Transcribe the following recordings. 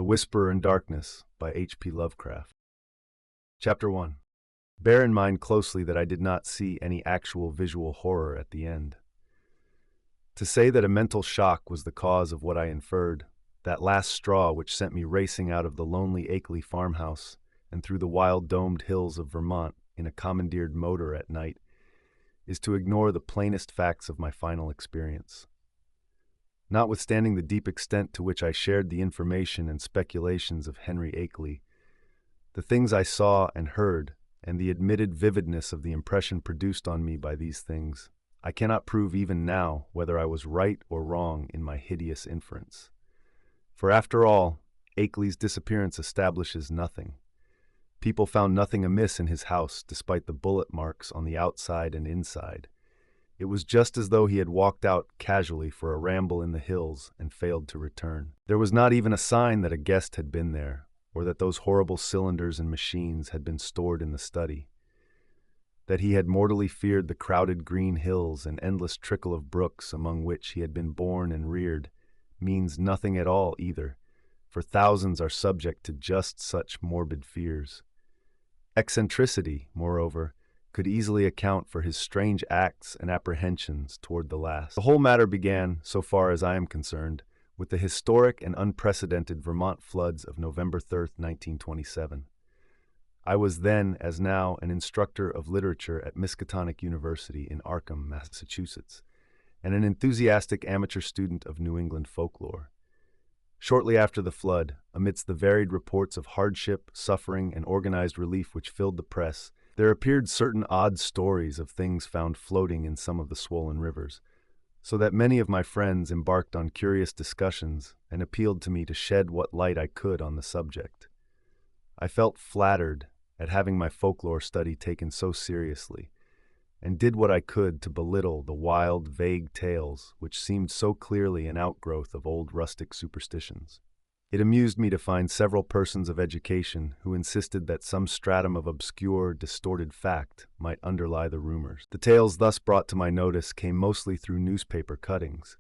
The Whisperer in Darkness by H.P. Lovecraft. Chapter 1. Bear in mind closely that I did not see any actual visual horror at the end. To say that a mental shock was the cause of what I inferred, that last straw which sent me racing out of the lonely Akeley farmhouse and through the wild domed hills of Vermont in a commandeered motor at night, is to ignore the plainest facts of my final experience. Notwithstanding the deep extent to which I shared the information and speculations of Henry Akeley, the things I saw and heard, and the admitted vividness of the impression produced on me by these things, I cannot prove even now whether I was right or wrong in my hideous inference. For after all, Akeley's disappearance establishes nothing. People found nothing amiss in his house despite the bullet marks on the outside and inside. It was just as though he had walked out casually for a ramble in the hills and failed to return. There was not even a sign that a guest had been there, or that those horrible cylinders and machines had been stored in the study. That he had mortally feared the crowded green hills and endless trickle of brooks among which he had been born and reared means nothing at all either, for thousands are subject to just such morbid fears. Eccentricity, moreover, could easily account for his strange acts and apprehensions toward the last. The whole matter began, so far as I am concerned, with the historic and unprecedented Vermont floods of November 3rd, 1927. I was then, as now, an instructor of literature at Miskatonic University in Arkham, Massachusetts, and an enthusiastic amateur student of New England folklore. Shortly after the flood, amidst the varied reports of hardship, suffering, and organized relief which filled the press, there appeared certain odd stories of things found floating in some of the swollen rivers, so that many of my friends embarked on curious discussions and appealed to me to shed what light I could on the subject. I felt flattered at having my folklore study taken so seriously, and did what I could to belittle the wild, vague tales which seemed so clearly an outgrowth of old rustic superstitions. It amused me to find several persons of education who insisted that some stratum of obscure, distorted fact might underlie the rumors. The tales thus brought to my notice came mostly through newspaper cuttings,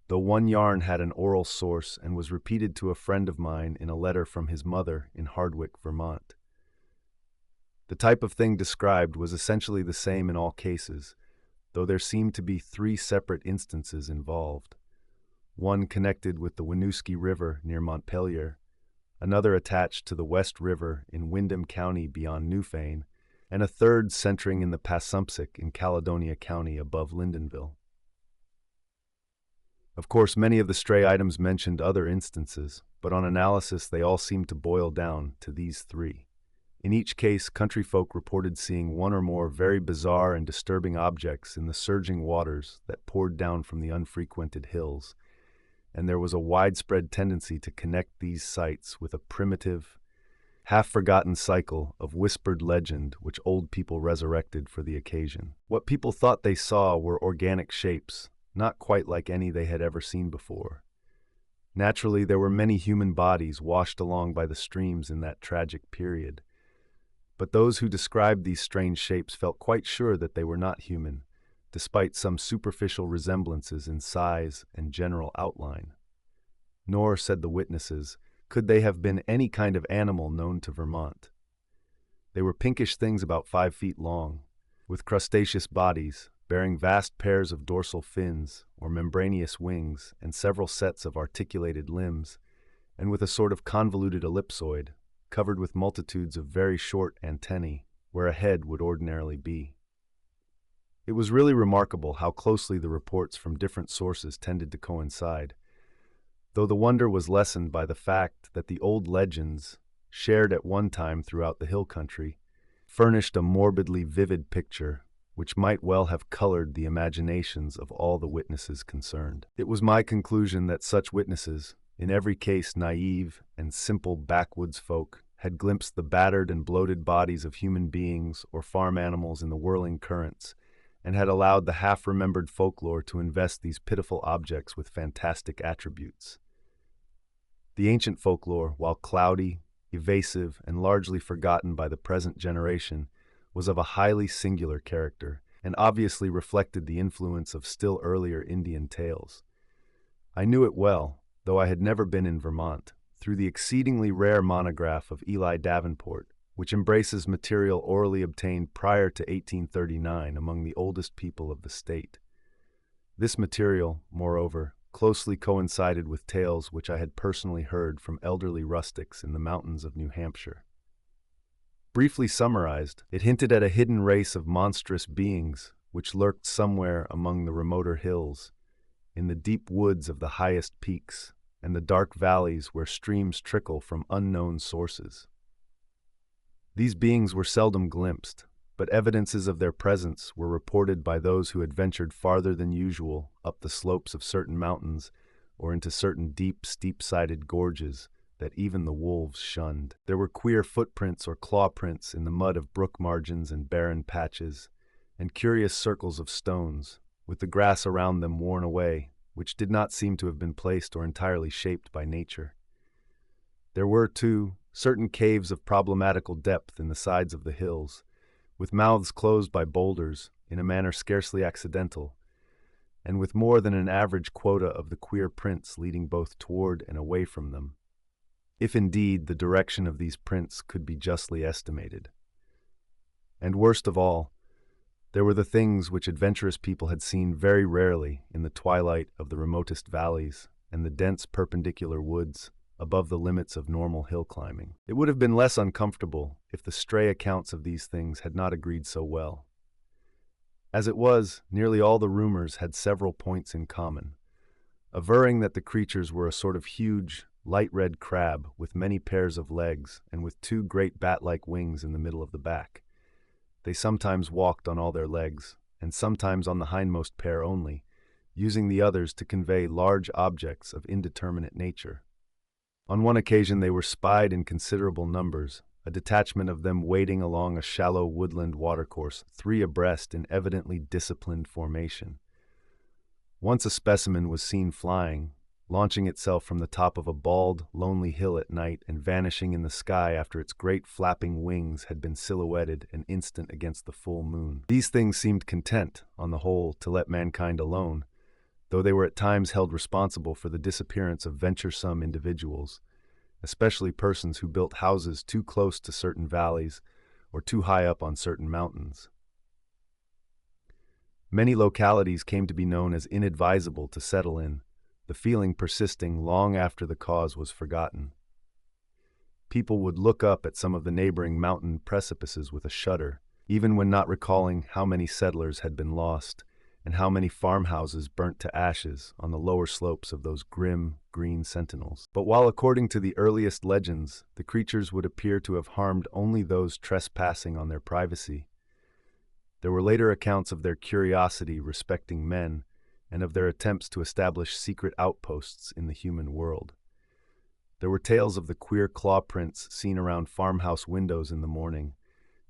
though one yarn had an oral source and was repeated to a friend of mine in a letter from his mother in Hardwick, Vermont. The type of thing described was essentially the same in all cases, though there seemed to be three separate instances involved. One connected with the Winooski River near Montpelier, another attached to the West River in Windham County beyond Newfane, and a third centering in the Passumpsic in Caledonia County above Lyndonville. Of course, many of the stray items mentioned other instances, but on analysis they all seemed to boil down to these three. In each case, country folk reported seeing one or more very bizarre and disturbing objects in the surging waters that poured down from the unfrequented hills, and there was a widespread tendency to connect these sights with a primitive, half-forgotten cycle of whispered legend which old people resurrected for the occasion. What people thought they saw were organic shapes, not quite like any they had ever seen before. Naturally, there were many human bodies washed along by the streams in that tragic period, but those who described these strange shapes felt quite sure that they were not human, despite some superficial resemblances in size and general outline. Nor, said the witnesses, could they have been any kind of animal known to Vermont. They were pinkish things about 5 feet long, with crustaceous bodies, bearing vast pairs of dorsal fins or membranous wings and several sets of articulated limbs, and with a sort of convoluted ellipsoid, covered with multitudes of very short antennae, where a head would ordinarily be. It was really remarkable how closely the reports from different sources tended to coincide, though the wonder was lessened by the fact that the old legends, shared at one time throughout the hill country, furnished a morbidly vivid picture which might well have colored the imaginations of all the witnesses concerned. It was my conclusion that such witnesses, in every case naive and simple backwoods folk, had glimpsed the battered and bloated bodies of human beings or farm animals in the whirling currents, and had allowed the half-remembered folklore to invest these pitiful objects with fantastic attributes. The ancient folklore, while cloudy, evasive, and largely forgotten by the present generation, was of a highly singular character, and obviously reflected the influence of still earlier Indian tales. I knew it well, though I had never been in Vermont, through the exceedingly rare monograph of Eli Davenport, which embraces material orally obtained prior to 1839 among the oldest people of the state. This material, moreover, closely coincided with tales which I had personally heard from elderly rustics in the mountains of New Hampshire. Briefly summarized, it hinted at a hidden race of monstrous beings which lurked somewhere among the remoter hills, in the deep woods of the highest peaks, and the dark valleys where streams trickle from unknown sources. These beings were seldom glimpsed, but evidences of their presence were reported by those who had ventured farther than usual up the slopes of certain mountains or into certain deep, steep-sided gorges that even the wolves shunned. There were queer footprints or claw prints in the mud of brook margins and barren patches, and curious circles of stones, with the grass around them worn away, which did not seem to have been placed or entirely shaped by nature. There were, too, certain caves of problematical depth in the sides of the hills, with mouths closed by boulders in a manner scarcely accidental, and with more than an average quota of the queer prints leading both toward and away from them, if indeed the direction of these prints could be justly estimated. And worst of all, there were the things which adventurous people had seen very rarely in the twilight of the remotest valleys and the dense perpendicular woods above the limits of normal hill climbing. It would have been less uncomfortable if the stray accounts of these things had not agreed so well. As it was, nearly all the rumors had several points in common, averring that the creatures were a sort of huge, light red crab with many pairs of legs and with two great bat-like wings in the middle of the back. They sometimes walked on all their legs, and sometimes on the hindmost pair only, using the others to convey large objects of indeterminate nature. On one occasion they were spied in considerable numbers, a detachment of them wading along a shallow woodland watercourse, 3 abreast in evidently disciplined formation. Once a specimen was seen flying, launching itself from the top of a bald, lonely hill at night and vanishing in the sky after its great flapping wings had been silhouetted an instant against the full moon. These things seemed content, on the whole, to let mankind alone, though they were at times held responsible for the disappearance of venturesome individuals, especially persons who built houses too close to certain valleys or too high up on certain mountains. Many localities came to be known as inadvisable to settle in, the feeling persisting long after the cause was forgotten. People would look up at some of the neighboring mountain precipices with a shudder, even when not recalling how many settlers had been lost and how many farmhouses burnt to ashes on the lower slopes of those grim, green sentinels. But while according to the earliest legends, the creatures would appear to have harmed only those trespassing on their privacy, there were later accounts of their curiosity respecting men and of their attempts to establish secret outposts in the human world. There were tales of the queer claw prints seen around farmhouse windows in the morning,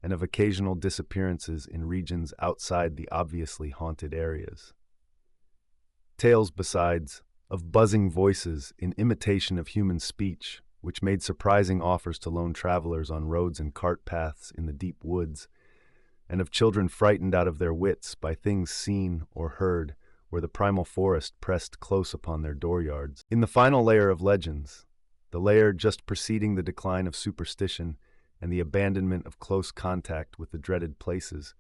and of occasional disappearances in regions outside the obviously haunted areas. Tales, besides, of buzzing voices in imitation of human speech, which made surprising offers to lone travelers on roads and cart paths in the deep woods, and of children frightened out of their wits by things seen or heard where the primal forest pressed close upon their dooryards. In the final layer of legends, the layer just preceding the decline of superstition and the abandonment of close contact with the dreaded places,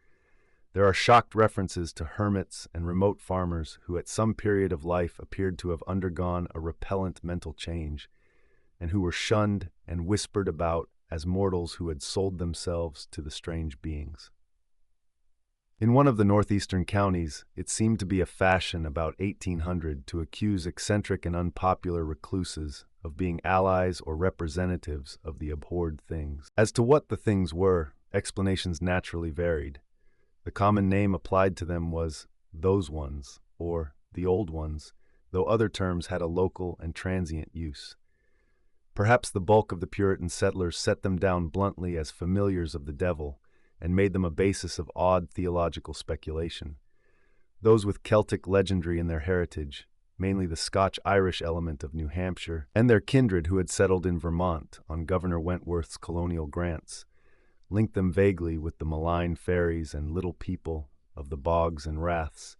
there are shocked references to hermits and remote farmers who at some period of life appeared to have undergone a repellent mental change, and who were shunned and whispered about as mortals who had sold themselves to the strange beings. In one of the northeastern counties, it seemed to be a fashion about 1800 to accuse eccentric and unpopular recluses of being allies or representatives of the abhorred things. As to what the things were, explanations naturally varied. The common name applied to them was "those ones" or "the old ones," though other terms had a local and transient use. Perhaps the bulk of the Puritan settlers set them down bluntly as familiars of the devil, and made them a basis of odd theological speculation. Those with Celtic legendry in their heritage, mainly the Scotch-Irish element of New Hampshire, and their kindred who had settled in Vermont on Governor Wentworth's colonial grants, linked them vaguely with the malign fairies and little people of the bogs and raths,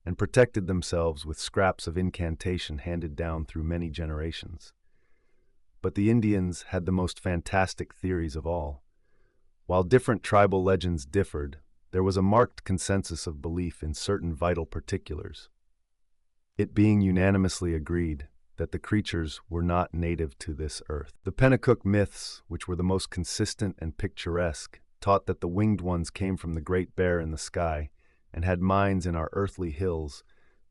and protected themselves with scraps of incantation handed down through many generations. but the Indians had the most fantastic theories of all. While different tribal legends differed, there was a marked consensus of belief in certain vital particulars, it being unanimously agreed that the creatures were not native to this earth. The Pennacook myths, which were the most consistent and picturesque, taught that the winged ones came from the Great Bear in the sky and had mines in our earthly hills,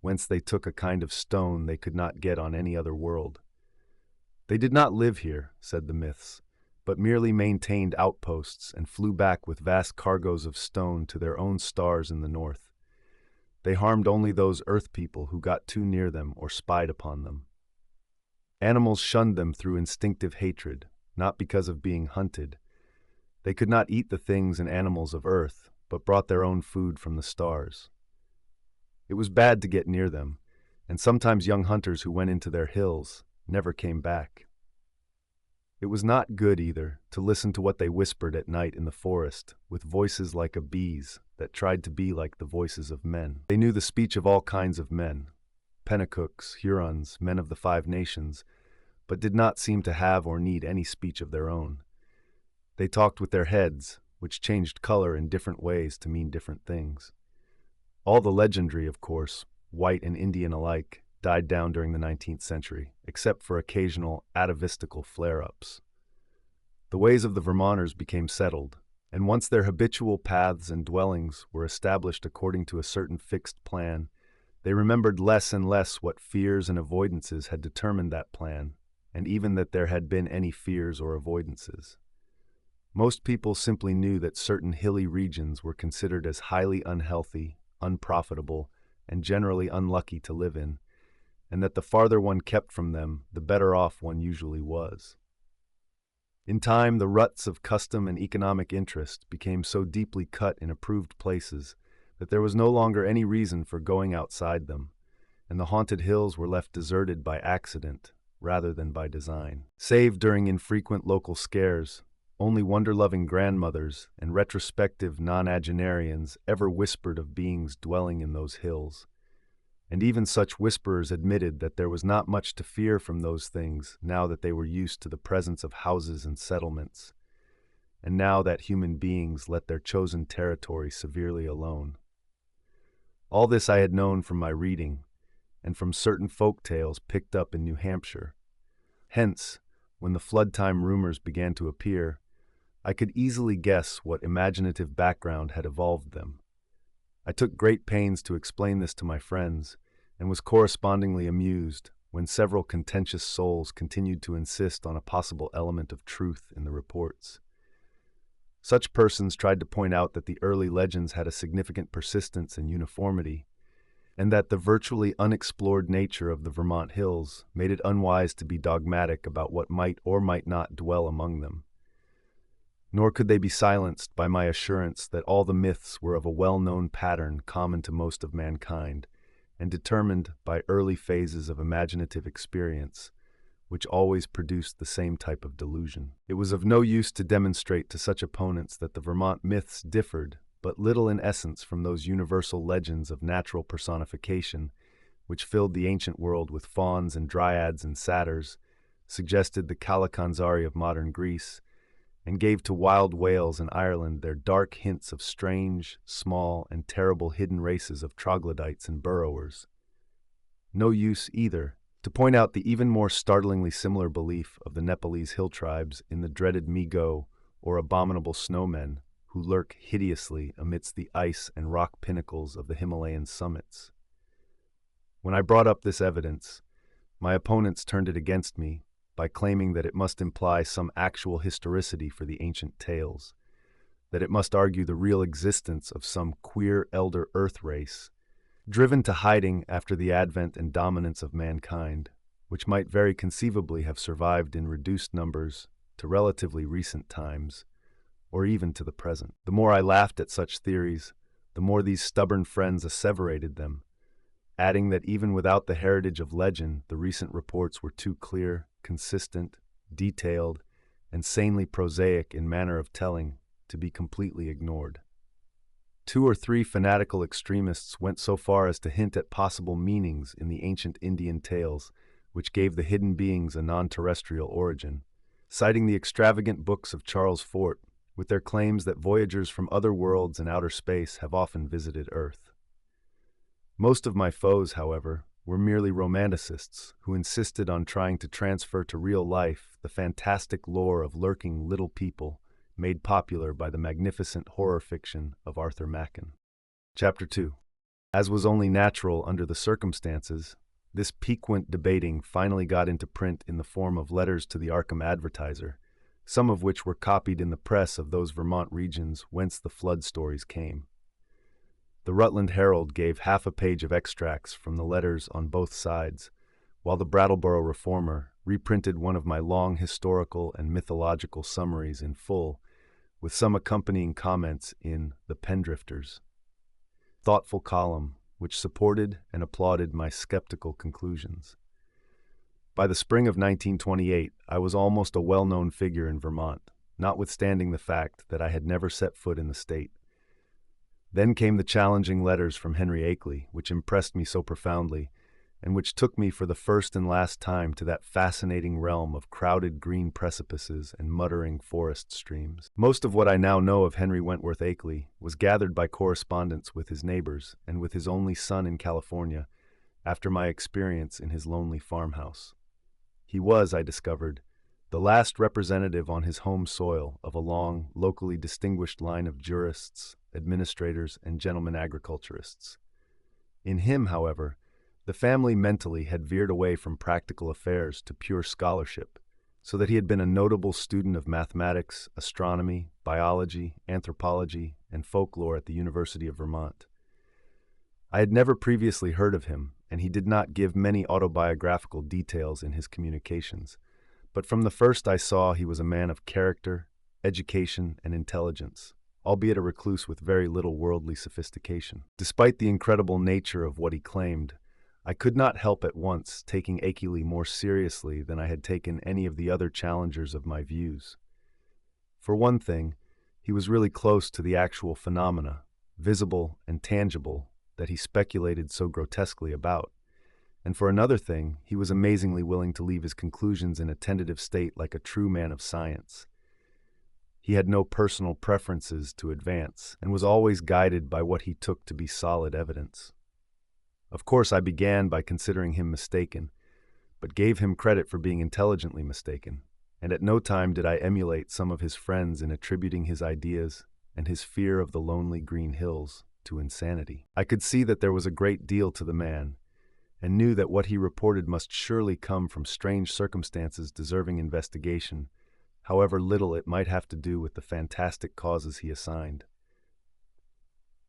whence they took a kind of stone they could not get on any other world. They did not live here, said the myths, but merely maintained outposts and flew back with vast cargoes of stone to their own stars in the north. They harmed only those earth people who got too near them or spied upon them. Animals shunned them through instinctive hatred, not because of being hunted. They could not eat the things and animals of earth, but brought their own food from the stars. It was bad to get near them, and sometimes young hunters who went into their hills never came back. It was not good, either, to listen to what they whispered at night in the forest, with voices like a bee's that tried to be like the voices of men. They knew the speech of all kinds of men, Pennacooks, Hurons, men of the Five Nations, but did not seem to have or need any speech of their own. They talked with their heads, which changed color in different ways to mean different things. All the legendary, of course, white and Indian alike, died down during the 19th century, except for occasional atavistical flare-ups. The ways of the Vermonters became settled, and once their habitual paths and dwellings were established according to a certain fixed plan, they remembered less and less what fears and avoidances had determined that plan, and even that there had been any fears or avoidances. Most people simply knew that certain hilly regions were considered as highly unhealthy, unprofitable, and generally unlucky to live in, and that the farther one kept from them, the better off one usually was. In time, the ruts of custom and economic interest became so deeply cut in approved places that there was no longer any reason for going outside them, and the haunted hills were left deserted by accident rather than by design. Save during infrequent local scares, only wonder-loving grandmothers and retrospective nonagenarians ever whispered of beings dwelling in those hills. And even such whisperers admitted that there was not much to fear from those things now that they were used to the presence of houses and settlements, and now that human beings let their chosen territory severely alone. All this I had known from my reading, and from certain folk tales picked up in New Hampshire. Hence, when the flood-time rumors began to appear, I could easily guess what imaginative background had evolved them. I took great pains to explain this to my friends, and was correspondingly amused when several contentious souls continued to insist on a possible element of truth in the reports. Such persons tried to point out that the early legends had a significant persistence and uniformity, and that the virtually unexplored nature of the Vermont hills made it unwise to be dogmatic about what might or might not dwell among them. Nor could they be silenced by my assurance that all the myths were of a well-known pattern common to most of mankind, and determined by early phases of imaginative experience, which always produced the same type of delusion. It was of no use to demonstrate to such opponents that the Vermont myths differed but little in essence from those universal legends of natural personification, which filled the ancient world with fauns and dryads and satyrs, suggested the Kalakanzari of modern Greece, and gave to wild Wales and Ireland their dark hints of strange, small, and terrible hidden races of troglodytes and burrowers. No use, either, to point out the even more startlingly similar belief of the Nepalese hill tribes in the dreaded Mi-go, or abominable snowmen, who lurk hideously amidst the ice and rock pinnacles of the Himalayan summits. When I brought up this evidence, my opponents turned it against me by claiming that it must imply some actual historicity for the ancient tales, that it must argue the real existence of some queer elder earth race, driven to hiding after the advent and dominance of mankind, which might very conceivably have survived in reduced numbers to relatively recent times, or even to the present. The more I laughed at such theories, the more these stubborn friends asseverated them, adding that even without the heritage of legend, the recent reports were too clear, consistent, detailed, and sanely prosaic in manner of telling to be completely ignored. 2 or 3 fanatical extremists went so far as to hint at possible meanings in the ancient Indian tales which gave the hidden beings a non-terrestrial origin, citing the extravagant books of Charles Fort, with their claims that voyagers from other worlds and outer space have often visited Earth. Most of my foes, however, were merely romanticists who insisted on trying to transfer to real life the fantastic lore of lurking little people made popular by the magnificent horror fiction of Arthur Machen. Chapter 2. As was only natural under the circumstances, this piquant debating finally got into print in the form of letters to the Arkham Advertiser, some of which were copied in the press of those Vermont regions whence the flood stories came. The Rutland Herald gave half a page of extracts from the letters on both sides, while the Brattleboro Reformer reprinted one of my long historical and mythological summaries in full, with some accompanying comments in The Pendrifters, thoughtful column which supported and applauded my skeptical conclusions. By the spring of 1928, I was almost a well-known figure in Vermont, notwithstanding the fact that I had never set foot in the state. Then came the challenging letters from Henry Akely, which impressed me so profoundly, and which took me for the first and last time to that fascinating realm of crowded green precipices and muttering forest streams. Most of what I now know of Henry Wentworth Akely was gathered by correspondence with his neighbors and with his only son in California, after my experience in his lonely farmhouse. He was, I discovered, the last representative on his home soil of a long, locally distinguished line of jurists, administrators, and gentlemen agriculturists. In him, however, the family mentally had veered away from practical affairs to pure scholarship, so that he had been a notable student of mathematics, astronomy, biology, anthropology, and folklore at the University of Vermont. I had never previously heard of him, and he did not give many autobiographical details in his communications, but from the first I saw he was a man of character, education, and intelligence, albeit a recluse with very little worldly sophistication. Despite the incredible nature of what he claimed, I could not help at once taking Akeley more seriously than I had taken any of the other challengers of my views. For one thing, he was really close to the actual phenomena, visible and tangible, that he speculated so grotesquely about. And for another thing, he was amazingly willing to leave his conclusions in a tentative state like a true man of science. He had no personal preferences to advance, and was always guided by what he took to be solid evidence. Of course, I began by considering him mistaken, but gave him credit for being intelligently mistaken, and at no time did I emulate some of his friends in attributing his ideas and his fear of the lonely green hills to insanity. I could see that there was a great deal to the man, and knew that what he reported must surely come from strange circumstances deserving investigation, however little it might have to do with the fantastic causes he assigned.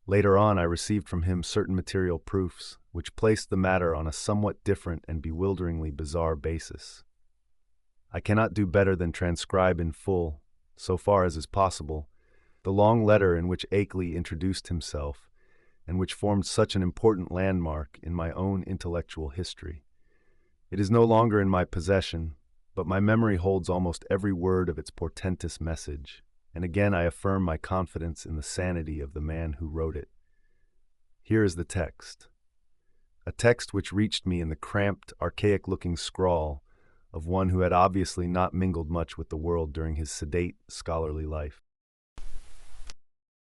Later on, I received from him certain material proofs, which placed the matter on a somewhat different and bewilderingly bizarre basis. I cannot do better than transcribe in full, so far as is possible, the long letter in which Akeley introduced himself, and which formed such an important landmark in my own intellectual history. It is no longer in my possession, but my memory holds almost every word of its portentous message, and again I affirm my confidence in the sanity of the man who wrote it. Here is the text, a text which reached me in the cramped, archaic-looking scrawl of one who had obviously not mingled much with the world during his sedate, scholarly life.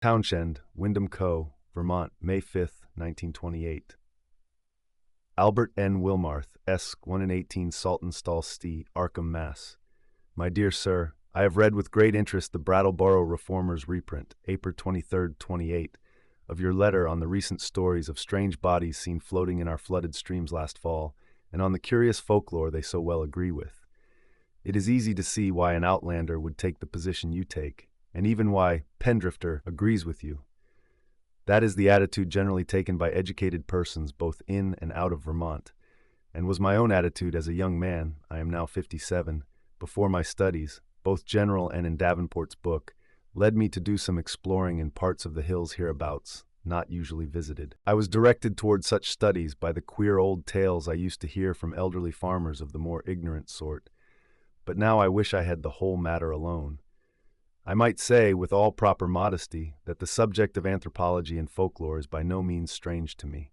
Townshend, Wyndham Co., Vermont, May 5, 1928. Albert N. Wilmarth, Esq., 1 and 18 Saltonstall St., Arkham, Mass. My dear Sir, I have read with great interest the Brattleboro Reformer's reprint, April 23, 28, of your letter on the recent stories of strange bodies seen floating in our flooded streams last fall, and on the curious folklore they so well agree with. It is easy to see why an outlander would take the position you take, and even why Pendrifter agrees with you. That is the attitude generally taken by educated persons both in and out of Vermont, and was my own attitude as a young man, I am now 57, before my studies, both general and in Davenport's book, led me to do some exploring in parts of the hills hereabouts, not usually visited. I was directed toward such studies by the queer old tales I used to hear from elderly farmers of the more ignorant sort, but now I wish I had the whole matter alone. I might say, with all proper modesty, that the subject of anthropology and folklore is by no means strange to me.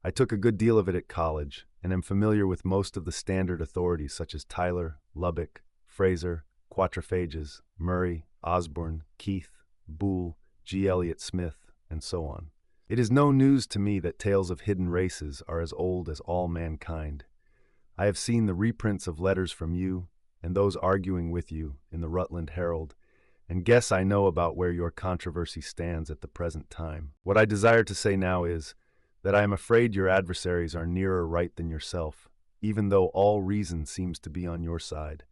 I took a good deal of it at college, and am familiar with most of the standard authorities such as Tyler, Lubbock, Fraser, Quatrophages, Murray, Osborne, Keith, Boole, G. Eliot Smith, and so on. It is no news to me that tales of hidden races are as old as all mankind. I have seen the reprints of letters from you and those arguing with you in the Rutland Herald, and guess I know about where your controversy stands at the present time. What I desire to say now is that I am afraid your adversaries are nearer right than yourself, even though all reason seems to be on your side.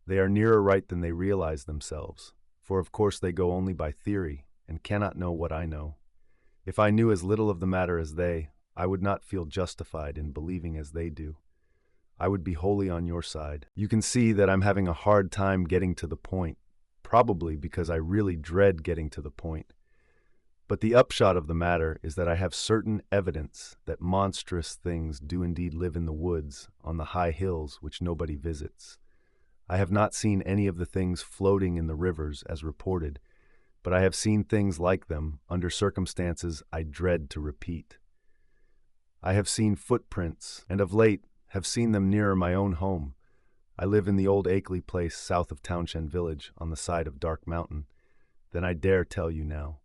They are nearer right than they realize themselves, for of course they go only by theory and cannot know what I know. If I knew as little of the matter as they, I would not feel justified in believing as they do. I would be wholly on your side. You can see that I'm having a hard time getting to the point, probably because I really dread getting to the point. But the upshot of the matter is that I have certain evidence that monstrous things do indeed live in the woods, on the high hills which nobody visits. I have not seen any of the things floating in the rivers as reported, but I have seen things like them under circumstances I dread to repeat. I have seen footprints, and of late have seen them nearer my own home. I live in the old Akeley place south of Townshend Village on the side of Dark Mountain, than I dare tell you now.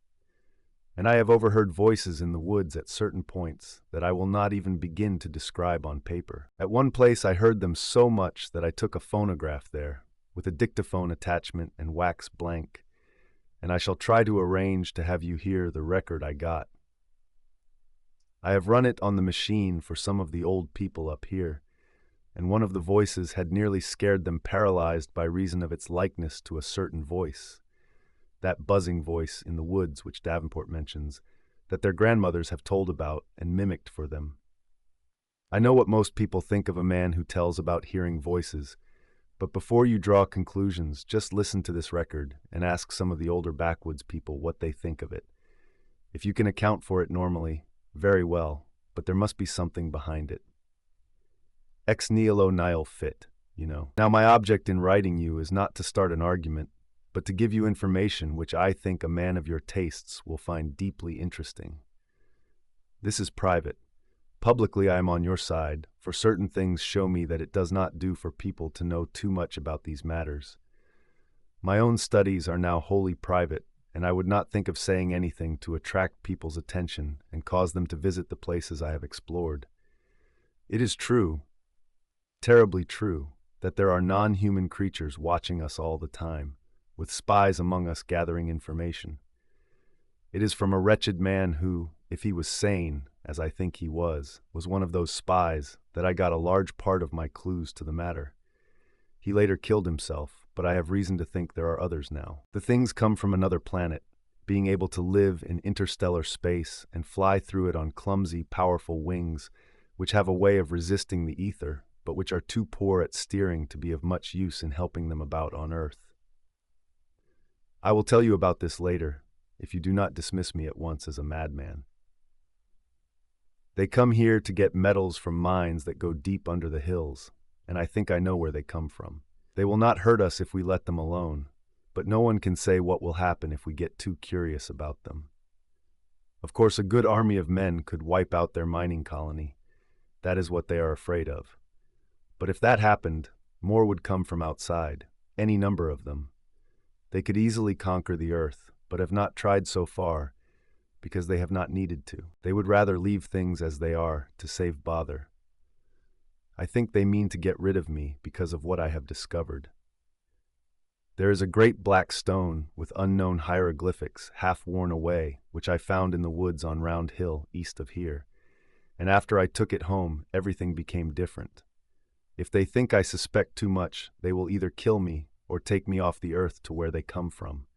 And I have overheard voices in the woods at certain points that I will not even begin to describe on paper. At one place I heard them so much that I took a phonograph there, with a dictaphone attachment and wax blank, and I shall try to arrange to have you hear the record I got. I have run it on the machine for some of the old people up here, and one of the voices had nearly scared them paralyzed by reason of its likeness to a certain voice, that buzzing voice in the woods which Davenport mentions, that their grandmothers have told about and mimicked for them. I know what most people think of a man who tells about hearing voices, but before you draw conclusions, just listen to this record and ask some of the older backwoods people what they think of it. If you can account for it normally, very well, but there must be something behind it. Ex nihilo nihil fit, you know. Now my object in writing you is not to start an argument, but to give you information which I think a man of your tastes will find deeply interesting. This is private. Publicly I am on your side, for certain things show me that it does not do for people to know too much about these matters. My own studies are now wholly private, and I would not think of saying anything to attract people's attention and cause them to visit the places I have explored. It is true, terribly true, that there are non-human creatures watching us all the time, with spies among us gathering information. It is from a wretched man who, if he was sane, as I think he was one of those spies, that I got a large part of my clues to the matter. He later killed himself, but I have reason to think there are others now. The things come from another planet, being able to live in interstellar space and fly through it on clumsy, powerful wings, which have a way of resisting the ether, but which are too poor at steering to be of much use in helping them about on Earth. I will tell you about this later, if you do not dismiss me at once as a madman. They come here to get metals from mines that go deep under the hills, and I think I know where they come from. They will not hurt us if we let them alone, but no one can say what will happen if we get too curious about them. Of course, a good army of men could wipe out their mining colony. That is what they are afraid of. But if that happened, more would come from outside, any number of them. They could easily conquer the earth, but have not tried so far, because they have not needed to. They would rather leave things as they are, to save bother. I think they mean to get rid of me because of what I have discovered. There is a great black stone with unknown hieroglyphics half worn away, which I found in the woods on Round Hill, east of here, and after I took it home, everything became different. If they think I suspect too much, they will either kill me or take me off the earth to where they come from.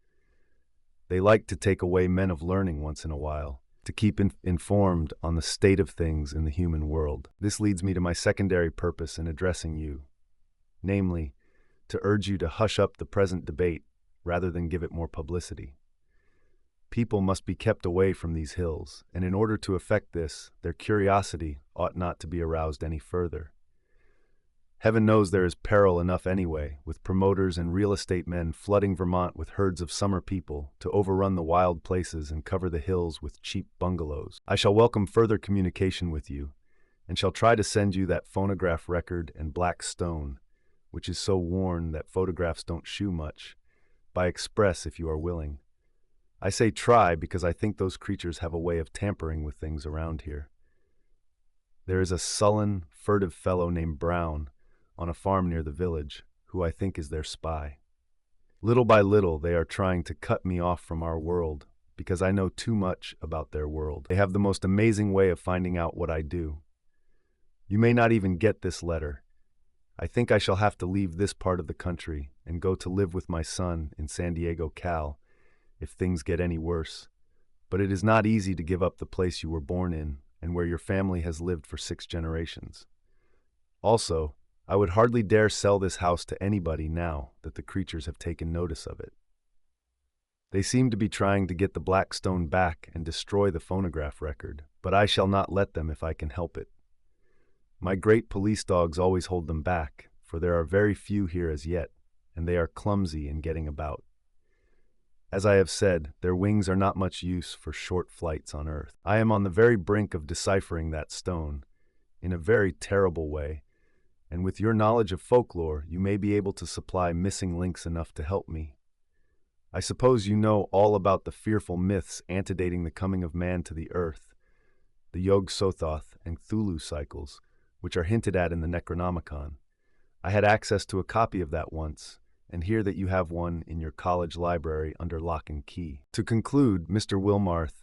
They like to take away men of learning once in a while, to keep informed on the state of things in the human world. This leads me to my secondary purpose in addressing you, namely, to urge you to hush up the present debate rather than give it more publicity. People must be kept away from these hills, and in order to effect this, their curiosity ought not to be aroused any further. Heaven knows there is peril enough anyway, with promoters and real estate men flooding Vermont with herds of summer people to overrun the wild places and cover the hills with cheap bungalows. I shall welcome further communication with you, and shall try to send you that phonograph record and black stone, which is so worn that photographs don't shew much, by express if you are willing. I say try because I think those creatures have a way of tampering with things around here. There is a sullen, furtive fellow named Brown on a farm near the village, who I think is their spy. Little by little, they are trying to cut me off from our world because I know too much about their world. They have the most amazing way of finding out what I do. You may not even get this letter. I think I shall have to leave this part of the country and go to live with my son in San Diego, Cal, if things get any worse. But it is not easy to give up the place you were born in and where your family has lived for 6 generations. Also, I would hardly dare sell this house to anybody now that the creatures have taken notice of it. They seem to be trying to get the black stone back and destroy the phonograph record, but I shall not let them if I can help it. My great police dogs always hold them back, for there are very few here as yet, and they are clumsy in getting about. As I have said, their wings are not much use for short flights on Earth. I am on the very brink of deciphering that stone, in a very terrible way, and with your knowledge of folklore, you may be able to supply missing links enough to help me. I suppose you know all about the fearful myths antedating the coming of man to the earth, the Yog-Sothoth and Cthulhu cycles, which are hinted at in the Necronomicon. I had access to a copy of that once, and hear that you have one in your college library under lock and key. To conclude, Mr. Wilmarth,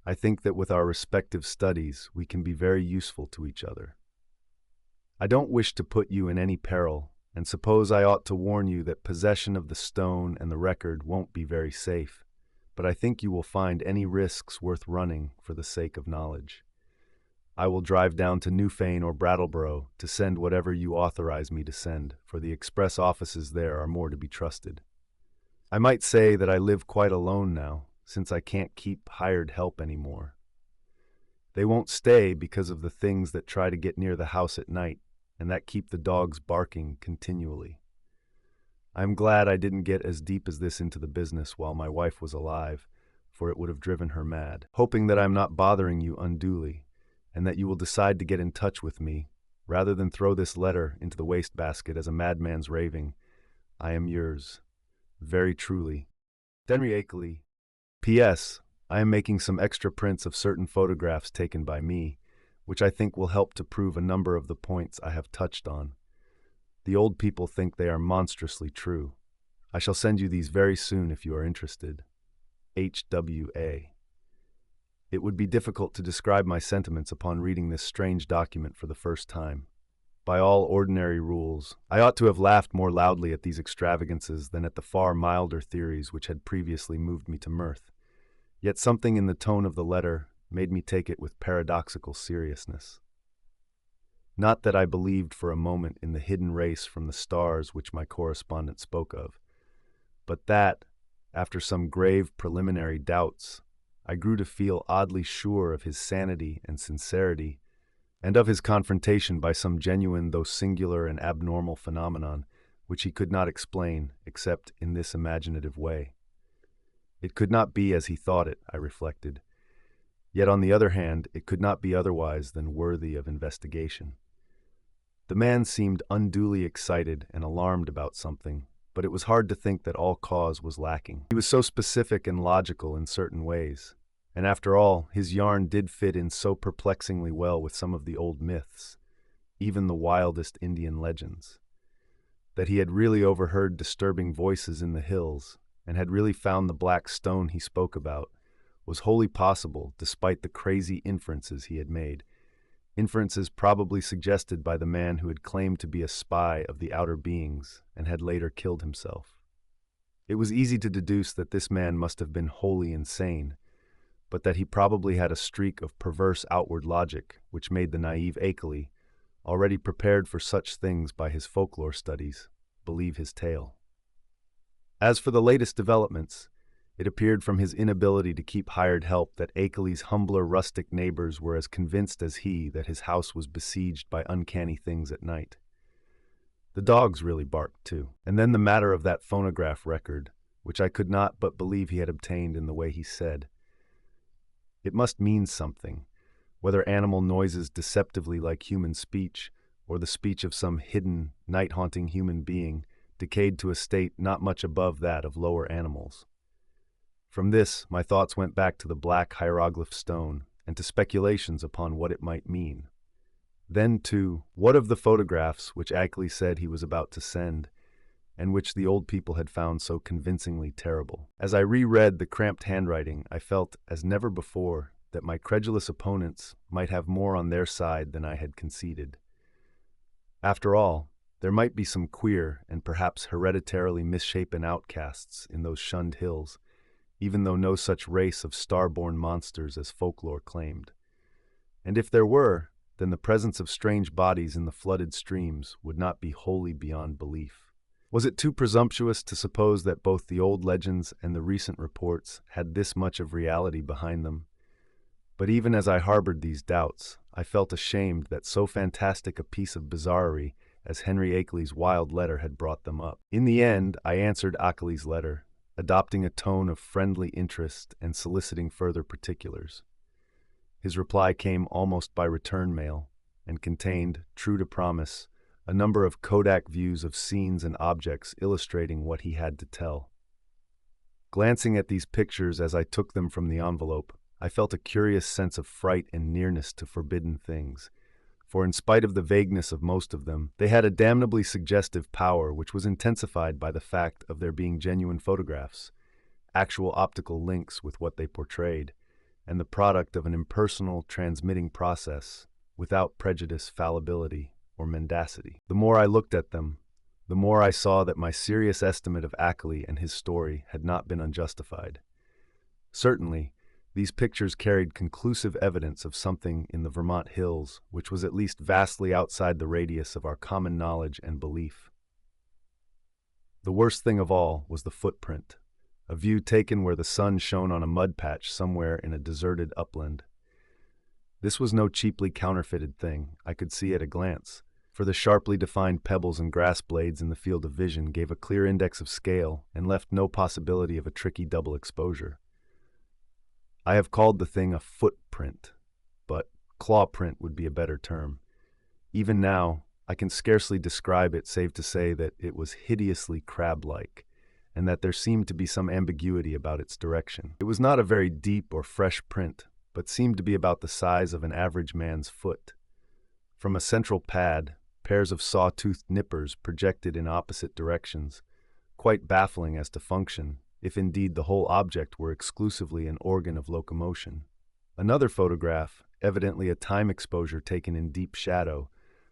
I think that with our respective studies, we can be very useful to each other. I don't wish to put you in any peril, and suppose I ought to warn you that possession of the stone and the record won't be very safe, but I think you will find any risks worth running for the sake of knowledge. I will drive down to Newfane or Brattleboro to send whatever you authorize me to send, for the express offices there are more to be trusted. I might say that I live quite alone now, since I can't keep hired help anymore. They won't stay because of the things that try to get near the house at night, and that keep the dogs barking continually. I'm glad I didn't get as deep as this into the business while my wife was alive, for it would have driven her mad. Hoping that I'm not bothering you unduly, and that you will decide to get in touch with me, rather than throw this letter into the wastebasket as a madman's raving, I am yours, very truly, Henry Akeley. P.S. I am making some extra prints of certain photographs taken by me, which I think will help to prove a number of the points I have touched on. The old people think they are monstrously true. I shall send you these very soon if you are interested. H.W.A. It would be difficult to describe my sentiments upon reading this strange document for the first time. By all ordinary rules, I ought to have laughed more loudly at these extravagances than at the far milder theories which had previously moved me to mirth. Yet something in the tone of the letter made me take it with paradoxical seriousness. Not that I believed for a moment in the hidden race from the stars which my correspondent spoke of, but that, after some grave preliminary doubts, I grew to feel oddly sure of his sanity and sincerity, and of his confrontation by some genuine though singular and abnormal phenomenon which he could not explain except in this imaginative way. It could not be as he thought it, I reflected. Yet on the other hand, it could not be otherwise than worthy of investigation. The man seemed unduly excited and alarmed about something, but it was hard to think that all cause was lacking. He was so specific and logical in certain ways, and after all, his yarn did fit in so perplexingly well with some of the old myths, even the wildest Indian legends. That he had really overheard disturbing voices in the hills, and had really found the black stone he spoke about, was wholly possible despite the crazy inferences he had made, inferences probably suggested by the man who had claimed to be a spy of the outer beings and had later killed himself. It was easy to deduce that this man must have been wholly insane, but that he probably had a streak of perverse outward logic which made the naive Akeley, already prepared for such things by his folklore studies, believe his tale. As for the latest developments, it appeared from his inability to keep hired help that Akeley's humbler rustic neighbors were as convinced as he that his house was besieged by uncanny things at night. The dogs really barked, too. And then the matter of that phonograph record, which I could not but believe he had obtained in the way he said. It must mean something, whether animal noises deceptively like human speech, or the speech of some hidden, night-haunting human being, decayed to a state not much above that of lower animals. From this, my thoughts went back to the black hieroglyph stone, and to speculations upon what it might mean. Then, too, what of the photographs which Akeley said he was about to send, and which the old people had found so convincingly terrible? As I reread the cramped handwriting, I felt, as never before, that my credulous opponents might have more on their side than I had conceded. After all, there might be some queer and perhaps hereditarily misshapen outcasts in those shunned hills, even though no such race of star-born monsters as folklore claimed. And if there were, then the presence of strange bodies in the flooded streams would not be wholly beyond belief. Was it too presumptuous to suppose that both the old legends and the recent reports had this much of reality behind them? But even as I harbored these doubts, I felt ashamed that so fantastic a piece of bizarrerie as Henry Akeley's wild letter had brought them up. In the end, I answered Akeley's letter, adopting a tone of friendly interest and soliciting further particulars. His reply came almost by return mail, and contained, true to promise, a number of Kodak views of scenes and objects illustrating what he had to tell. Glancing at these pictures as I took them from the envelope, I felt a curious sense of fright and nearness to forbidden things, for in spite of the vagueness of most of them, they had a damnably suggestive power which was intensified by the fact of their being genuine photographs, actual optical links with what they portrayed, and the product of an impersonal transmitting process without prejudice, fallibility, or mendacity. The more I looked at them, the more I saw that my serious estimate of Akely and his story had not been unjustified. Certainly, these pictures carried conclusive evidence of something in the Vermont hills which was at least vastly outside the radius of our common knowledge and belief. The worst thing of all was the footprint, a view taken where the sun shone on a mud patch somewhere in a deserted upland. This was no cheaply counterfeited thing, I could see at a glance, for the sharply defined pebbles and grass blades in the field of vision gave a clear index of scale and left no possibility of a tricky double exposure. I have called the thing a footprint, but claw print would be a better term. Even now, I can scarcely describe it save to say that it was hideously crab-like, and that there seemed to be some ambiguity about its direction. It was not a very deep or fresh print, but seemed to be about the size of an average man's foot. From a central pad, pairs of saw-toothed nippers projected in opposite directions, quite baffling as to function, if indeed the whole object were exclusively an organ of locomotion. Another photograph, evidently a time exposure taken in deep shadow,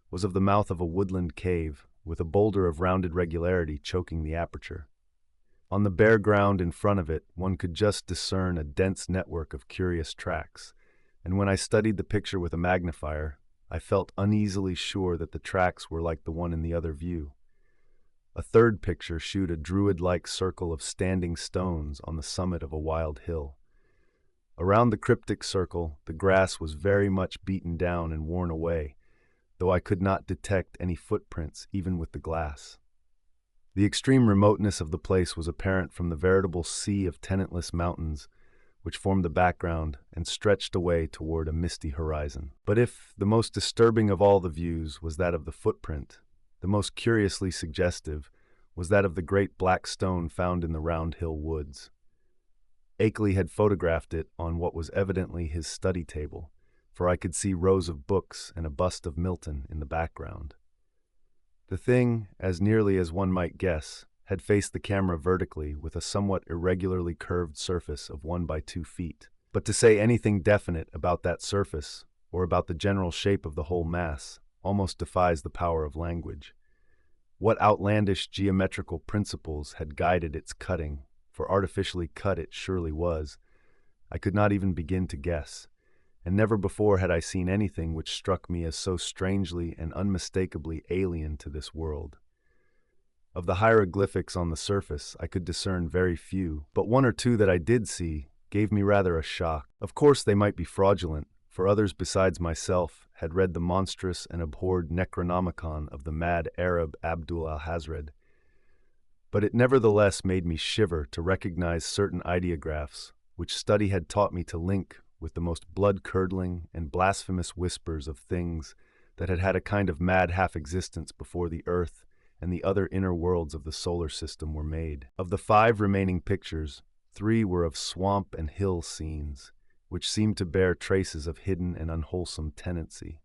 was of the mouth of a woodland cave, with a boulder of rounded regularity choking the aperture. On the bare ground in front of it, one could just discern a dense network of curious tracks, and when I studied the picture with a magnifier, I felt uneasily sure that the tracks were like the one in the other view. A third picture shewed a druid-like circle of standing stones on the summit of a wild hill. Around the cryptic circle, the grass was very much beaten down and worn away, though I could not detect any footprints even with the glass. The extreme remoteness of the place was apparent from the veritable sea of tenantless mountains which formed the background and stretched away toward a misty horizon. But if the most disturbing of all the views was that of the footprint, the most curiously suggestive was that of the great black stone found in the Round Hill woods. Akeley had photographed it on what was evidently his study table, for I could see rows of books and a bust of Milton in the background. The thing, as nearly as one might guess, had faced the camera vertically with a somewhat irregularly curved surface of 1 by 2 feet. But to say anything definite about that surface, or about the general shape of the whole mass, almost defies the power of language. What outlandish geometrical principles had guided its cutting, for artificially cut it surely was, I could not even begin to guess, and never before had I seen anything which struck me as so strangely and unmistakably alien to this world. Of the hieroglyphics on the surface, I could discern very few, but one or two that I did see gave me rather a shock. Of course they might be fraudulent, for others besides myself had read the monstrous and abhorred Necronomicon of the mad Arab Abdul al-Hazred, but it nevertheless made me shiver to recognize certain ideographs which study had taught me to link with the most blood-curdling and blasphemous whispers of things that had had a kind of mad half-existence before the Earth and the other inner worlds of the solar system were made. Of the 5 remaining pictures, 3 were of swamp and hill scenes, which seemed to bear traces of hidden and unwholesome tenancy.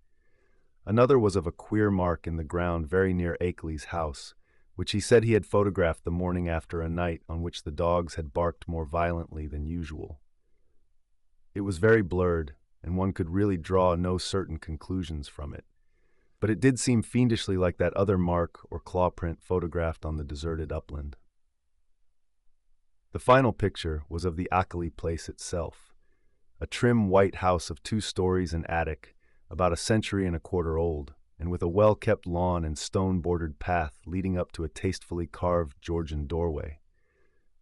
Another was of a queer mark in the ground very near Akeley's house, which he said he had photographed the morning after a night on which the dogs had barked more violently than usual. It was very blurred, and one could really draw no certain conclusions from it, but it did seem fiendishly like that other mark or claw print photographed on the deserted upland. The final picture was of the Akely place itself, a trim white house of 2 stories and attic, about a century and a quarter old, and with a well-kept lawn and stone-bordered path leading up to a tastefully carved Georgian doorway.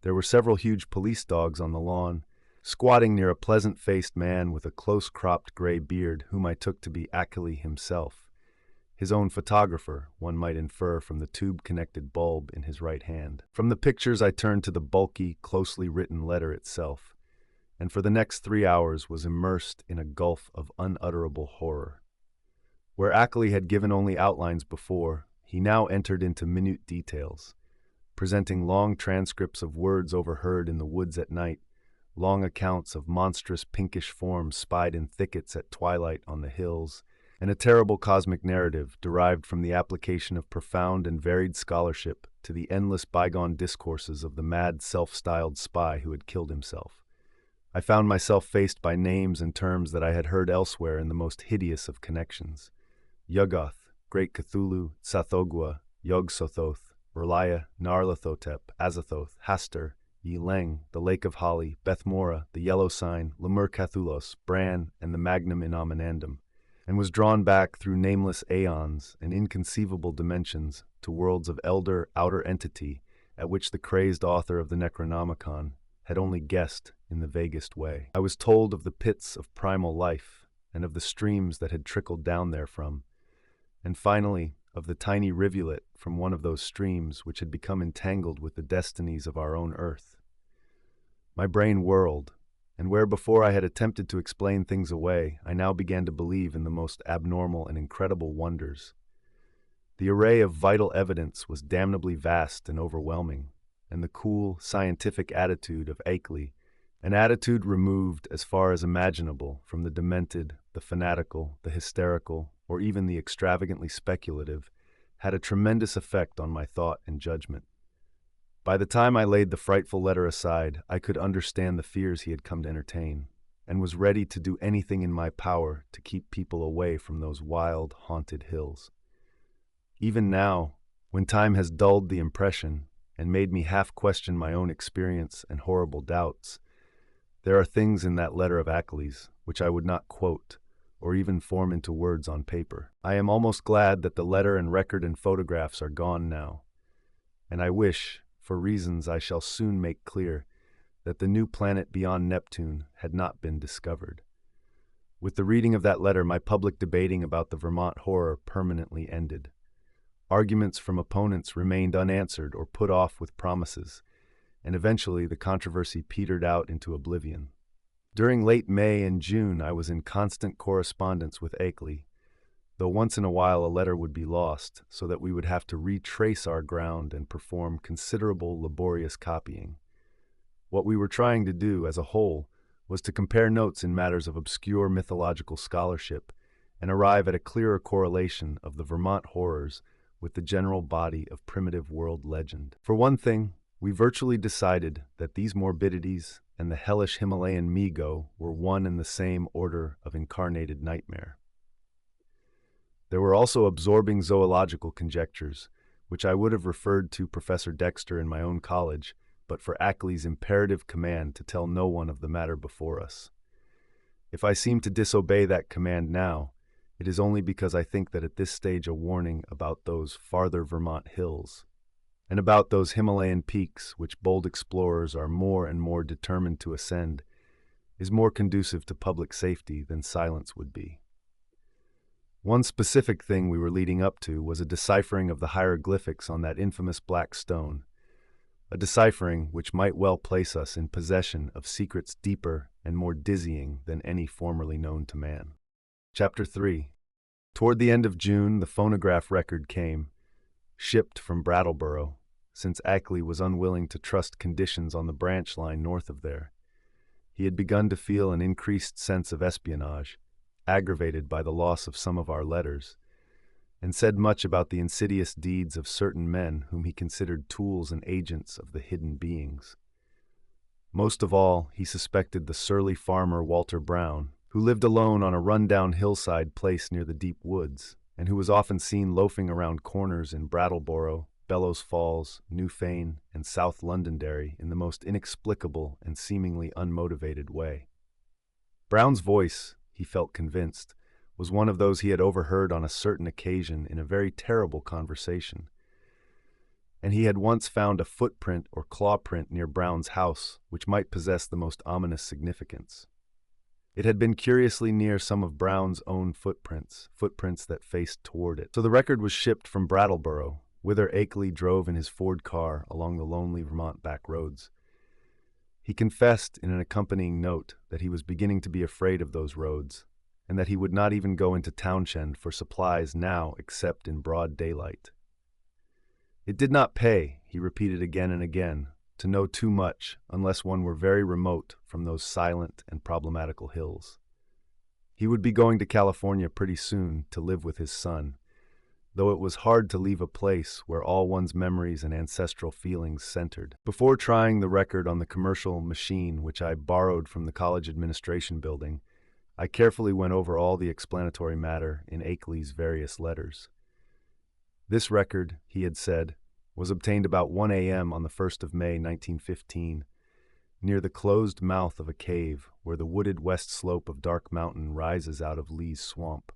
There were several huge police dogs on the lawn, squatting near a pleasant-faced man with a close-cropped gray beard whom I took to be Akeley himself, his own photographer, one might infer from the tube-connected bulb in his right hand. From the pictures I turned to the bulky, closely written letter itself, and for the next 3 hours was immersed in a gulf of unutterable horror. Where Akeley had given only outlines before, he now entered into minute details, presenting long transcripts of words overheard in the woods at night, long accounts of monstrous pinkish forms spied in thickets at twilight on the hills, and a terrible cosmic narrative derived from the application of profound and varied scholarship to the endless bygone discourses of the mad self-styled spy who had killed himself. I found myself faced by names and terms that I had heard elsewhere in the most hideous of connections. Yuggoth, Great Cthulhu, Sathogwa, Yog-Sothoth, Relaya, Narlathotep, Azathoth, Hastur, Yileng, the Lake of Holly, Bethmora, the Yellow Sign, Lemur Cathulos, Bran, and the Magnum in Nominandum, and was drawn back through nameless aeons and inconceivable dimensions to worlds of elder, outer entity at which the crazed author of the Necronomicon had only guessed in the vaguest way. I was told of the pits of primal life and of the streams that had trickled down therefrom, and finally of the tiny rivulet from one of those streams which had become entangled with the destinies of our own earth. My brain whirled, and where before I had attempted to explain things away, I now began to believe in the most abnormal and incredible wonders. The array of vital evidence was damnably vast and overwhelming, and the cool, scientific attitude of Akely, an attitude removed as far as imaginable from the demented, the fanatical, the hysterical, or even the extravagantly speculative, had a tremendous effect on my thought and judgment. By the time I laid the frightful letter aside, I could understand the fears he had come to entertain, and was ready to do anything in my power to keep people away from those wild, haunted hills. Even now, when time has dulled the impression and made me half question my own experience and horrible doubts, there are things in that letter of Akeley's which I would not quote, or even form into words on paper. I am almost glad that the letter and record and photographs are gone now, and I wish, for reasons I shall soon make clear, that the new planet beyond Neptune had not been discovered. With the reading of that letter, my public debating about the Vermont horror permanently ended. Arguments from opponents remained unanswered or put off with promises, and eventually the controversy petered out into oblivion. During late May and June, I was in constant correspondence with Akely, though once in a while a letter would be lost, so that we would have to retrace our ground and perform considerable laborious copying. What we were trying to do, as a whole, was to compare notes in matters of obscure mythological scholarship and arrive at a clearer correlation of the Vermont horrors with the general body of primitive world legend. For one thing, we virtually decided that these morbidities and the hellish Himalayan Migo were one and the same order of incarnated nightmare. There were also absorbing zoological conjectures, which I would have referred to Professor Dexter in my own college, but for Akeley's imperative command to tell no one of the matter before us. If I seem to disobey that command now, it is only because I think that at this stage a warning about those farther Vermont hills, and about those Himalayan peaks which bold explorers are more and more determined to ascend, is more conducive to public safety than silence would be. One specific thing we were leading up to was a deciphering of the hieroglyphics on that infamous black stone, a deciphering which might well place us in possession of secrets deeper and more dizzying than any formerly known to man. Chapter 3. Toward the end of June, the phonograph record came, shipped from Brattleboro, since Akely was unwilling to trust conditions on the branch line north of there. He had begun to feel an increased sense of espionage, aggravated by the loss of some of our letters, and said much about the insidious deeds of certain men whom he considered tools and agents of the hidden beings. Most of all, he suspected the surly farmer Walter Brown, who lived alone on a run-down hillside place near the deep woods, and who was often seen loafing around corners in Brattleboro, Bellows Falls, Newfane, and South Londonderry in the most inexplicable and seemingly unmotivated way. Brown's voice, he felt convinced, was one of those he had overheard on a certain occasion in a very terrible conversation, and he had once found a footprint or claw print near Brown's house which might possess the most ominous significance. It had been curiously near some of Brown's own footprints that faced toward it. So the record was shipped from Brattleboro, whither Akeley drove in his Ford car along the lonely Vermont back roads. He confessed in an accompanying note that he was beginning to be afraid of those roads, and that he would not even go into Townshend for supplies now except in broad daylight. It did not pay, he repeated again and again, to know too much unless one were very remote from those silent and problematical hills. He would be going to California pretty soon to live with his son, though it was hard to leave a place where all one's memories and ancestral feelings centered. Before trying the record on the commercial machine which I borrowed from the college administration building, I carefully went over all the explanatory matter in Akeley's various letters. This record, he had said, was obtained about 1 a.m. on the 1st of May, 1915, near the closed mouth of a cave where the wooded west slope of Dark Mountain rises out of Lee's Swamp.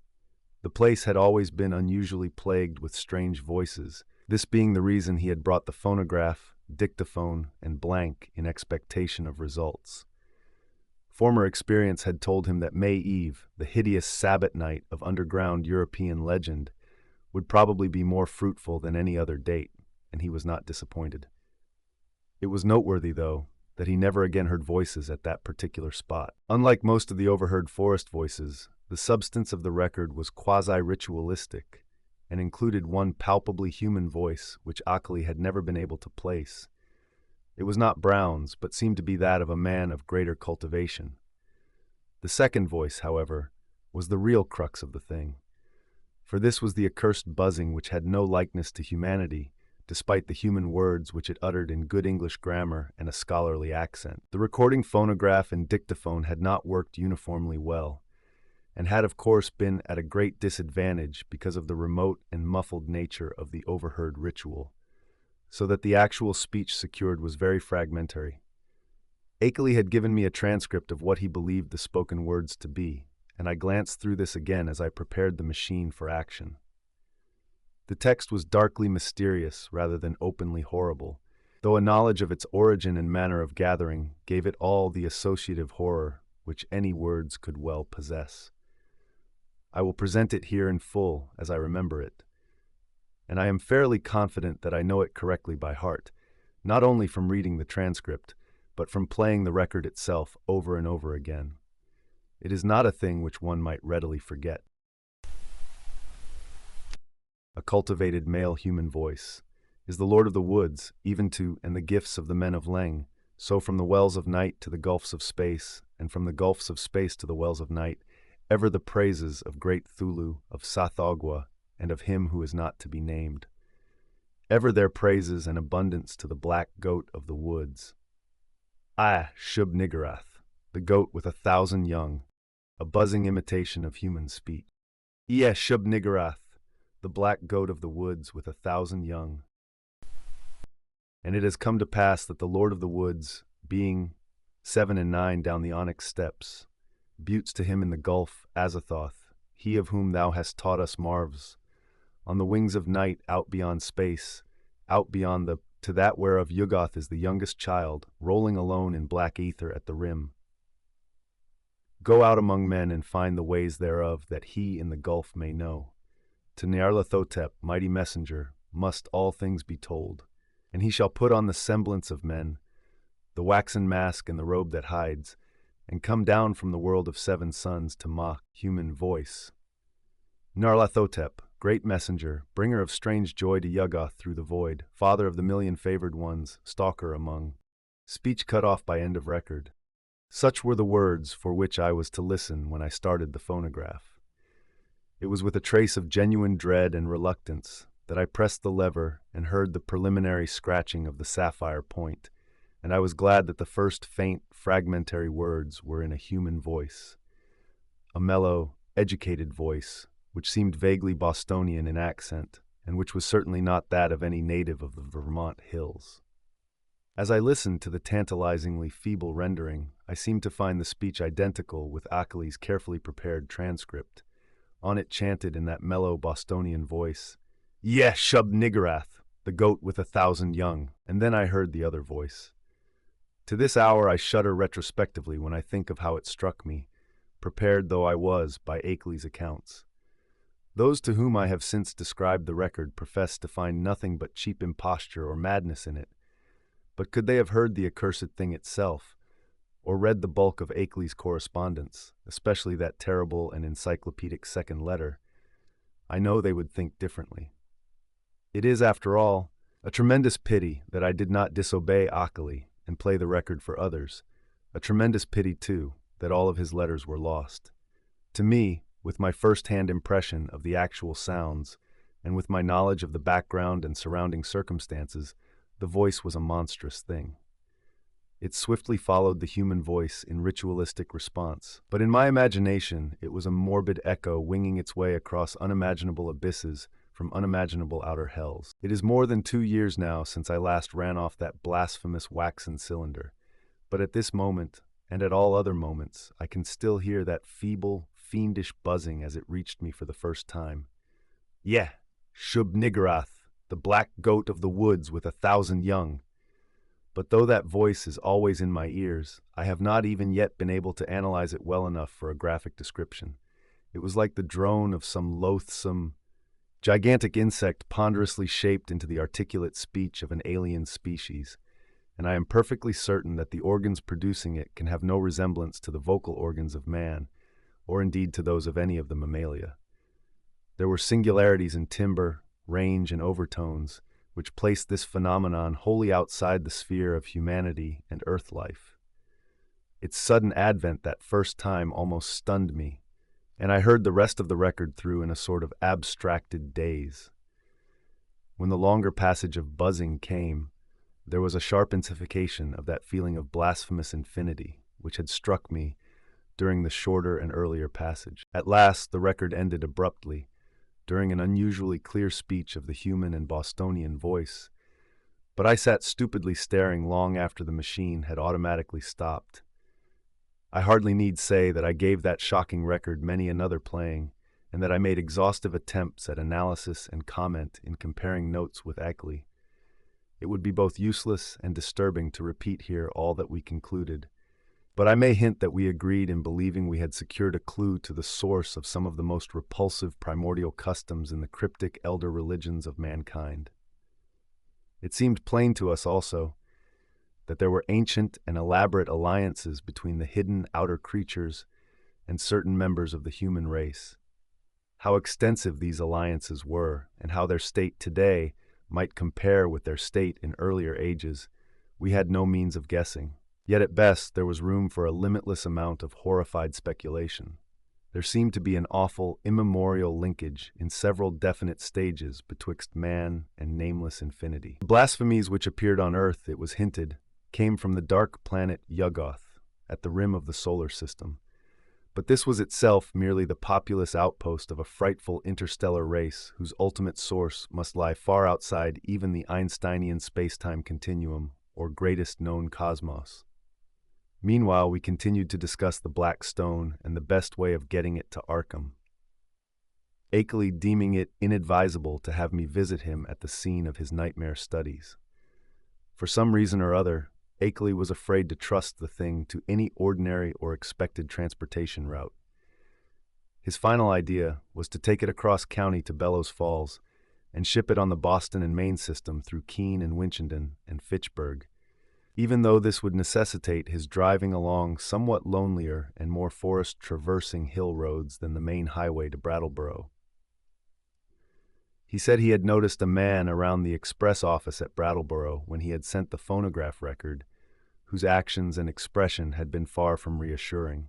The place had always been unusually plagued with strange voices, this being the reason he had brought the phonograph, dictaphone, and blank in expectation of results. Former experience had told him that May Eve, the hideous Sabbath night of underground European legend, would probably be more fruitful than any other date, and he was not disappointed. It was noteworthy, though, that he never again heard voices at that particular spot. Unlike most of the overheard forest voices, the substance of the record was quasi-ritualistic and included one palpably human voice which Akely had never been able to place. It was not Brown's, but seemed to be that of a man of greater cultivation. The second voice, however, was the real crux of the thing, for this was the accursed buzzing which had no likeness to humanity, despite the human words which it uttered in good English grammar and a scholarly accent. The recording phonograph and dictaphone had not worked uniformly well, and had of course been at a great disadvantage because of the remote and muffled nature of the overheard ritual, so that the actual speech secured was very fragmentary. Akeley had given me a transcript of what he believed the spoken words to be, and I glanced through this again as I prepared the machine for action. The text was darkly mysterious rather than openly horrible, though a knowledge of its origin and manner of gathering gave it all the associative horror which any words could well possess. I will present it here in full as I remember it, and I am fairly confident that I know it correctly by heart, not only from reading the transcript, but from playing the record itself over and over again. It is not a thing which one might readily forget. A cultivated male human voice is the Lord of the Woods, even to, and the gifts of the men of Leng, so from the wells of night to the gulfs of space, and from the gulfs of space to the wells of night, ever the praises of great Thulu, of Sathagwa, and of him who is not to be named. Ever their praises and abundance to the black goat of the woods. Shub-Niggurath, the goat with 1,000 young, a buzzing imitation of human speech. Shub-Niggurath, the black goat of the woods with 1,000 young. And it has come to pass that the Lord of the Woods, being 7 and 9 down the onyx steps, buttes to him in the gulf Azathoth, he of whom thou hast taught us marvels, on the wings of night out beyond space, out beyond to that whereof Yugoth is the youngest child, rolling alone in black ether at the rim. Go out among men and find the ways thereof, that he in the gulf may know. To Nyarlathotep, mighty messenger, must all things be told. And he shall put on the semblance of men, the waxen mask and the robe that hides, and come down from the world of seven suns to mock human voice. Nyarlathotep, great messenger, bringer of strange joy to Yuggoth through the void, father of the million favored ones, stalker among. Speech cut off by end of record. Such were the words for which I was to listen when I started the phonograph. It was with a trace of genuine dread and reluctance that I pressed the lever and heard the preliminary scratching of the sapphire point, and I was glad that the first faint, fragmentary words were in a human voice. A mellow, educated voice, which seemed vaguely Bostonian in accent, and which was certainly not that of any native of the Vermont hills. As I listened to the tantalizingly feeble rendering, I seemed to find the speech identical with Akeley's carefully prepared transcript. On it chanted in that mellow Bostonian voice, "Yeh, Shub Niggurath, the goat with 1,000 young," and then I heard the other voice. To this hour I shudder retrospectively when I think of how it struck me, prepared though I was by Akeley's accounts. Those to whom I have since described the record profess to find nothing but cheap imposture or madness in it. But could they have heard the accursed thing itself, or read the bulk of Akeley's correspondence, especially that terrible and encyclopedic second letter, I know they would think differently. It is, after all, a tremendous pity that I did not disobey Akeley and play the record for others. A tremendous pity, too, that all of his letters were lost. To me, with my first-hand impression of the actual sounds, and with my knowledge of the background and surrounding circumstances, the voice was a monstrous thing. It swiftly followed the human voice in ritualistic response, but in my imagination it was a morbid echo winging its way across unimaginable abysses from unimaginable outer hells. It is more than 2 years now since I last ran off that blasphemous waxen cylinder, but at this moment, and at all other moments, I can still hear that feeble, fiendish buzzing as it reached me for the first time. "Yeh, Shub Niggurath, the black goat of the woods with 1,000 young." But though that voice is always in my ears, I have not even yet been able to analyze it well enough for a graphic description. It was like the drone of some loathsome, gigantic insect ponderously shaped into the articulate speech of an alien species, and I am perfectly certain that the organs producing it can have no resemblance to the vocal organs of man, or indeed to those of any of the mammalia. There were singularities in timbre, range, and overtones, which placed this phenomenon wholly outside the sphere of humanity and earth life. Its sudden advent that first time almost stunned me, and I heard the rest of the record through in a sort of abstracted daze. When the longer passage of buzzing came, there was a sharp intensification of that feeling of blasphemous infinity which had struck me during the shorter and earlier passage. At last the record ended abruptly, during an unusually clear speech of the human and Bostonian voice, but I sat stupidly staring long after the machine had automatically stopped. I hardly need say that I gave that shocking record many another playing, and that I made exhaustive attempts at analysis and comment in comparing notes with Akely. It would be both useless and disturbing to repeat here all that we concluded, but I may hint that we agreed in believing we had secured a clue to the source of some of the most repulsive primordial customs in the cryptic elder religions of mankind. It seemed plain to us also that there were ancient and elaborate alliances between the hidden outer creatures and certain members of the human race. How extensive these alliances were, and how their state today might compare with their state in earlier ages, we had no means of guessing. Yet at best there was room for a limitless amount of horrified speculation. There seemed to be an awful, immemorial linkage in several definite stages betwixt man and nameless infinity. The blasphemies which appeared on Earth, it was hinted, came from the dark planet Yuggoth, at the rim of the solar system. But this was itself merely the populous outpost of a frightful interstellar race whose ultimate source must lie far outside even the Einsteinian space-time continuum, or greatest known cosmos. Meanwhile, we continued to discuss the Black Stone and the best way of getting it to Arkham, Akeley deeming it inadvisable to have me visit him at the scene of his nightmare studies. For some reason or other, Akeley was afraid to trust the thing to any ordinary or expected transportation route. His final idea was to take it across county to Bellows Falls and ship it on the Boston and Maine system through Keene and Winchendon and Fitchburg, even though this would necessitate his driving along somewhat lonelier and more forest-traversing hill roads than the main highway to Brattleboro. He said he had noticed a man around the express office at Brattleboro when he had sent the phonograph record, whose actions and expression had been far from reassuring.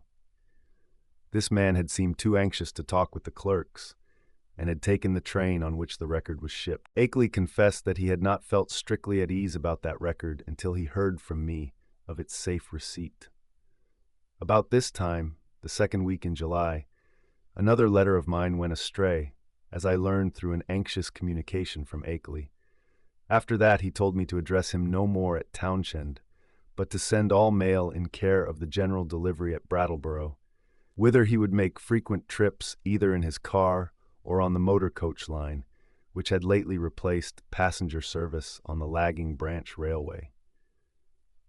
This man had seemed too anxious to talk with the clerks, and had taken the train on which the record was shipped. Akeley confessed that he had not felt strictly at ease about that record until he heard from me of its safe receipt. About this time, the second week in July, another letter of mine went astray, as I learned through an anxious communication from Akeley. After that, he told me to address him no more at Townshend, but to send all mail in care of the general delivery at Brattleboro, whither he would make frequent trips either in his car or on the motor coach line, which had lately replaced passenger service on the lagging branch railway.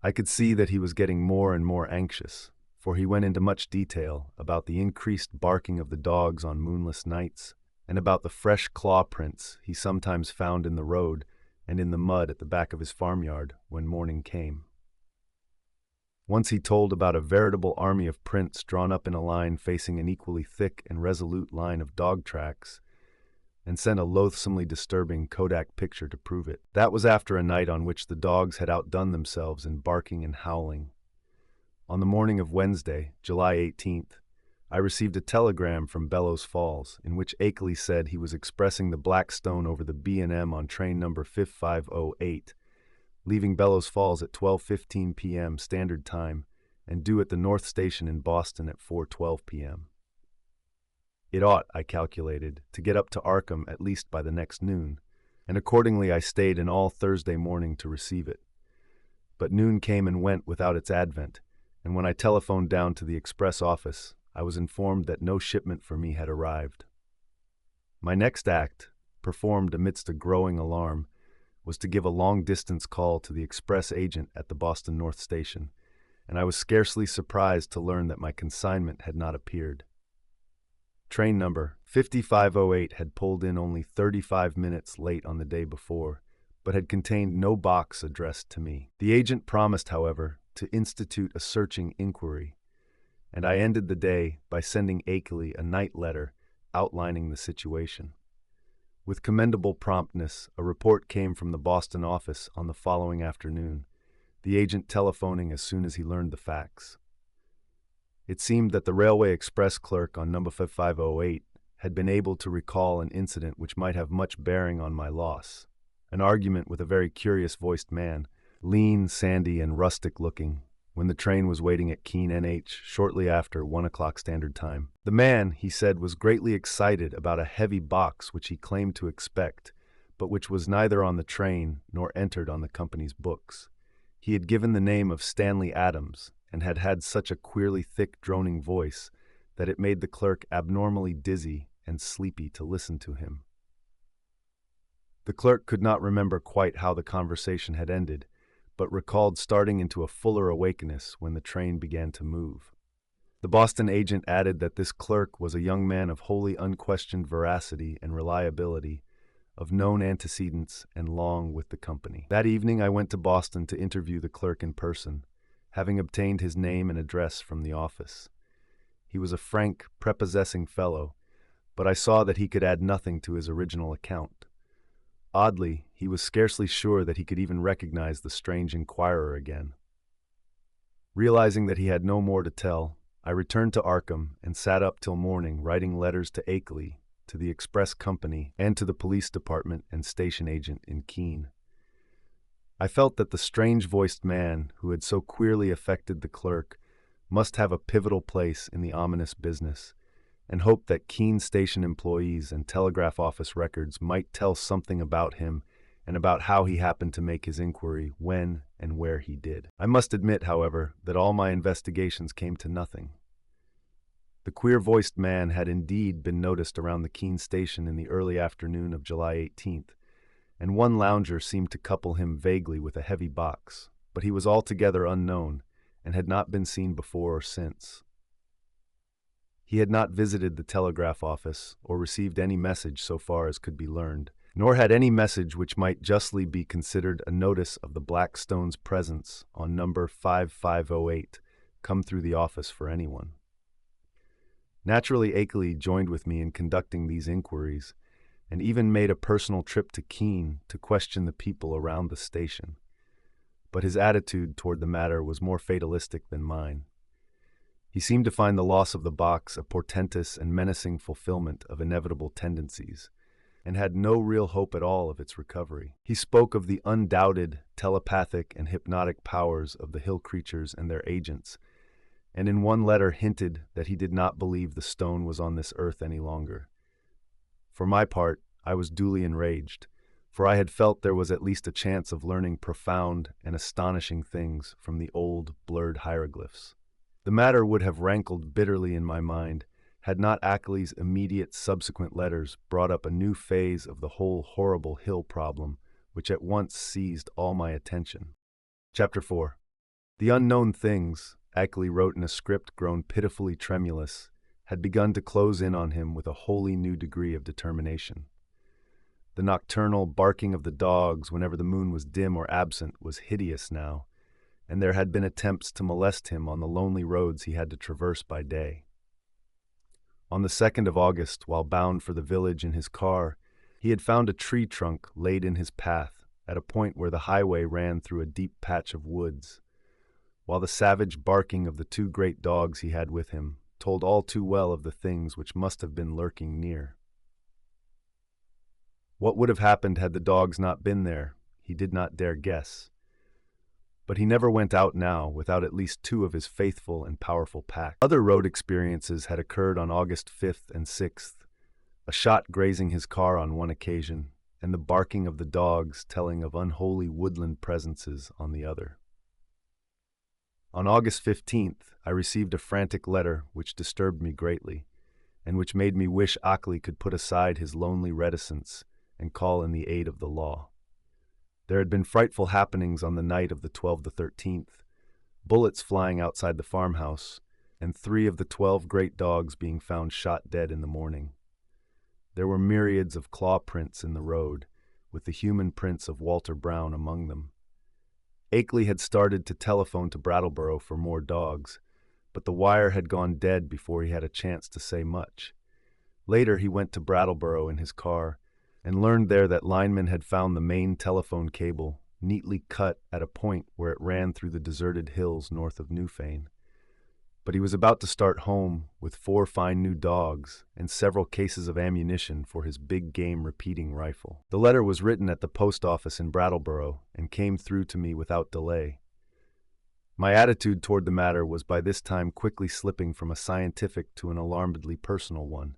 I could see that he was getting more and more anxious, for he went into much detail about the increased barking of the dogs on moonless nights, and about the fresh claw prints he sometimes found in the road and in the mud at the back of his farmyard when morning came. Once he told about a veritable army of prints drawn up in a line facing an equally thick and resolute line of dog tracks, and sent a loathsomely disturbing Kodak picture to prove it. That was after a night on which the dogs had outdone themselves in barking and howling. On the morning of Wednesday, July 18th, I received a telegram from Bellows Falls in which Akeley said he was expressing the Blackstone over the B&M on train number 5508, leaving Bellows Falls at 12:15 p.m. Standard Time and due at the North Station in Boston at 4:12 p.m. It ought, I calculated, to get up to Arkham at least by the next noon, and accordingly I stayed in all Thursday morning to receive it. But noon came and went without its advent, and when I telephoned down to the express office, I was informed that no shipment for me had arrived. My next act, performed amidst a growing alarm, was to give a long-distance call to the express agent at the Boston North Station, and I was scarcely surprised to learn that my consignment had not appeared. Train number 5508 had pulled in only 35 minutes late on the day before, but had contained no box addressed to me. The agent promised, however, to institute a searching inquiry, and I ended the day by sending Akeley a night letter outlining the situation. With commendable promptness, a report came from the Boston office on the following afternoon, the agent telephoning as soon as he learned the facts. It seemed that the railway express clerk on number 5508 had been able to recall an incident which might have much bearing on my loss, an argument with a very curious-voiced man, lean, sandy, and rustic-looking, when the train was waiting at Keene NH shortly after 1 o'clock Standard Time. The man, he said, was greatly excited about a heavy box which he claimed to expect, but which was neither on the train nor entered on the company's books. He had given the name of Stanley Adams, and had had such a queerly thick, droning voice that it made the clerk abnormally dizzy and sleepy to listen to him. The clerk could not remember quite how the conversation had ended, but recalled starting into a fuller awakeness when the train began to move. The Boston agent added that this clerk was a young man of wholly unquestioned veracity and reliability, of known antecedents and long with the company. That evening I went to Boston to interview the clerk in person, having obtained his name and address from the office. He was a frank, prepossessing fellow, but I saw that he could add nothing to his original account. Oddly, he was scarcely sure that he could even recognize the strange inquirer again. Realizing that he had no more to tell, I returned to Arkham and sat up till morning writing letters to Akely, to the express company, and to the police department and station agent in Keene. I felt that the strange-voiced man who had so queerly affected the clerk must have a pivotal place in the ominous business, and hoped that Keene station employees and telegraph office records might tell something about him and about how he happened to make his inquiry when and where he did. I must admit, however, that all my investigations came to nothing. The queer-voiced man had indeed been noticed around the Keene station in the early afternoon of July 18th, and one lounger seemed to couple him vaguely with a heavy box. but he was altogether unknown and had not been seen before or since. He had not visited the telegraph office or received any message so far as could be learned, nor had any message which might justly be considered a notice of the Blackstone's presence on number 5508 come through the office for anyone. Naturally, Akeley joined with me in conducting these inquiries, and even made a personal trip to Keene to question the people around the station. But his attitude toward the matter was more fatalistic than mine. He seemed to find the loss of the box a portentous and menacing fulfillment of inevitable tendencies, and had no real hope at all of its recovery. He spoke of the undoubted telepathic and hypnotic powers of the hill creatures and their agents, and in one letter hinted that he did not believe the stone was on this earth any longer. For my part, I was duly enraged, for I had felt there was at least a chance of learning profound and astonishing things from the old, blurred hieroglyphs. The matter would have rankled bitterly in my mind had not Akeley's immediate subsequent letters brought up a new phase of the whole horrible hill problem, which at once seized all my attention. Chapter 4. The unknown things, Akely wrote in a script grown pitifully tremulous, had begun to close in on him with a wholly new degree of determination. The nocturnal barking of the dogs whenever the moon was dim or absent was hideous now, and there had been attempts to molest him on the lonely roads he had to traverse by day. On the 2nd of August, while bound for the village in his car, he had found a tree trunk laid in his path at a point where the highway ran through a deep patch of woods, while the savage barking of the 2 great dogs he had with him told all too well of the things which must have been lurking near. What would have happened had the dogs not been there, he did not dare guess. But he never went out now without at least 2 of his faithful and powerful pack. Other road experiences had occurred on August 5th and 6th, a shot grazing his car on one occasion, and the barking of the dogs telling of unholy woodland presences on the other. On August 15th, I received a frantic letter which disturbed me greatly, and which made me wish Akely could put aside his lonely reticence and call in the aid of the law. There had been frightful happenings on the night of the 12th to 13th, bullets flying outside the farmhouse, and 3 of the 12 great dogs being found shot dead in the morning. There were myriads of claw prints in the road, with the human prints of Walter Brown among them. Akely had started to telephone to Brattleboro for more dogs, but the wire had gone dead before he had a chance to say much. Later he went to Brattleboro in his car, and learned there that linemen had found the main telephone cable neatly cut at a point where it ran through the deserted hills north of Newfane. But he was about to start home with 4 fine new dogs and several cases of ammunition for his big game repeating rifle. The letter was written at the post office in Brattleboro and came through to me without delay. My attitude toward the matter was by this time quickly slipping from a scientific to an alarmedly personal one.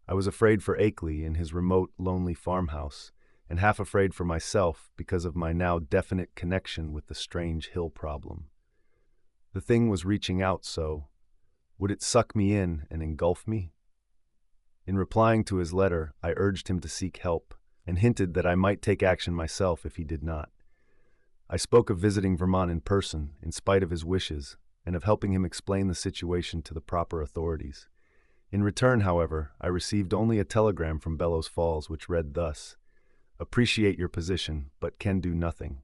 I was afraid for Akely in his remote, lonely farmhouse, and half afraid for myself because of my now definite connection with the strange hill problem. The thing was reaching out so. Would it suck me in and engulf me? In replying to his letter, I urged him to seek help, and hinted that I might take action myself if he did not. I spoke of visiting Vermont in person, in spite of his wishes, and of helping him explain the situation to the proper authorities. In return, however, I received only a telegram from Bellows Falls which read thus: "Appreciate your position, but can do nothing.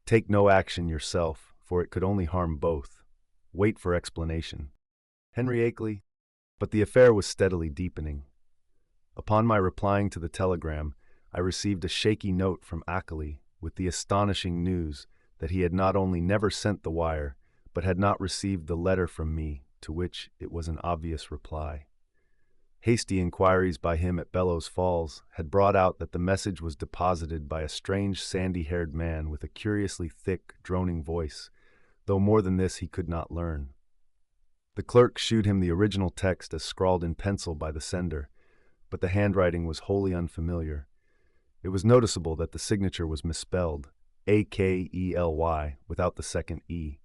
Take no action yourself, for it could only harm both. Wait for explanation. Henry Akely." But the affair was steadily deepening. Upon my replying to the telegram, I received a shaky note from Akely with the astonishing news that he had not only never sent the wire, but had not received the letter from me, to which it was an obvious reply. Hasty inquiries by him at Bellows Falls had brought out that the message was deposited by a strange sandy-haired man with a curiously thick, droning voice, though more than this he could not learn. The clerk shewed him the original text as scrawled in pencil by the sender, but the handwriting was wholly unfamiliar. It was noticeable that the signature was misspelled, Akeley, without the second E.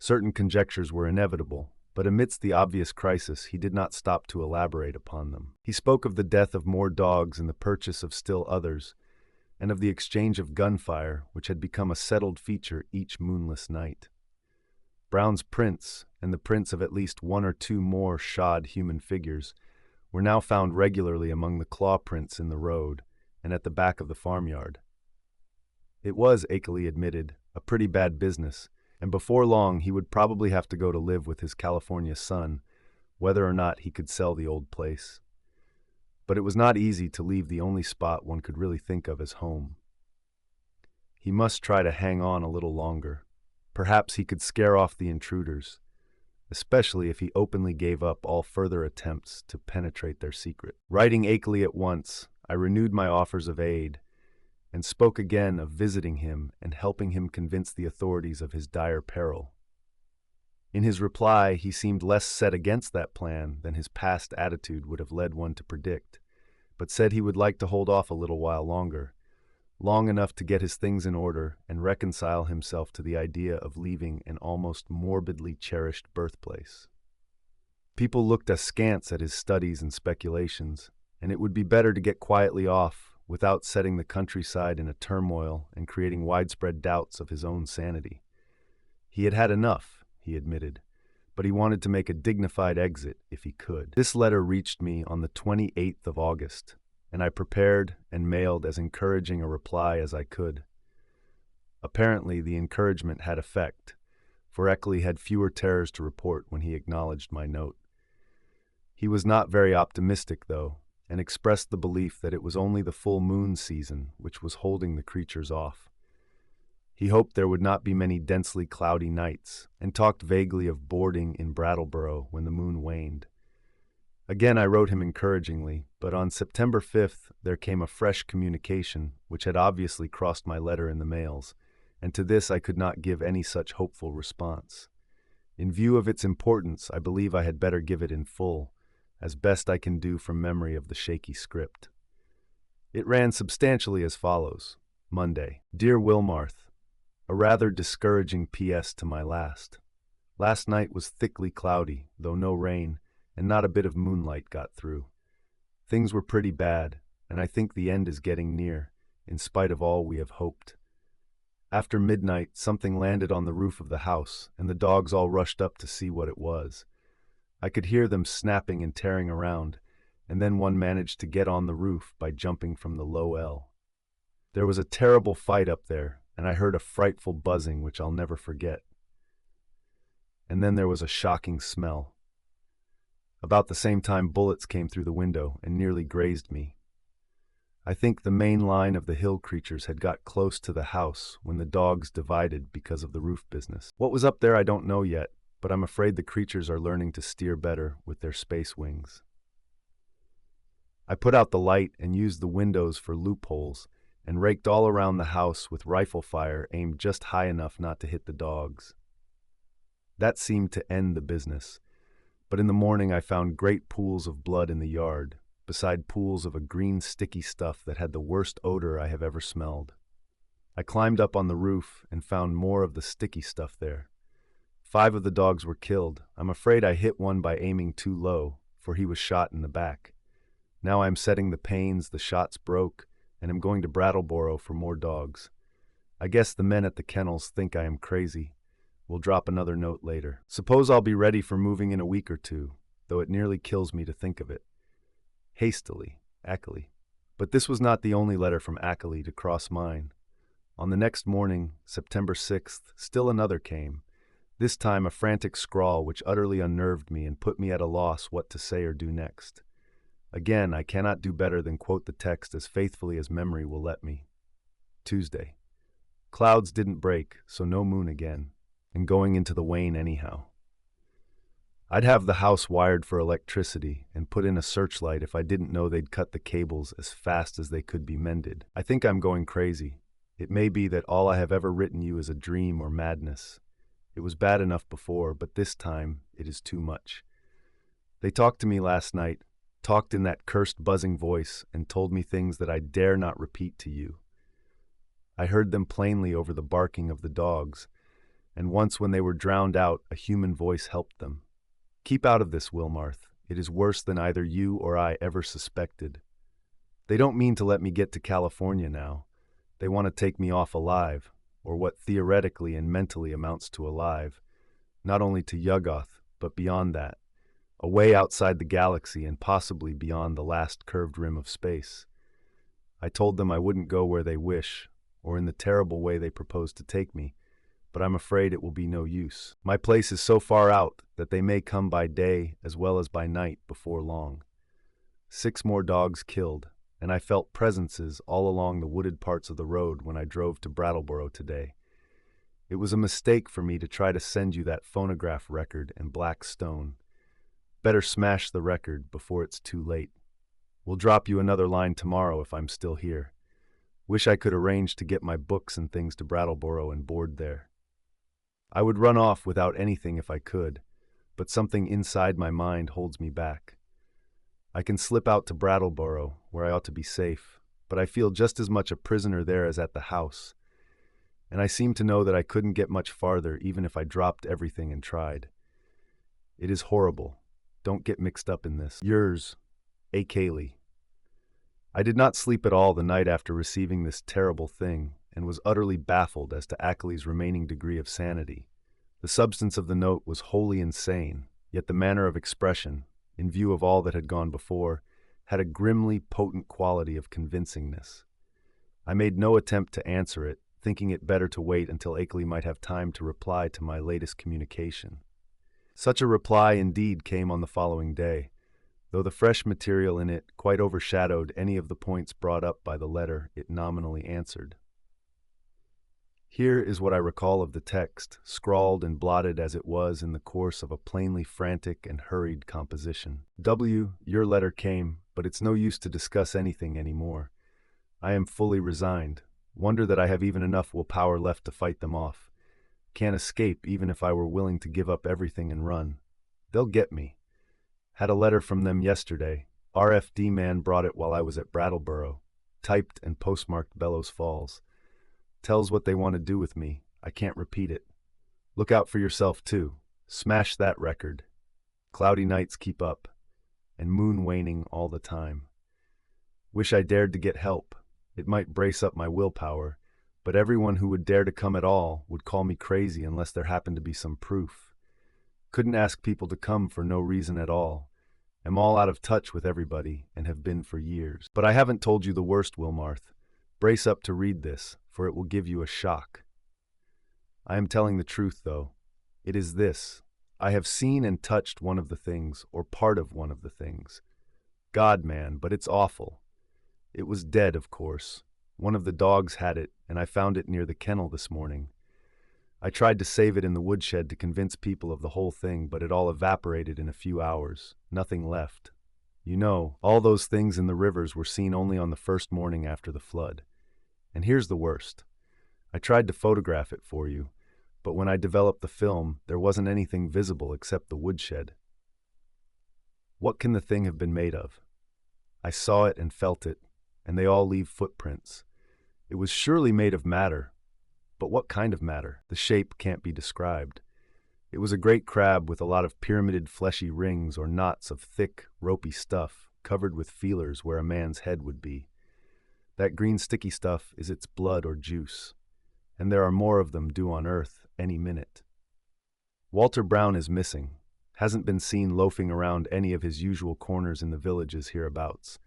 Certain conjectures were inevitable, but amidst the obvious crisis he did not stop to elaborate upon them. He spoke of the death of more dogs and the purchase of still others, and of the exchange of gunfire which had become a settled feature each moonless night. Brown's prints, and the prints of at least one or two more shod human figures, were now found regularly among the claw prints in the road and at the back of the farmyard. It was, Akeley admitted, a pretty bad business, and before long he would probably have to go to live with his California son, whether or not he could sell the old place. But it was not easy to leave the only spot one could really think of as home. He must try to hang on a little longer. Perhaps he could scare off the intruders, especially if he openly gave up all further attempts to penetrate their secret. Writing Akeley at once, I renewed my offers of aid, and spoke again of visiting him and helping him convince the authorities of his dire peril. In his reply, he seemed less set against that plan than his past attitude would have led one to predict, but said he would like to hold off a little while longer, long enough to get his things in order and reconcile himself to the idea of leaving an almost morbidly cherished birthplace. People looked askance at his studies and speculations, and it would be better to get quietly off without setting the countryside in a turmoil and creating widespread doubts of his own sanity. He had had enough, he admitted, but he wanted to make a dignified exit if he could. This letter reached me on the 28th of August, and I prepared and mailed as encouraging a reply as I could. Apparently, the encouragement had effect, for Akely had fewer terrors to report when he acknowledged my note. He was not very optimistic, though, and expressed the belief that it was only the full moon season which was holding the creatures off. He hoped there would not be many densely cloudy nights, and talked vaguely of boarding in Brattleboro when the moon waned. Again I wrote him encouragingly, but on September 5th there came a fresh communication which had obviously crossed my letter in the mails, and to this I could not give any such hopeful response. In view of its importance, I believe I had better give it in full, as best I can do from memory of the shaky script. It ran substantially as follows. Monday. Dear Wilmarth, a rather discouraging P.S. to my last. Last night was thickly cloudy, though no rain, and not a bit of moonlight got through. Things were pretty bad, and I think the end is getting near, in spite of all we have hoped. After midnight, something landed on the roof of the house, and the dogs all rushed up to see what it was. I could hear them snapping and tearing around, and then one managed to get on the roof by jumping from the low L. There was a terrible fight up there, and I heard a frightful buzzing which I'll never forget. And then there was a shocking smell. About the same time bullets came through the window and nearly grazed me. I think the main line of the hill creatures had got close to the house when the dogs divided because of the roof business. What was up there I don't know yet, but I'm afraid the creatures are learning to steer better with their space wings. I put out the light and used the windows for loopholes and raked all around the house with rifle fire aimed just high enough not to hit the dogs. That seemed to end the business, but in the morning I found great pools of blood in the yard, beside pools of a green sticky stuff that had the worst odor I have ever smelled. I climbed up on the roof and found more of the sticky stuff there. 5 of the dogs were killed. I'm afraid I hit one by aiming too low, for he was shot in the back. Now I'm setting the panes the shots broke, and am going to Brattleboro for more dogs. I guess the men at the kennels think I am crazy. We'll drop another note later. Suppose I'll be ready for moving in a week or two, though it nearly kills me to think of it. Hastily, Akely. But this was not the only letter from Akely to cross mine. On the next morning, September 6th, still another came. This time a frantic scrawl which utterly unnerved me and put me at a loss what to say or do next. Again, I cannot do better than quote the text as faithfully as memory will let me. Tuesday. Clouds didn't break, so no moon again, and going into the wane anyhow. I'd have the house wired for electricity and put in a searchlight if I didn't know they'd cut the cables as fast as they could be mended. I think I'm going crazy. It may be that all I have ever written you is a dream or madness. It was bad enough before, but this time it is too much. They talked to me last night, talked in that cursed buzzing voice, and told me things that I dare not repeat to you. I heard them plainly over the barking of the dogs, and once when they were drowned out, a human voice helped them. Keep out of this, Wilmarth. It is worse than either you or I ever suspected. They don't mean to let me get to California now, They want to take me off alive, or what theoretically and mentally amounts to alive, not only to Yuggoth, but beyond that, away outside the galaxy and possibly beyond the last curved rim of space. I told them I wouldn't go where they wish, or in the terrible way they propose to take me, but I'm afraid it will be no use. My place is so far out that they may come by day as well as by night before long. 6 more dogs killed, and I felt presences all along the wooded parts of the road when I drove to Brattleboro today. It was a mistake for me to try to send you that phonograph record and black stone. Better smash the record before it's too late. We'll drop you another line tomorrow if I'm still here. Wish I could arrange to get my books and things to Brattleboro and board there. I would run off without anything if I could, but something inside my mind holds me back. I can slip out to Brattleboro, where I ought to be safe, but I feel just as much a prisoner there as at the house, and I seem to know that I couldn't get much farther even if I dropped everything and tried. It is horrible. Don't get mixed up in this. Yours, Akeley. I did not sleep at all the night after receiving this terrible thing, and was utterly baffled as to Akeley's remaining degree of sanity. The substance of the note was wholly insane, yet the manner of expression, in view of all that had gone before, had a grimly potent quality of convincingness. I made no attempt to answer it, thinking it better to wait until Akeley might have time to reply to my latest communication. Such a reply indeed came on the following day, though the fresh material in it quite overshadowed any of the points brought up by the letter it nominally answered. Here is what I recall of the text, scrawled and blotted as it was in the course of a plainly frantic and hurried composition. W., your letter came, but it's no use to discuss anything anymore. I am fully resigned. Wonder that I have even enough willpower left to fight them off. Can't escape even if I were willing to give up everything and run. They'll get me. Had a letter from them yesterday. R.F.D. man brought it while I was at Brattleboro. Typed and postmarked Bellows Falls. Tells what they want to do with me. I can't repeat it. Look out for yourself, too. Smash that record. Cloudy nights keep up, and moon waning all the time. Wish I dared to get help. It might brace up my willpower, but everyone who would dare to come at all would call me crazy unless there happened to be some proof. Couldn't ask people to come for no reason at all. Am all out of touch with everybody, and have been for years. But I haven't told you the worst, Wilmarth. Brace up to read this, for it will give you a shock. I am telling the truth, though. It is this. I have seen and touched one of the things, or part of one of the things. God, man, but it's awful. It was dead, of course. One of the dogs had it, and I found it near the kennel this morning. I tried to save it in the woodshed to convince people of the whole thing, but it all evaporated in a few hours. Nothing left. You know, all those things in the rivers were seen only on the first morning after the flood. And here's the worst. I tried to photograph it for you, but when I developed the film, there wasn't anything visible except the woodshed. What can the thing have been made of? I saw it and felt it, and they all leave footprints. It was surely made of matter. But what kind of matter? The shape can't be described. It was a great crab with a lot of pyramided fleshy rings or knots of thick, ropey stuff, covered with feelers where a man's head would be. That green sticky stuff is its blood or juice, and there are more of them due on Earth any minute. Walter Brown is missing, hasn't been seen loafing around any of his usual corners in the villages hereabouts.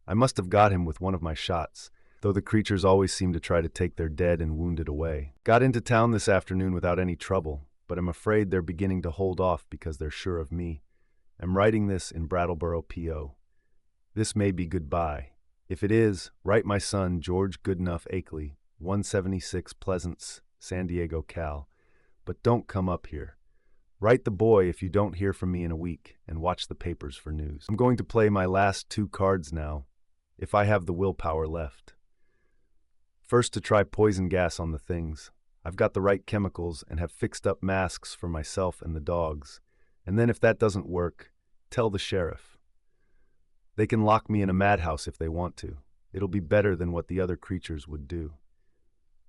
I must have got him with one of my shots, though the creatures always seem to try to take their dead and wounded away. Got into town this afternoon without any trouble, but I'm afraid they're beginning to hold off because they're sure of me. I'm writing this in Brattleboro, P.O. This may be goodbye. If it is, write my son, George Goodenough Akely, 176 Pleasance, San Diego, Cal. But don't come up here. Write the boy if you don't hear from me in a week, and watch the papers for news. I'm going to play my last 2 cards now, if I have the willpower left. First, to try poison gas on the things. I've got the right chemicals and have fixed up masks for myself and the dogs. And then if that doesn't work, tell the sheriff. They can lock me in a madhouse if they want to. It'll be better than what the other creatures would do.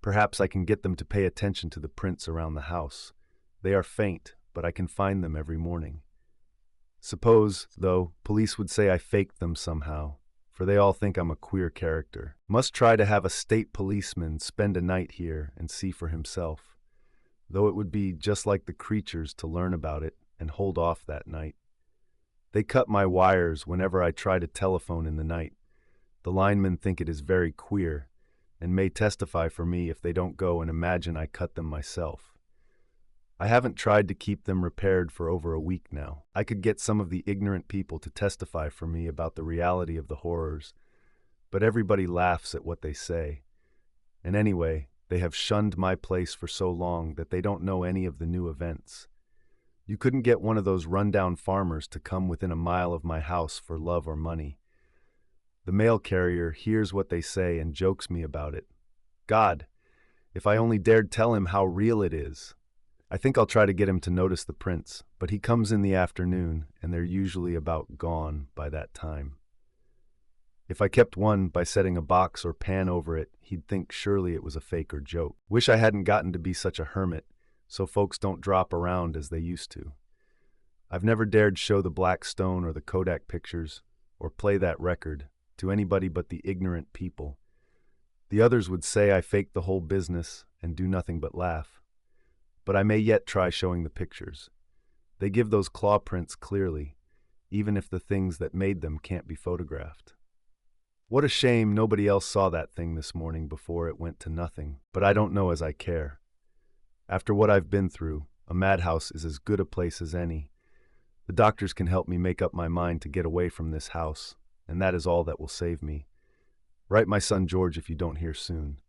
Perhaps I can get them to pay attention to the prints around the house. They are faint, but I can find them every morning. Suppose, though, police would say I faked them somehow. for they all think I'm a queer character. Must try to have a state policeman spend a night here and see for himself, though it would be just like the creatures to learn about it and hold off that night. They cut my wires whenever I try to telephone in the night. The linemen think it is very queer, and may testify for me if they don't go and imagine I cut them myself. I haven't tried to keep them repaired for over a week now. I could get some of the ignorant people to testify for me about the reality of the horrors, but everybody laughs at what they say. And anyway, they have shunned my place for so long that they don't know any of the new events. You couldn't get one of those rundown farmers to come within a mile of my house for love or money. The mail carrier hears what they say and jokes me about it. God, if I only dared tell him how real it is. I think I'll try to get him to notice the prints, but he comes in the afternoon, and they're usually about gone by that time. If I kept one by setting a box or pan over it, he'd think surely it was a fake or joke. Wish I hadn't gotten to be such a hermit, so folks don't drop around as they used to. I've never dared show the Black Stone or the Kodak pictures, or play that record, to anybody but the ignorant people. The others would say I faked the whole business and do nothing but laugh. But I may yet try showing the pictures. They give those claw prints clearly, even if the things that made them can't be photographed. What a shame nobody else saw that thing this morning before it went to nothing, but I don't know as I care. After what I've been through, a madhouse is as good a place as any. The doctors can help me make up my mind to get away from this house, and that is all that will save me. Write my son George if you don't hear soon.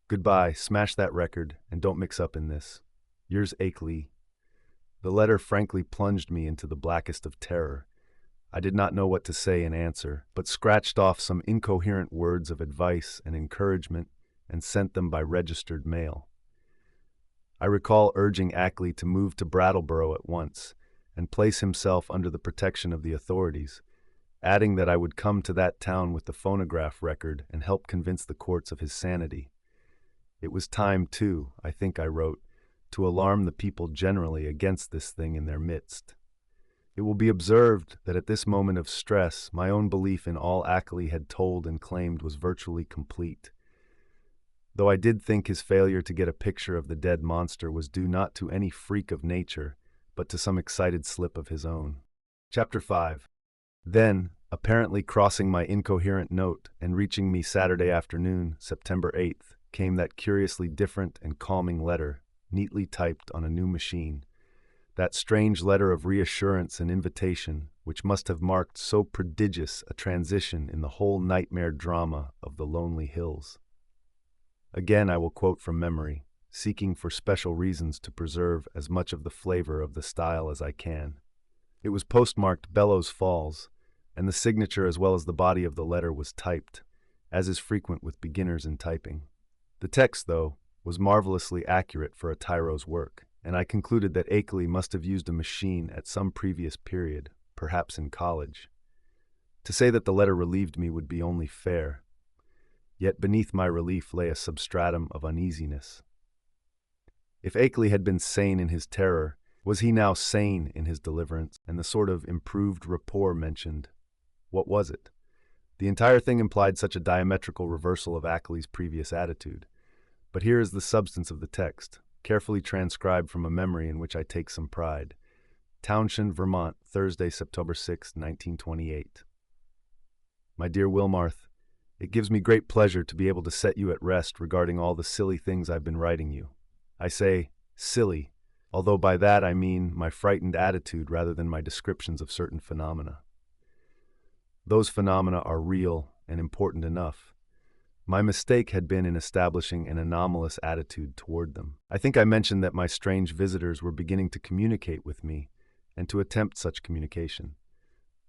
Goodbye, smash that record, and don't mix up in this. Yours, Akeley. The letter frankly plunged me into the blackest of terror. I did not know what to say in answer, but scratched off some incoherent words of advice and encouragement and sent them by registered mail. I recall urging Akely to move to Brattleboro at once and place himself under the protection of the authorities, adding that I would come to that town with the phonograph record and help convince the courts of his sanity. It was time, too, I think I wrote, to alarm the people generally against this thing in their midst. It will be observed that at this moment of stress, my own belief in all Akeley had told and claimed was virtually complete. Though I did think his failure to get a picture of the dead monster was due not to any freak of nature, but to some excited slip of his own. Chapter 5. Then, apparently crossing my incoherent note and reaching me Saturday afternoon, September 8th, came that curiously different and calming letter, neatly typed on a new machine. That strange letter of reassurance and invitation, which must have marked so prodigious a transition in the whole nightmare drama of the lonely hills. Again I will quote from memory, seeking for special reasons to preserve as much of the flavor of the style as I can. It was postmarked Bellows Falls, and the signature as well as the body of the letter was typed, as is frequent with beginners in typing. The text, though, was marvelously accurate for a tyro's work, and I concluded that Akeley must have used a machine at some previous period, perhaps in college. To say that the letter relieved me would be only fair, yet beneath my relief lay a substratum of uneasiness. If Akeley had been sane in his terror, was he now sane in his deliverance, and the sort of improved rapport mentioned? What was it? The entire thing implied such a diametrical reversal of Akeley's previous attitude. But here is the substance of the text, carefully transcribed from a memory in which I take some pride. Townshend, Vermont, Thursday, September 6, 1928. My dear Wilmarth, it gives me great pleasure to be able to set you at rest regarding all the silly things I've been writing you. I say silly, although by that I mean my frightened attitude rather than my descriptions of certain phenomena. Those phenomena are real and important enough. My mistake had been in establishing an anomalous attitude toward them. I think I mentioned that my strange visitors were beginning to communicate with me, and to attempt such communication.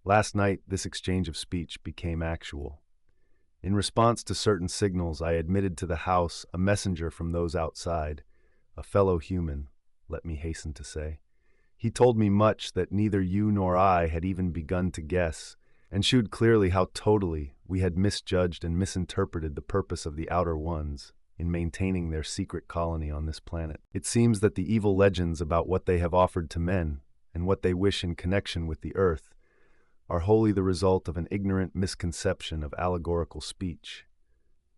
Last night, this exchange of speech became actual. In response to certain signals, I admitted to the house a messenger from those outside, a fellow human, let me hasten to say. He told me much that neither you nor I had even begun to guess, and shewed clearly how totally we had misjudged and misinterpreted the purpose of the Outer Ones in maintaining their secret colony on this planet. It seems that the evil legends about what they have offered to men, and what they wish in connection with the earth, are wholly the result of an ignorant misconception of allegorical speech.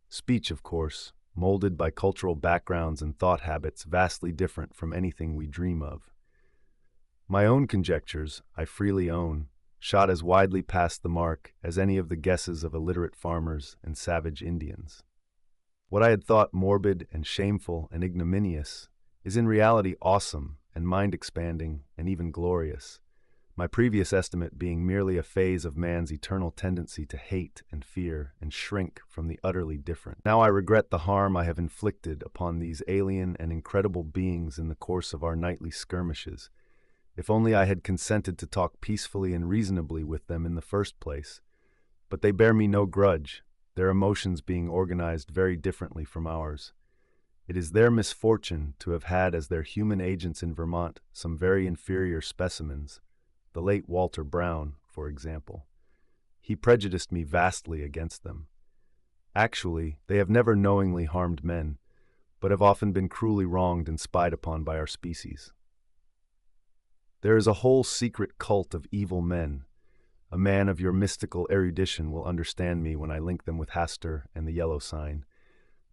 Speech, of course, molded by cultural backgrounds and thought habits vastly different from anything we dream of. My own conjectures, I freely own, shot as widely past the mark as any of the guesses of illiterate farmers and savage Indians. What I had thought morbid and shameful and ignominious is in reality awesome and mind-expanding and even glorious, my previous estimate being merely a phase of man's eternal tendency to hate and fear and shrink from the utterly different. Now I regret the harm I have inflicted upon these alien and incredible beings in the course of our nightly skirmishes. If only I had consented to talk peacefully and reasonably with them in the first place. But they bear me no grudge, their emotions being organized very differently from ours. It is their misfortune to have had as their human agents in Vermont some very inferior specimens, the late Walter Brown, for example. He prejudiced me vastly against them. Actually, they have never knowingly harmed men, but have often been cruelly wronged and spied upon by our species. There is a whole secret cult of evil men. A man of your mystical erudition will understand me when I link them with Hastur and the Yellow Sign,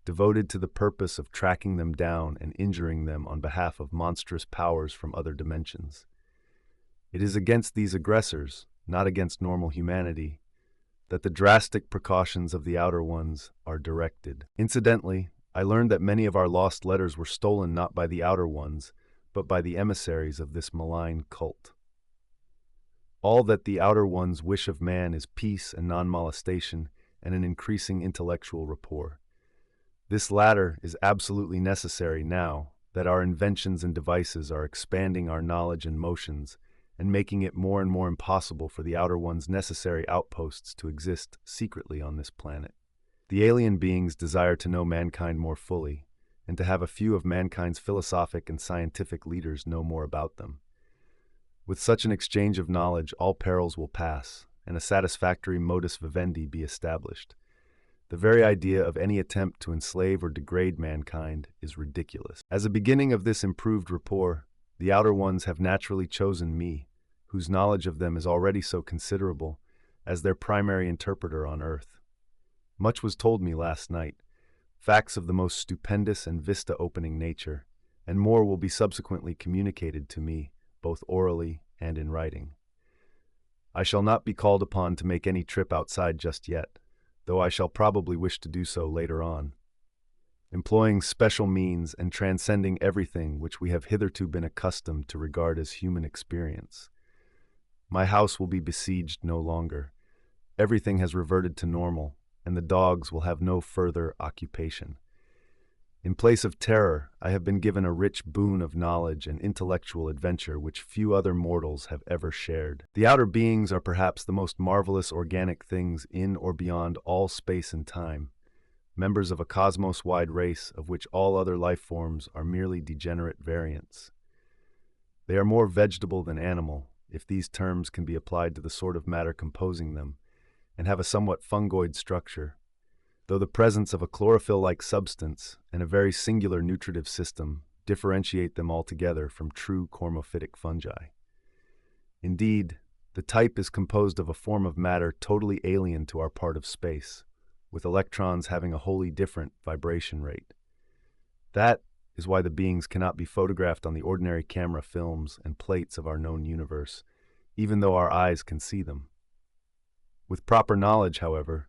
devoted to the purpose of tracking them down and injuring them on behalf of monstrous powers from other dimensions. It is against these aggressors, not against normal humanity, that the drastic precautions of the Outer Ones are directed. Incidentally, I learned that many of our lost letters were stolen not by the Outer Ones, but by the emissaries of this malign cult. All that the Outer Ones wish of man is peace and non-molestation and an increasing intellectual rapport. This latter is absolutely necessary now that our inventions and devices are expanding our knowledge and motions and making it more and more impossible for the Outer Ones' necessary outposts to exist secretly on this planet. The alien beings desire to know mankind more fully, and to have a few of mankind's philosophic and scientific leaders know more about them. With such an exchange of knowledge, all perils will pass, and a satisfactory modus vivendi be established. The very idea of any attempt to enslave or degrade mankind is ridiculous. As a beginning of this improved rapport, the Outer Ones have naturally chosen me, whose knowledge of them is already so considerable, as their primary interpreter on Earth. Much was told me last night, facts of the most stupendous and vista-opening nature, and more will be subsequently communicated to me, both orally and in writing. I shall not be called upon to make any trip outside just yet, though I shall probably wish to do so later on. Employing special means and transcending everything which we have hitherto been accustomed to regard as human experience. My house will be besieged no longer. Everything has reverted to normal, and the dogs will have no further occupation. In place of terror, I have been given a rich boon of knowledge and intellectual adventure which few other mortals have ever shared. The outer beings are perhaps the most marvelous organic things in or beyond all space and time, members of a cosmos-wide race of which all other life forms are merely degenerate variants. They are more vegetable than animal, if these terms can be applied to the sort of matter composing them, and have a somewhat fungoid structure, though the presence of a chlorophyll-like substance and a very singular nutritive system differentiate them altogether from true cormophytic fungi. Indeed, the type is composed of a form of matter totally alien to our part of space, with electrons having a wholly different vibration rate. That is why the beings cannot be photographed on the ordinary camera films and plates of our known universe, even though our eyes can see them. With proper knowledge, however,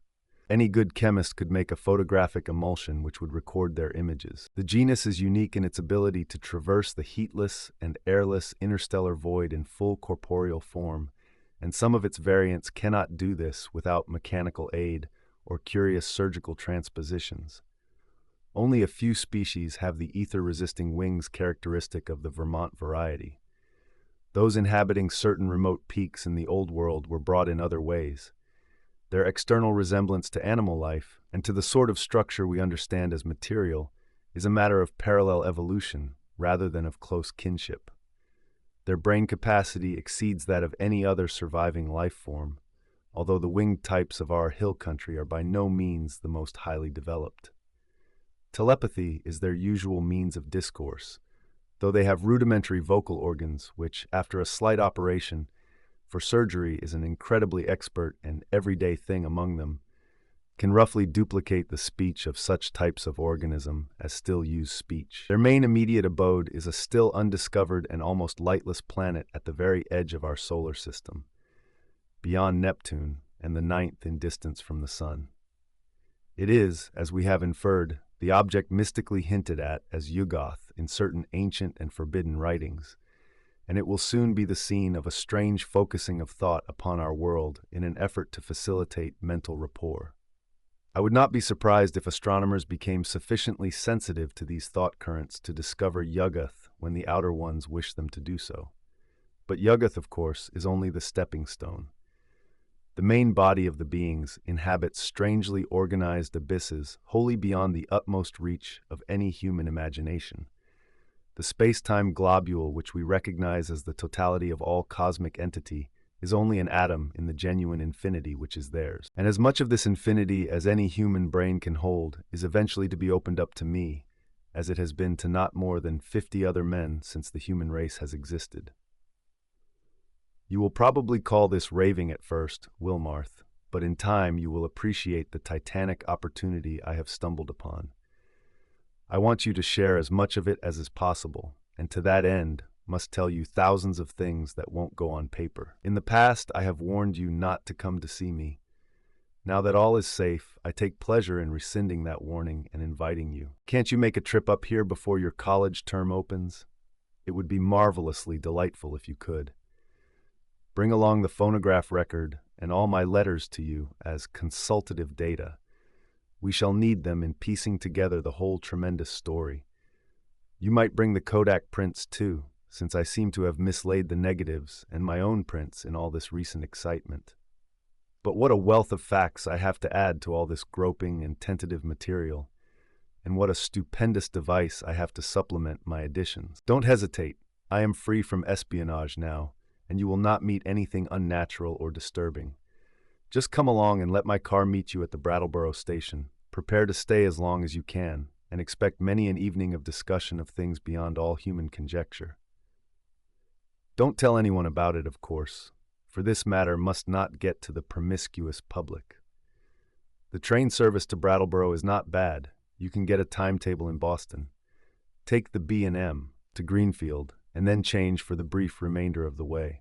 any good chemist could make a photographic emulsion which would record their images. The genus is unique in its ability to traverse the heatless and airless interstellar void in full corporeal form, and some of its variants cannot do this without mechanical aid or curious surgical transpositions. Only a few species have the ether-resisting wings characteristic of the Vermont variety. Those inhabiting certain remote peaks in the Old World were brought in other ways. Their external resemblance to animal life, and to the sort of structure we understand as material, is a matter of parallel evolution rather than of close kinship. Their brain capacity exceeds that of any other surviving life form, although the winged types of our hill country are by no means the most highly developed. Telepathy is their usual means of discourse, though they have rudimentary vocal organs which, after a slight operation, for surgery is an incredibly expert and everyday thing among them, can roughly duplicate the speech of such types of organism as still use speech. Their main immediate abode is a still undiscovered and almost lightless planet at the very edge of our solar system, beyond Neptune and the ninth in distance from the Sun. It is, as we have inferred, the object mystically hinted at as Yuggoth in certain ancient and forbidden writings, and it will soon be the scene of a strange focusing of thought upon our world in an effort to facilitate mental rapport. I would not be surprised if astronomers became sufficiently sensitive to these thought currents to discover Yuggoth when the outer ones wish them to do so. But Yuggoth, of course, is only the stepping stone. The main body of the beings inhabits strangely organized abysses wholly beyond the utmost reach of any human imagination. The space-time globule which we recognize as the totality of all cosmic entity is only an atom in the genuine infinity which is theirs. And as much of this infinity as any human brain can hold is eventually to be opened up to me, as it has been to not more than 50 other men since the human race has existed. You will probably call this raving at first, Wilmarth, but in time you will appreciate the titanic opportunity I have stumbled upon. I want you to share as much of it as is possible, and to that end must tell you thousands of things that won't go on paper. In the past, I have warned you not to come to see me. Now that all is safe, I take pleasure in rescinding that warning and inviting you. Can't you make a trip up here before your college term opens? It would be marvelously delightful if you could. Bring along the phonograph record and all my letters to you as consultative data. We shall need them in piecing together the whole tremendous story. You might bring the Kodak prints too, since I seem to have mislaid the negatives and my own prints in all this recent excitement. But what a wealth of facts I have to add to all this groping and tentative material, and what a stupendous device I have to supplement my additions. Don't hesitate. I am free from espionage now, and you will not meet anything unnatural or disturbing. Just come along and let my car meet you at the Brattleboro station. Prepare to stay as long as you can, and expect many an evening of discussion of things beyond all human conjecture. Don't tell anyone about it, of course, for this matter must not get to the promiscuous public. The train service to Brattleboro is not bad. You can get a timetable in Boston. Take the B&M to Greenfield, and then change for the brief remainder of the way.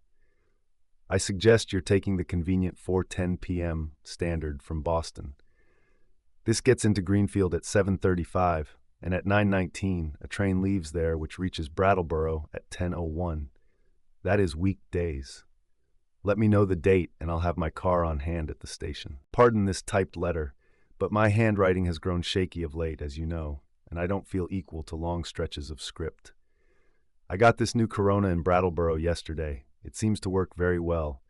I suggest you're taking the convenient 4:10 p.m. standard from Boston. This gets into Greenfield at 7:35, and at 9:19 a train leaves there which reaches Brattleboro at 10:01. That is weekdays. Let me know the date and I'll have my car on hand at the station. Pardon this typed letter, but my handwriting has grown shaky of late, as you know, and I don't feel equal to long stretches of script. I got this new Corona in Brattleboro yesterday. It seems to work very well.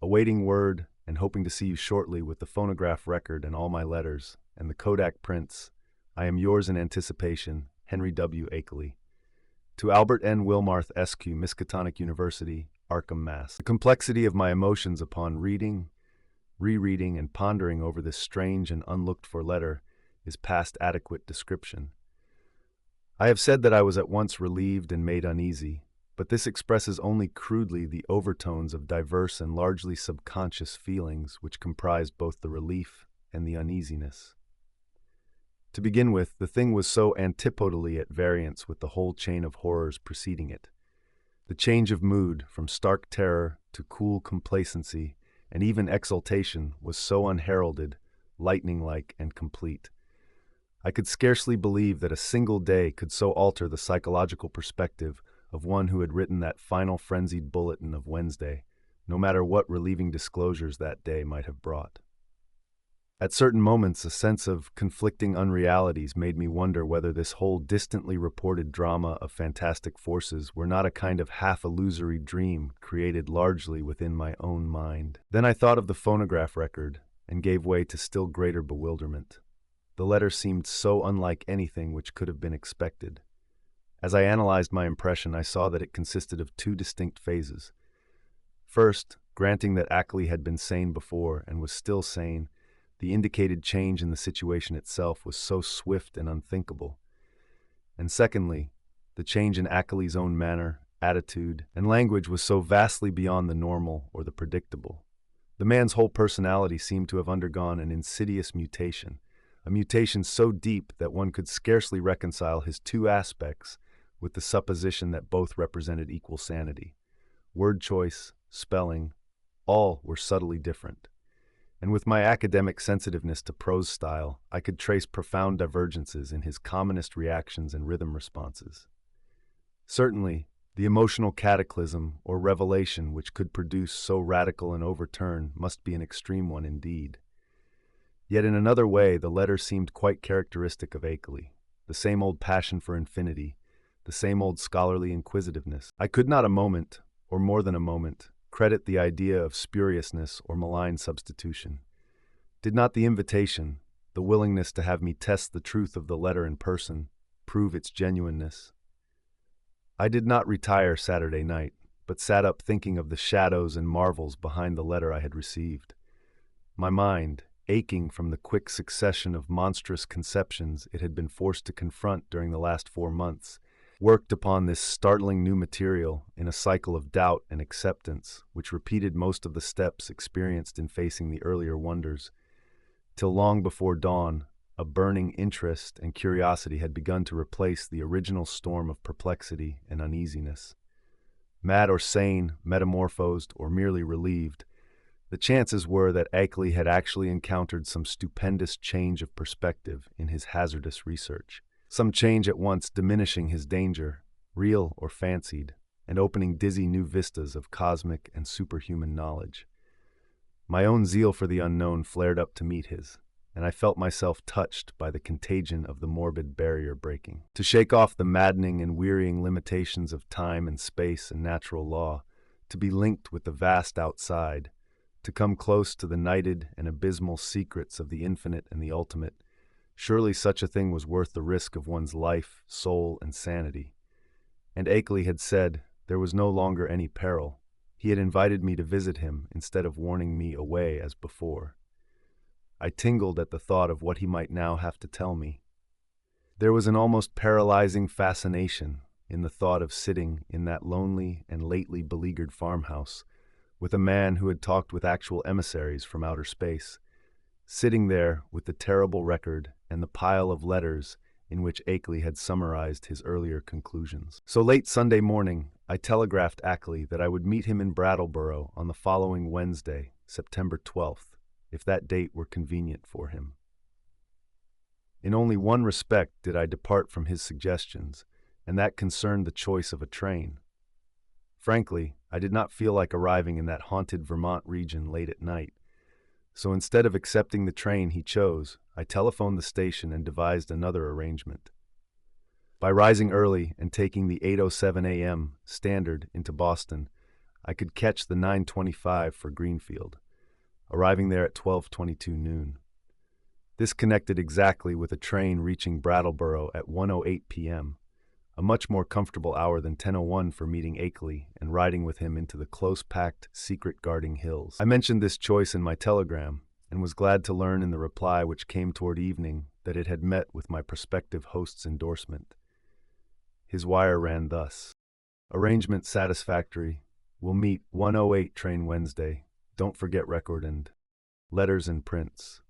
Awaiting word and hoping to see you shortly with the phonograph record and all my letters, and the Kodak prints. I am yours in anticipation, Henry W. Akeley. To Albert N. Wilmarth, Sq., Miskatonic University, Arkham, Mass. The complexity of my emotions upon reading, rereading, and pondering over this strange and unlooked-for letter is past adequate description. I have said that I was at once relieved and made uneasy, but this expresses only crudely the overtones of diverse and largely subconscious feelings which comprise both the relief and the uneasiness. To begin with, the thing was so antipodally at variance with the whole chain of horrors preceding it. The change of mood from stark terror to cool complacency and even exultation was so unheralded, lightning-like, and complete. I could scarcely believe that a single day could so alter the psychological perspective of one who had written that final frenzied bulletin of Wednesday, no matter what relieving disclosures that day might have brought. At certain moments, a sense of conflicting unrealities made me wonder whether this whole distantly reported drama of fantastic forces were not a kind of half-illusory dream created largely within my own mind. Then I thought of the phonograph record and gave way to still greater bewilderment. The letter seemed so unlike anything which could have been expected. As I analyzed my impression, I saw that it consisted of two distinct phases. First, granting that Akely had been sane before and was still sane, the indicated change in the situation itself was so swift and unthinkable. And secondly, the change in Akeley's own manner attitude, and language was so vastly beyond the normal or the predictable. The man's whole personality seemed to have undergone an insidious mutation, a mutation so deep that one could scarcely reconcile his two aspects with the supposition that both represented equal sanity. Word choice, spelling, all were subtly different. And with my academic sensitiveness to prose style, I could trace profound divergences in his commonest reactions and rhythm responses. Certainly, the emotional cataclysm or revelation which could produce so radical an overturn must be an extreme one indeed. Yet in another way, the letter seemed quite characteristic of Akeley, the same old passion for infinity, the same old scholarly inquisitiveness. I could not a moment, or more than a moment, credit the idea of spuriousness or malign substitution. Did not the invitation, the willingness to have me test the truth of the letter in person, prove its genuineness? I did not retire Saturday night, but sat up thinking of the shadows and marvels behind the letter I had received. My mind, aching from the quick succession of monstrous conceptions it had been forced to confront during the last 4 months, worked upon this startling new material in a cycle of doubt and acceptance, which repeated most of the steps experienced in facing the earlier wonders, till long before dawn, a burning interest and curiosity had begun to replace the original storm of perplexity and uneasiness. Mad or sane, metamorphosed, or merely relieved, the chances were that Akely had actually encountered some stupendous change of perspective in his hazardous research. Some change at once diminishing his danger, real or fancied, and opening dizzy new vistas of cosmic and superhuman knowledge. My own zeal for the unknown flared up to meet his, and I felt myself touched by the contagion of the morbid barrier breaking. To shake off the maddening and wearying limitations of time and space and natural law, to be linked with the vast outside, to come close to the nighted and abysmal secrets of the infinite and the ultimate, surely such a thing was worth the risk of one's life, soul, and sanity. And Akeley had said there was no longer any peril. He had invited me to visit him instead of warning me away as before. I tingled at the thought of what he might now have to tell me. There was an almost paralyzing fascination in the thought of sitting in that lonely and lately beleaguered farmhouse with a man who had talked with actual emissaries from outer space, sitting there with the terrible record and the pile of letters in which Akeley had summarized his earlier conclusions. So late Sunday morning, I telegraphed Akely that I would meet him in Brattleboro on the following Wednesday, September 12th, if that date were convenient for him. In only one respect did I depart from his suggestions, and that concerned the choice of a train. Frankly, I did not feel like arriving in that haunted Vermont region late at night, so instead of accepting the train he chose, I telephoned the station and devised another arrangement. By rising early and taking the 8:07 a.m. Standard into Boston, I could catch the 9:25 for Greenfield, arriving there at 12:22 noon. This connected exactly with a train reaching Brattleboro at 1:08 p.m., a much more comfortable hour than 10:01 for meeting Akeley and riding with him into the close-packed, secret-guarding hills. I mentioned this choice in my telegram, and was glad to learn in the reply which came toward evening that it had met with my prospective host's endorsement. His wire ran thus: "Arrangement satisfactory. We'll meet 1:08 train Wednesday. Don't forget record and letters and prints.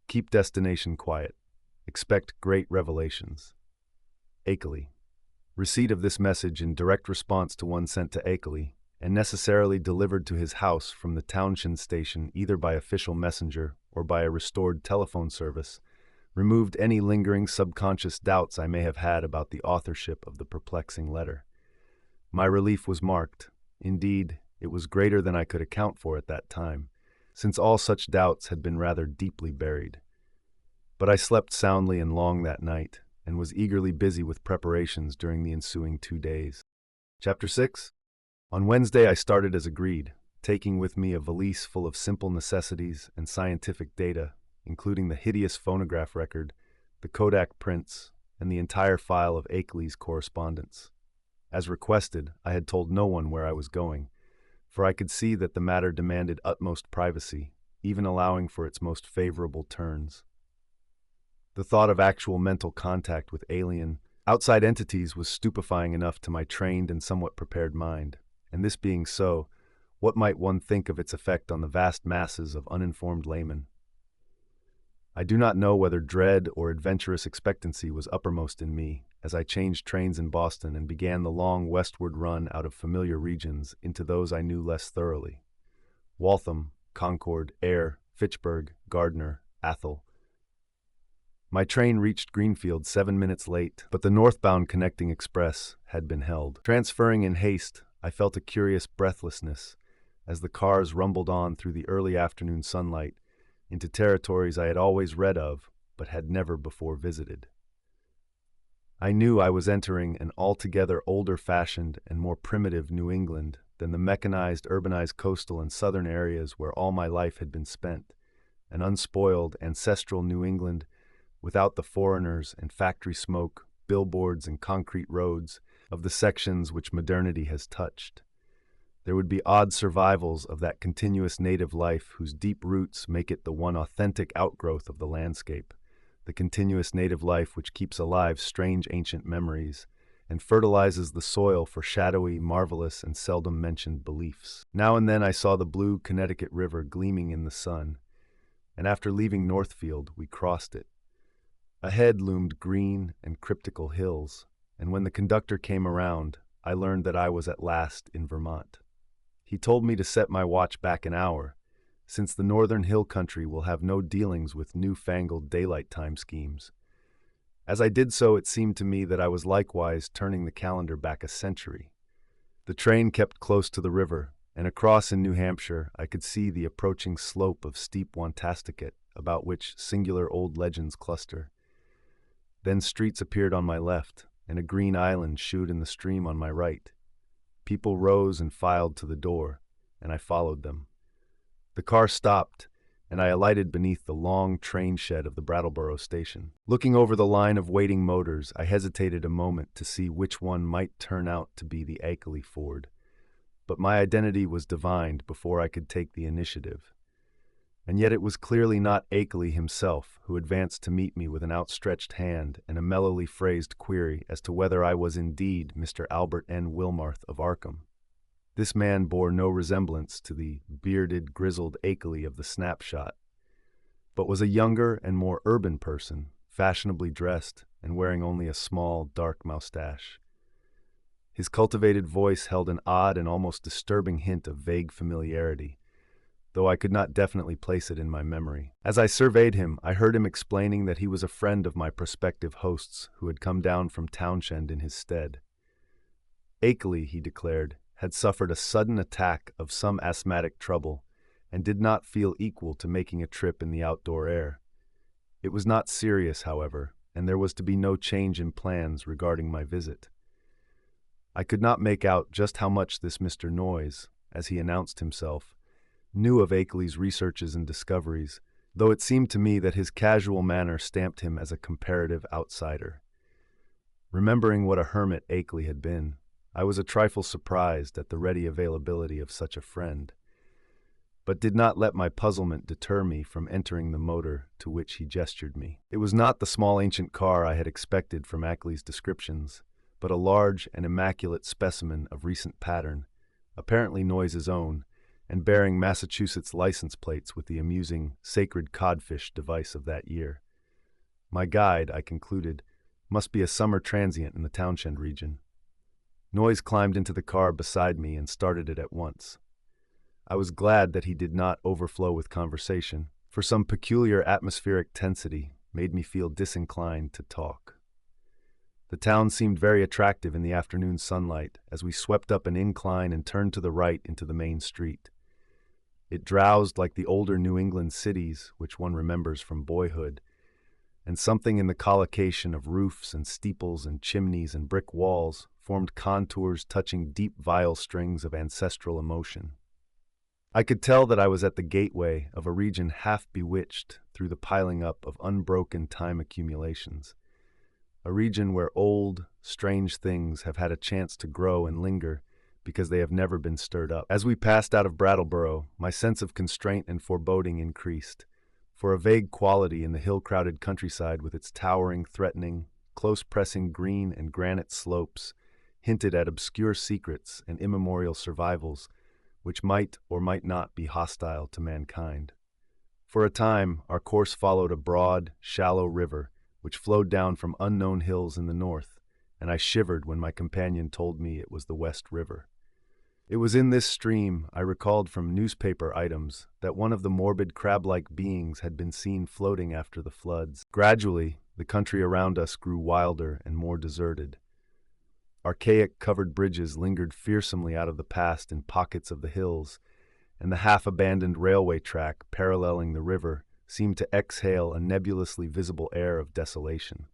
Keep destination quiet. Expect great revelations. Akeley." Receipt of this message in direct response to one sent to Akeley, and necessarily delivered to his house from the Townshend station either by official messenger or by a restored telephone service, removed any lingering subconscious doubts I may have had about the authorship of the perplexing letter. My relief was marked. Indeed, it was greater than I could account for at that time, since all such doubts had been rather deeply buried. But I slept soundly and long that night, and was eagerly busy with preparations during the ensuing 2 days. Chapter 6. On Wednesday I started as agreed, taking with me a valise full of simple necessities and scientific data, including the hideous phonograph record, the Kodak prints, and the entire file of Akeley's correspondence. As requested, I had told no one where I was going, for I could see that the matter demanded utmost privacy, even allowing for its most favorable turns. The thought of actual mental contact with alien, Outside entities was stupefying enough to my trained and somewhat prepared mind, and this being so, what might one think of its effect on the vast masses of uninformed laymen? I do not know whether dread or adventurous expectancy was uppermost in me as I changed trains in Boston and began the long westward run out of familiar regions into those I knew less thoroughly. Waltham, Concord, Ayr, Fitchburg, Gardner, Athol. My train reached Greenfield 7 minutes late, but the northbound connecting express had been held. Transferring in haste, I felt a curious breathlessness as the cars rumbled on through the early afternoon sunlight into territories I had always read of but had never before visited. I knew I was entering an altogether older-fashioned and more primitive New England than the mechanized, urbanized coastal and southern areas where all my life had been spent, an unspoiled, ancestral New England without the foreigners and factory smoke, billboards and concrete roads of the sections which modernity has touched. There would be odd survivals of that continuous native life whose deep roots make it the one authentic outgrowth of the landscape, the continuous native life which keeps alive strange ancient memories and fertilizes the soil for shadowy, marvelous, and seldom mentioned beliefs. Now and then I saw the blue Connecticut River gleaming in the sun, and after leaving Northfield, we crossed it. Ahead loomed green and cryptical hills, and when the conductor came around, I learned that I was at last in Vermont. He told me to set my watch back an hour, since the northern hill country will have no dealings with newfangled daylight time schemes. As I did so, it seemed to me that I was likewise turning the calendar back a century. The train kept close to the river, and across in New Hampshire I could see the approaching slope of steep Wantasticate, about which singular old legends cluster. Then streets appeared on my left, and a green island shewed in the stream on my right. People rose and filed to the door, and I followed them. The car stopped, and I alighted beneath the long train shed of the Brattleboro station. Looking over the line of waiting motors, I hesitated a moment to see which one might turn out to be the Akeley Ford, but my identity was divined before I could take the initiative. And yet it was clearly not Akeley himself who advanced to meet me with an outstretched hand and a mellowly phrased query as to whether I was indeed Mr. Albert N. Wilmarth of Arkham. This man bore no resemblance to the bearded, grizzled Akeley of the snapshot, but was a younger and more urban person, fashionably dressed and wearing only a small, dark moustache. His cultivated voice held an odd and almost disturbing hint of vague familiarity, though I could not definitely place it in my memory. As I surveyed him, I heard him explaining that he was a friend of my prospective host's who had come down from Townshend in his stead. Akeley, he declared, had suffered a sudden attack of some asthmatic trouble and did not feel equal to making a trip in the outdoor air. It was not serious, however, and there was to be no change in plans regarding my visit. I could not make out just how much this Mr. Noyes, as he announced himself, knew of Akeley's researches and discoveries, though it seemed to me that his casual manner stamped him as a comparative outsider. Remembering what a hermit Akeley had been, I was a trifle surprised at the ready availability of such a friend, but did not let my puzzlement deter me from entering the motor to which he gestured me. It was not the small ancient car I had expected from Akeley's descriptions, but a large and immaculate specimen of recent pattern, apparently Noyes' own, and bearing Massachusetts license plates with the amusing sacred codfish device of that year. My guide, I concluded, must be a summer transient in the Townshend region. Noyes climbed into the car beside me and started it at once. I was glad that he did not overflow with conversation, for some peculiar atmospheric tensity made me feel disinclined to talk. The town seemed very attractive in the afternoon sunlight as we swept up an incline and turned to the right into the main street. It drowsed like the older New England cities which one remembers from boyhood, and something in the collocation of roofs and steeples and chimneys and brick walls formed contours touching deep viol strings of ancestral emotion. I could tell that I was at the gateway of a region half bewitched through the piling up of unbroken time accumulations, a region where old, strange things have had a chance to grow and linger because they have never been stirred up. As we passed out of Brattleboro, my sense of constraint and foreboding increased, for a vague quality in the hill-crowded countryside with its towering, threatening, close-pressing green and granite slopes hinted at obscure secrets and immemorial survivals, which might or might not be hostile to mankind. For a time, our course followed a broad, shallow river, which flowed down from unknown hills in the north, and I shivered when my companion told me it was the West River. It was in this stream, I recalled from newspaper items, that one of the morbid crab-like beings had been seen floating after the floods. Gradually, the country around us grew wilder and more deserted. Archaic covered bridges lingered fearsomely out of the past in pockets of the hills, and the half-abandoned railway track paralleling the river seemed to exhale a nebulously visible air of desolation.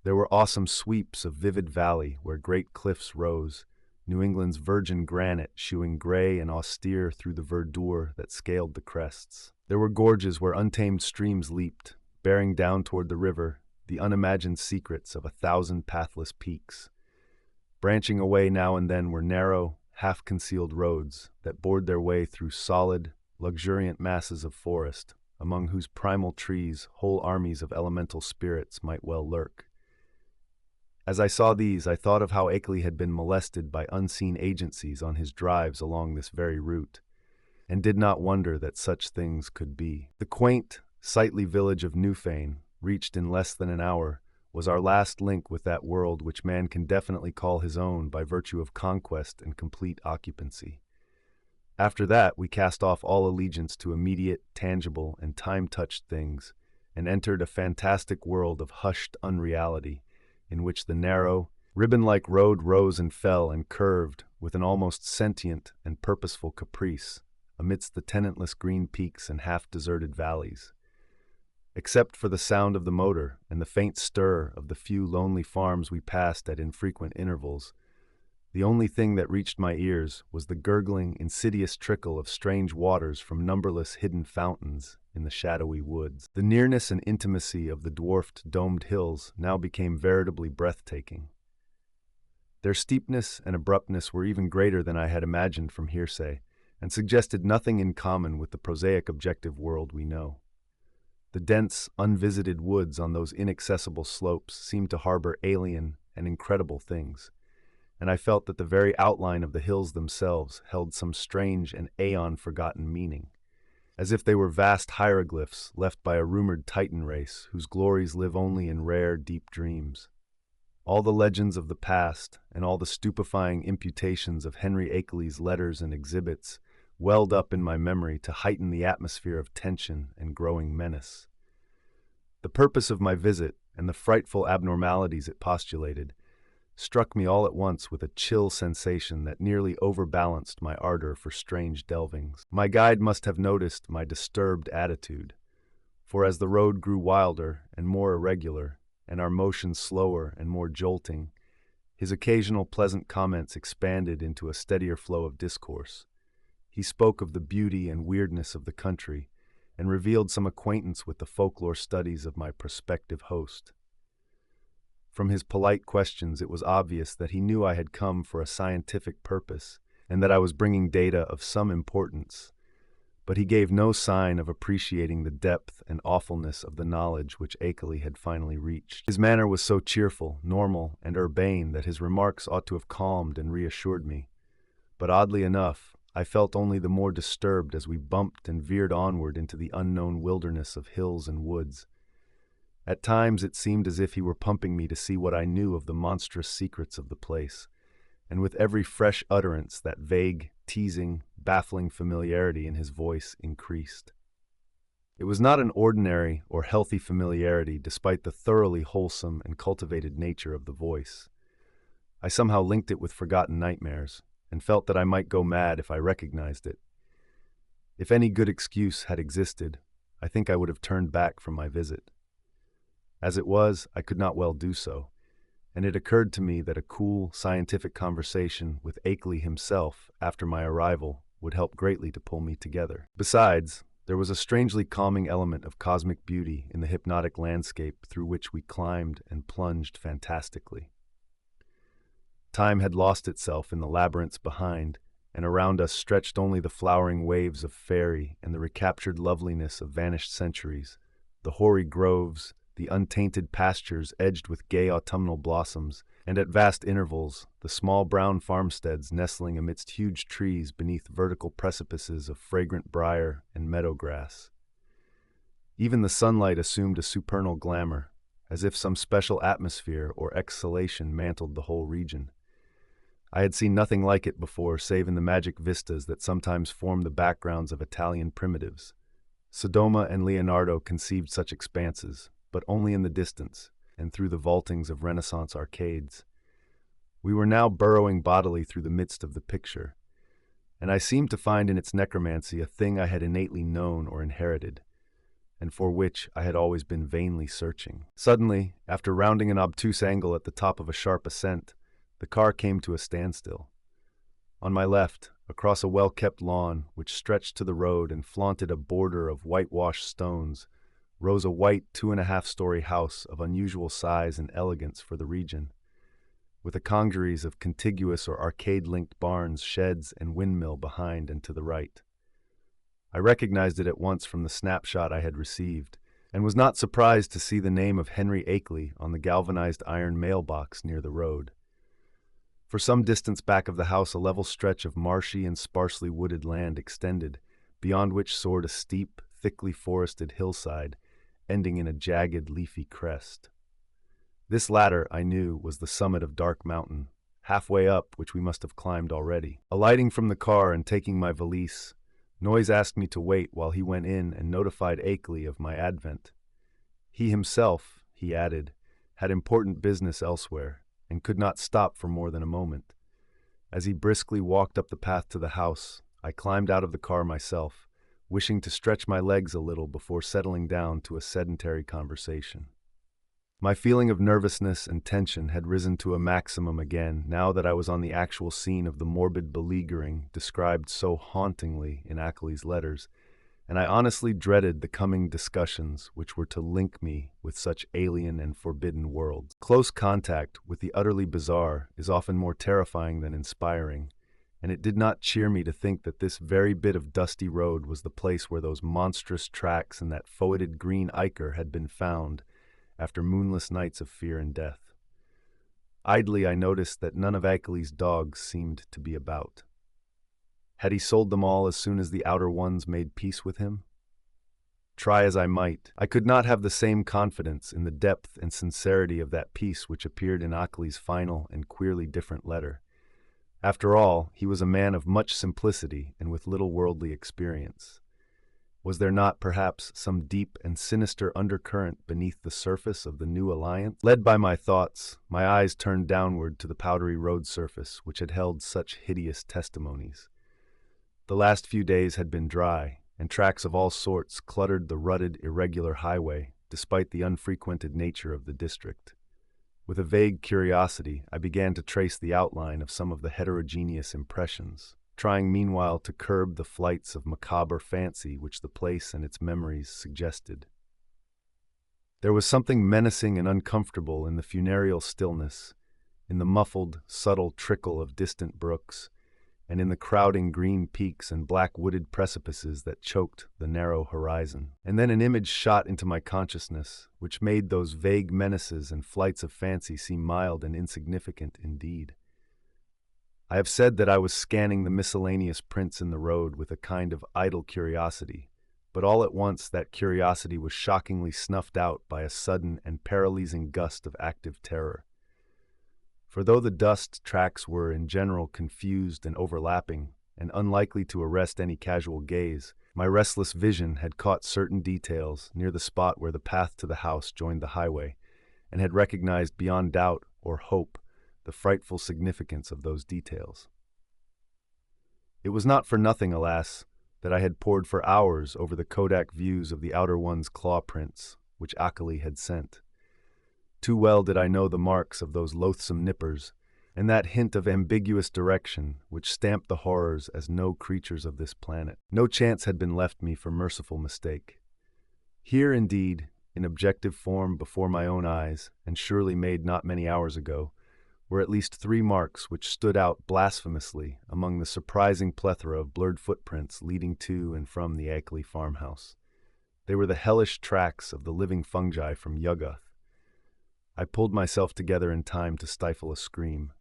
There were awesome sweeps of vivid valley where great cliffs rose, New England's virgin granite shewing gray and austere through the verdure that scaled the crests. There were gorges where untamed streams leaped, bearing down toward the river the unimagined secrets of 1,000 pathless peaks. Branching away now and then were narrow, half-concealed roads that bored their way through solid, luxuriant masses of forest, among whose primal trees whole armies of elemental spirits might well lurk. As I saw these, I thought of how Akeley had been molested by unseen agencies on his drives along this very route, and did not wonder that such things could be. The quaint, sightly village of Newfane, reached in less than an hour, was our last link with that world which man can definitely call his own by virtue of conquest and complete occupancy. After that, we cast off all allegiance to immediate, tangible, and time-touched things, and entered a fantastic world of hushed unreality, in which the narrow, ribbon-like road rose and fell and curved with an almost sentient and purposeful caprice amidst the tenantless green peaks and half-deserted valleys. Except for the sound of the motor and the faint stir of the few lonely farms we passed at infrequent intervals, the only thing that reached my ears was the gurgling, insidious trickle of strange waters from numberless hidden fountains in the shadowy woods. The nearness and intimacy of the dwarfed, domed hills now became veritably breathtaking. Their steepness and abruptness were even greater than I had imagined from hearsay, and suggested nothing in common with the prosaic objective world we know. The dense, unvisited woods on those inaccessible slopes seemed to harbor alien and incredible things, and I felt that the very outline of the hills themselves held some strange and aeon-forgotten meaning, as if they were vast hieroglyphs left by a rumored Titan race whose glories live only in rare, deep dreams. All the legends of the past and all the stupefying imputations of Henry Akeley's letters and exhibits welled up in my memory to heighten the atmosphere of tension and growing menace. The purpose of my visit and the frightful abnormalities it postulated struck me all at once with a chill sensation that nearly overbalanced my ardor for strange delvings. My guide must have noticed my disturbed attitude, for as the road grew wilder and more irregular, and our motions slower and more jolting, his occasional pleasant comments expanded into a steadier flow of discourse. He spoke of the beauty and weirdness of the country, and revealed some acquaintance with the folklore studies of my prospective host. From his polite questions, it was obvious that he knew I had come for a scientific purpose, and that I was bringing data of some importance, but he gave no sign of appreciating the depth and awfulness of the knowledge which Akely had finally reached. His manner was so cheerful, normal, and urbane that his remarks ought to have calmed and reassured me, but oddly enough, I felt only the more disturbed as we bumped and veered onward into the unknown wilderness of hills and woods. At times it seemed as if he were pumping me to see what I knew of the monstrous secrets of the place, and with every fresh utterance that vague, teasing, baffling familiarity in his voice increased. It was not an ordinary or healthy familiarity despite the thoroughly wholesome and cultivated nature of the voice. I somehow linked it with forgotten nightmares, and felt that I might go mad if I recognized it. If any good excuse had existed, I think I would have turned back from my visit. As it was, I could not well do so, and it occurred to me that a cool, scientific conversation with Akeley himself after my arrival would help greatly to pull me together. Besides, there was a strangely calming element of cosmic beauty in the hypnotic landscape through which we climbed and plunged fantastically. Time had lost itself in the labyrinths behind, and around us stretched only the flowering waves of fairy and the recaptured loveliness of vanished centuries, the hoary groves, the untainted pastures edged with gay autumnal blossoms, and at vast intervals, the small brown farmsteads nestling amidst huge trees beneath vertical precipices of fragrant briar and meadow grass. Even the sunlight assumed a supernal glamour, as if some special atmosphere or exhalation mantled the whole region. I had seen nothing like it before save in the magic vistas that sometimes form the backgrounds of Italian primitives. Sodoma and Leonardo conceived such expanses, but only in the distance, and through the vaultings of Renaissance arcades. We were now burrowing bodily through the midst of the picture, and I seemed to find in its necromancy a thing I had innately known or inherited, and for which I had always been vainly searching. Suddenly, after rounding an obtuse angle at the top of a sharp ascent, the car came to a standstill. On my left, across a well-kept lawn which stretched to the road and flaunted a border of whitewashed stones, rose a white 2.5-story house of unusual size and elegance for the region, with a congeries of contiguous or arcade-linked barns, sheds, and windmill behind and to the right. I recognized it at once from the snapshot I had received, and was not surprised to see the name of Henry Akely on the galvanized iron mailbox near the road. For some distance back of the house a level stretch of marshy and sparsely wooded land extended, beyond which soared a steep, thickly forested hillside, ending in a jagged, leafy crest. This latter, I knew, was the summit of Dark Mountain, halfway up which we must have climbed already. Alighting from the car and taking my valise, Noyes asked me to wait while he went in and notified Akeley of my advent. He himself, he added, had important business elsewhere, and could not stop for more than a moment. As he briskly walked up the path to the house, I climbed out of the car myself, wishing to stretch my legs a little before settling down to a sedentary conversation. My feeling of nervousness and tension had risen to a maximum again now that I was on the actual scene of the morbid beleaguering described so hauntingly in Akeley's letters, and I honestly dreaded the coming discussions which were to link me with such alien and forbidden worlds. Close contact with the utterly bizarre is often more terrifying than inspiring, and it did not cheer me to think that this very bit of dusty road was the place where those monstrous tracks and that foetid green ichor had been found after moonless nights of fear and death. Idly I noticed that none of Akeley's dogs seemed to be about. Had he sold them all as soon as the outer ones made peace with him? Try as I might, I could not have the same confidence in the depth and sincerity of that peace which appeared in Akeley's final and queerly different letter. After all, he was a man of much simplicity and with little worldly experience. Was there not, perhaps, some deep and sinister undercurrent beneath the surface of the new alliance? Led by my thoughts, my eyes turned downward to the powdery road surface which had held such hideous testimonies. The last few days had been dry, and tracks of all sorts cluttered the rutted, irregular highway, despite the unfrequented nature of the district. With a vague curiosity, I began to trace the outline of some of the heterogeneous impressions, trying meanwhile to curb the flights of macabre fancy which the place and its memories suggested. There was something menacing and uncomfortable in the funereal stillness, in the muffled, subtle trickle of distant brooks, and in the crowding green peaks and black wooded precipices that choked the narrow horizon. And then an image shot into my consciousness, which made those vague menaces and flights of fancy seem mild and insignificant indeed. I have said that I was scanning the miscellaneous prints in the road with a kind of idle curiosity, but all at once that curiosity was shockingly snuffed out by a sudden and paralyzing gust of active terror. For though the dust tracks were in general confused and overlapping, and unlikely to arrest any casual gaze, my restless vision had caught certain details near the spot where the path to the house joined the highway, and had recognized beyond doubt or hope the frightful significance of those details. It was not for nothing, alas, that I had pored for hours over the Kodak views of the outer one's claw prints, which Akely had sent. Too well did I know the marks of those loathsome nippers, and that hint of ambiguous direction which stamped the horrors as no creatures of this planet. No chance had been left me for merciful mistake. Here, indeed, in objective form before my own eyes, and surely made not many hours ago, were at least 3 marks which stood out blasphemously among the surprising plethora of blurred footprints leading to and from the Akeley farmhouse. They were the hellish tracks of the living fungi from Yuggoth. I pulled myself together in time to stifle a scream.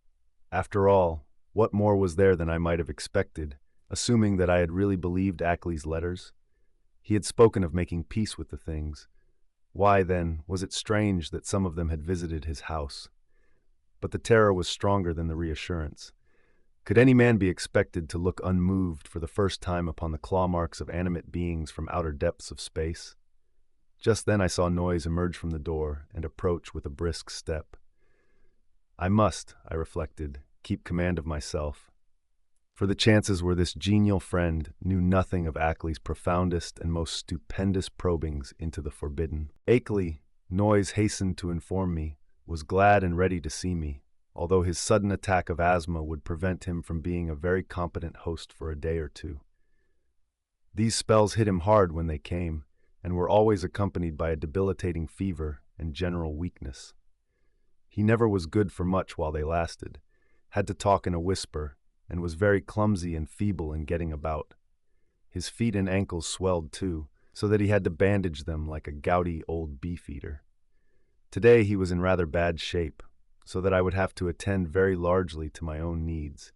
After all, what more was there than I might have expected, assuming that I had really believed Akeley's letters? He had spoken of making peace with the things. Why, then, was it strange that some of them had visited his house? But the terror was stronger than the reassurance. Could any man be expected to look unmoved for the first time upon the claw marks of animate beings from outer depths of space? Just then I saw Noyes emerge from the door and approach with a brisk step. I must, I reflected, keep command of myself, for the chances were this genial friend knew nothing of Akeley's profoundest and most stupendous probings into the forbidden. Akely, Noyes hastened to inform me, was glad and ready to see me, although his sudden attack of asthma would prevent him from being a very competent host for a day or two. These spells hit him hard when they came, and were always accompanied by a debilitating fever and general weakness. He never was good for much while they lasted, had to talk in a whisper, and was very clumsy and feeble in getting about. His feet and ankles swelled too, so that he had to bandage them like a gouty old beefeater. Today he was in rather bad shape, so that I would have to attend very largely to my own needs,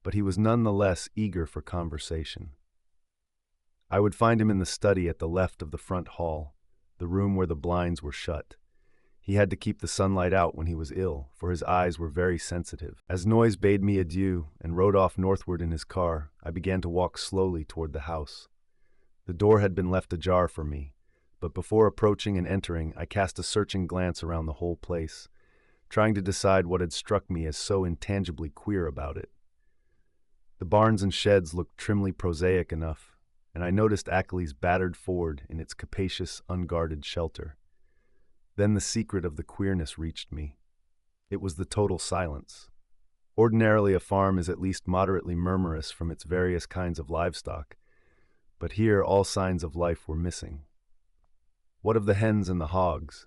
but he was none the less eager for conversation. I would find him in the study at the left of the front hall, the room where the blinds were shut. He had to keep the sunlight out when he was ill, for his eyes were very sensitive. As Noyes bade me adieu and rode off northward in his car, I began to walk slowly toward the house. The door had been left ajar for me, but before approaching and entering, I cast a searching glance around the whole place, trying to decide what had struck me as so intangibly queer about it. The barns and sheds looked trimly prosaic enough, and I noticed Akeley's battered Ford in its capacious, unguarded shelter. Then the secret of the queerness reached me. It was the total silence. Ordinarily, a farm is at least moderately murmurous from its various kinds of livestock, but here all signs of life were missing. What of the hens and the hogs?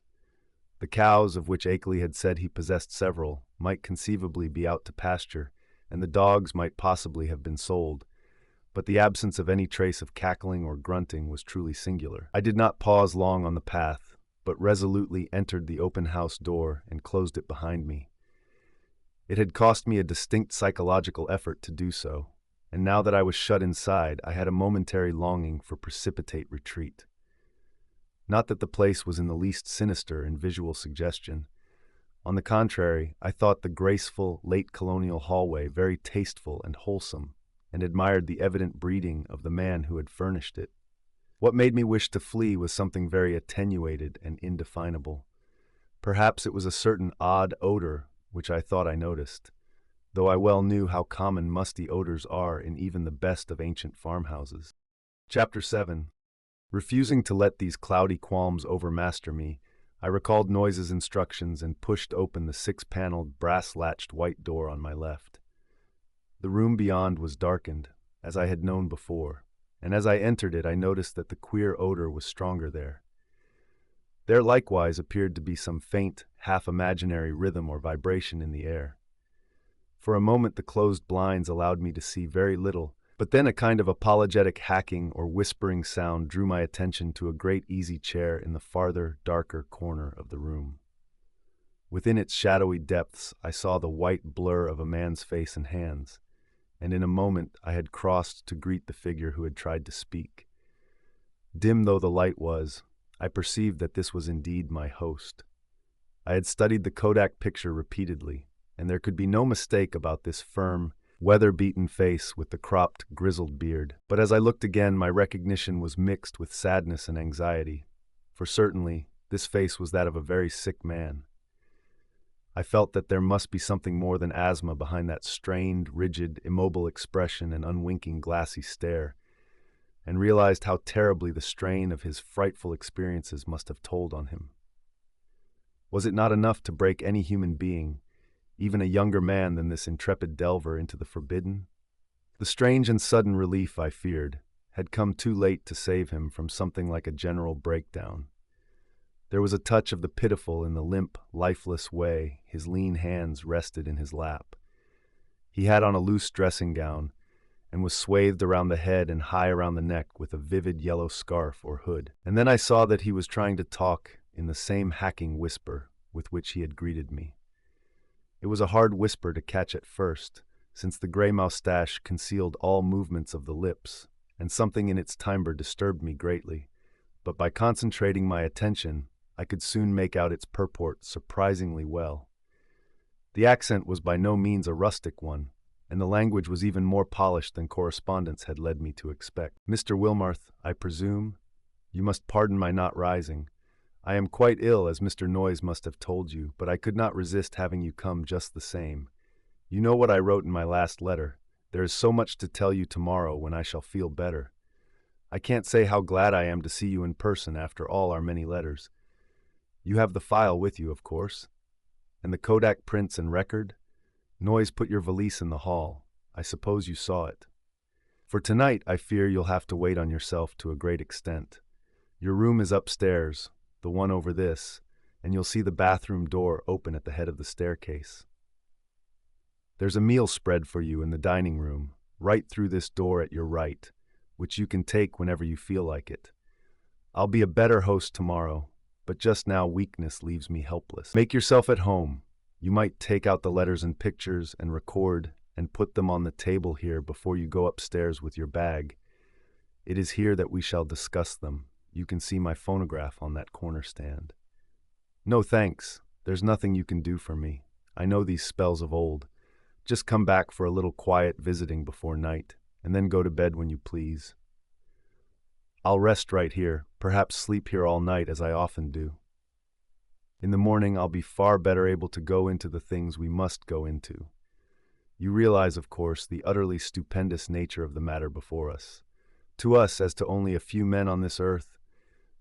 The cows, of which Akeley had said he possessed several, might conceivably be out to pasture, and the dogs might possibly have been sold, but the absence of any trace of cackling or grunting was truly singular. I did not pause long on the path, but resolutely entered the open house door and closed it behind me. It had cost me a distinct psychological effort to do so, and now that I was shut inside, I had a momentary longing for precipitate retreat. Not that the place was in the least sinister in visual suggestion. On the contrary, I thought the graceful, late colonial hallway very tasteful and wholesome, and admired the evident breeding of the man who had furnished it. What made me wish to flee was something very attenuated and indefinable. Perhaps it was a certain odd odor which I thought I noticed, though I well knew how common musty odors are in even the best of ancient farmhouses. Chapter 7. Refusing to let these cloudy qualms overmaster me, I recalled Noyes' instructions and pushed open the six-paneled, brass-latched white door on my left. The room beyond was darkened, as I had known before, and as I entered it I noticed that the queer odor was stronger there. There likewise appeared to be some faint, half-imaginary rhythm or vibration in the air. For a moment the closed blinds allowed me to see very little, but then a kind of apologetic hacking or whispering sound drew my attention to a great easy chair in the farther, darker corner of the room. Within its shadowy depths I saw the white blur of a man's face and hands, and in a moment I had crossed to greet the figure who had tried to speak. Dim though the light was, I perceived that this was indeed my host. I had studied the Kodak picture repeatedly, and there could be no mistake about this firm, weather-beaten face with the cropped, grizzled beard. But as I looked again, my recognition was mixed with sadness and anxiety, for certainly this face was that of a very sick man. I felt that there must be something more than asthma behind that strained, rigid, immobile expression and unwinking, glassy stare, and realized how terribly the strain of his frightful experiences must have told on him. Was it not enough to break any human being, even a younger man than this intrepid delver, into the forbidden? The strange and sudden relief, I feared, had come too late to save him from something like a general breakdown. There was a touch of the pitiful in the limp, lifeless way his lean hands rested in his lap. He had on a loose dressing gown, and was swathed around the head and high around the neck with a vivid yellow scarf or hood. And then I saw that he was trying to talk in the same hacking whisper with which he had greeted me. It was a hard whisper to catch at first, since the gray moustache concealed all movements of the lips, and something in its timbre disturbed me greatly. But by concentrating my attention, I could soon make out its purport surprisingly well. The accent was by no means a rustic one, and the language was even more polished than correspondence had led me to expect. "Mr. Wilmarth, I presume? You must pardon my not rising. I am quite ill, as Mr. Noyes must have told you, but I could not resist having you come just the same. You know what I wrote in my last letter. There is so much to tell you tomorrow when I shall feel better. I can't say how glad I am to see you in person after all our many letters. You have the file with you, of course? And the Kodak prints and record? Noyes put your valise in the hall. I suppose you saw it. For tonight, I fear you'll have to wait on yourself to a great extent. Your room is upstairs, the one over this, and you'll see the bathroom door open at the head of the staircase. There's a meal spread for you in the dining room, right through this door at your right, which you can take whenever you feel like it. I'll be a better host tomorrow, but just now weakness leaves me helpless. Make yourself at home. You might take out the letters and pictures and record and put them on the table here before you go upstairs with your bag. It is here that we shall discuss them. You can see my phonograph on that corner stand. No thanks. There's nothing you can do for me. I know these spells of old. Just come back for a little quiet visiting before night, and then go to bed when you please. I'll rest right here, perhaps sleep here all night as I often do. In the morning I'll be far better able to go into the things we must go into. You realize, of course, the utterly stupendous nature of the matter before us. To us, as to only a few men on this earth,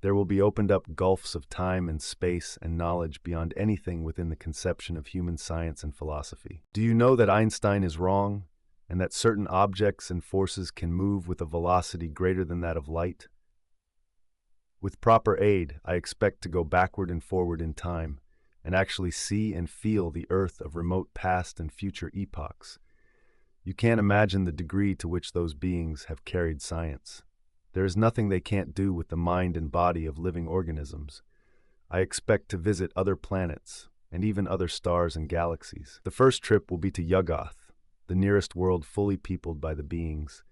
there will be opened up gulfs of time and space and knowledge beyond anything within the conception of human science and philosophy. Do you know that Einstein is wrong, and that certain objects and forces can move with a velocity greater than that of light? With proper aid, I expect to go backward and forward in time, and actually see and feel the earth of remote past and future epochs. You can't imagine the degree to which those beings have carried science. There is nothing they can't do with the mind and body of living organisms. I expect to visit other planets, and even other stars and galaxies. The first trip will be to Yuggoth, the nearest world fully peopled by the beings.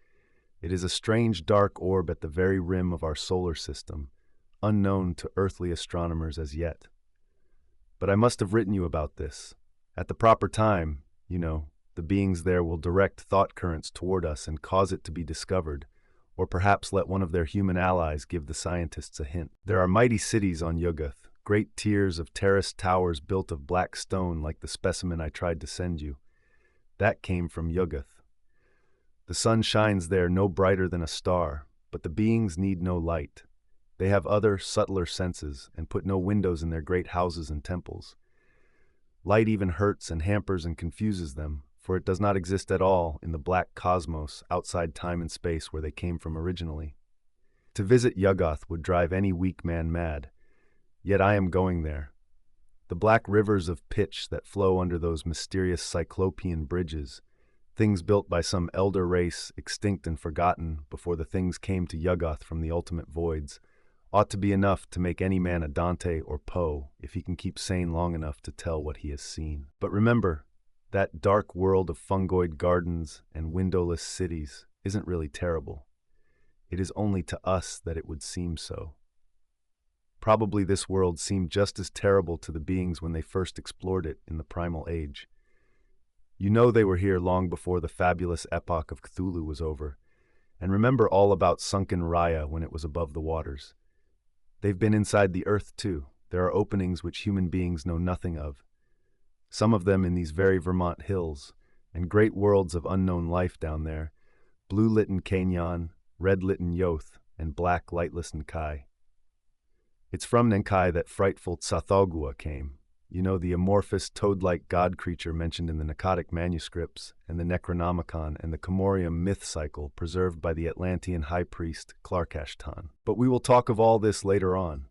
It is a strange dark orb at the very rim of our solar system, unknown to earthly astronomers as yet. But I must have written you about this. At the proper time, you know, the beings there will direct thought currents toward us and cause it to be discovered, or perhaps let one of their human allies give the scientists a hint. There are mighty cities on Yuggoth, great tiers of terraced towers built of black stone like the specimen I tried to send you. That came from Yuggoth. The sun shines there no brighter than a star, but the beings need no light. They have other, subtler senses and put no windows in their great houses and temples. Light even hurts and hampers and confuses them, for it does not exist at all in the black cosmos outside time and space where they came from originally. To visit Yuggoth would drive any weak man mad, yet I am going there. The black rivers of pitch that flow under those mysterious cyclopean bridges, things built by some elder race extinct and forgotten before the things came to Yuggoth from the ultimate voids, ought to be enough to make any man a Dante or Poe if he can keep sane long enough to tell what he has seen. But remember, that dark world of fungoid gardens and windowless cities isn't really terrible. It is only to us that it would seem so. Probably this world seemed just as terrible to the beings when they first explored it in the primal age. You know they were here long before the fabulous epoch of Cthulhu was over, and remember all about sunken Raya when it was above the waters. They've been inside the earth too. There are openings which human beings know nothing of. Some of them in these very Vermont hills, and great worlds of unknown life down there, blue-litten Canyon, red-litten Yoth, and black lightless Nkai. It's from Nkai that frightful Tsathoggua came. You know, the amorphous, toad-like god creature mentioned in the Nakadic manuscripts and the Necronomicon and the Comorium myth cycle preserved by the Atlantean high priest Clarkashtan. But we will talk of all this later on.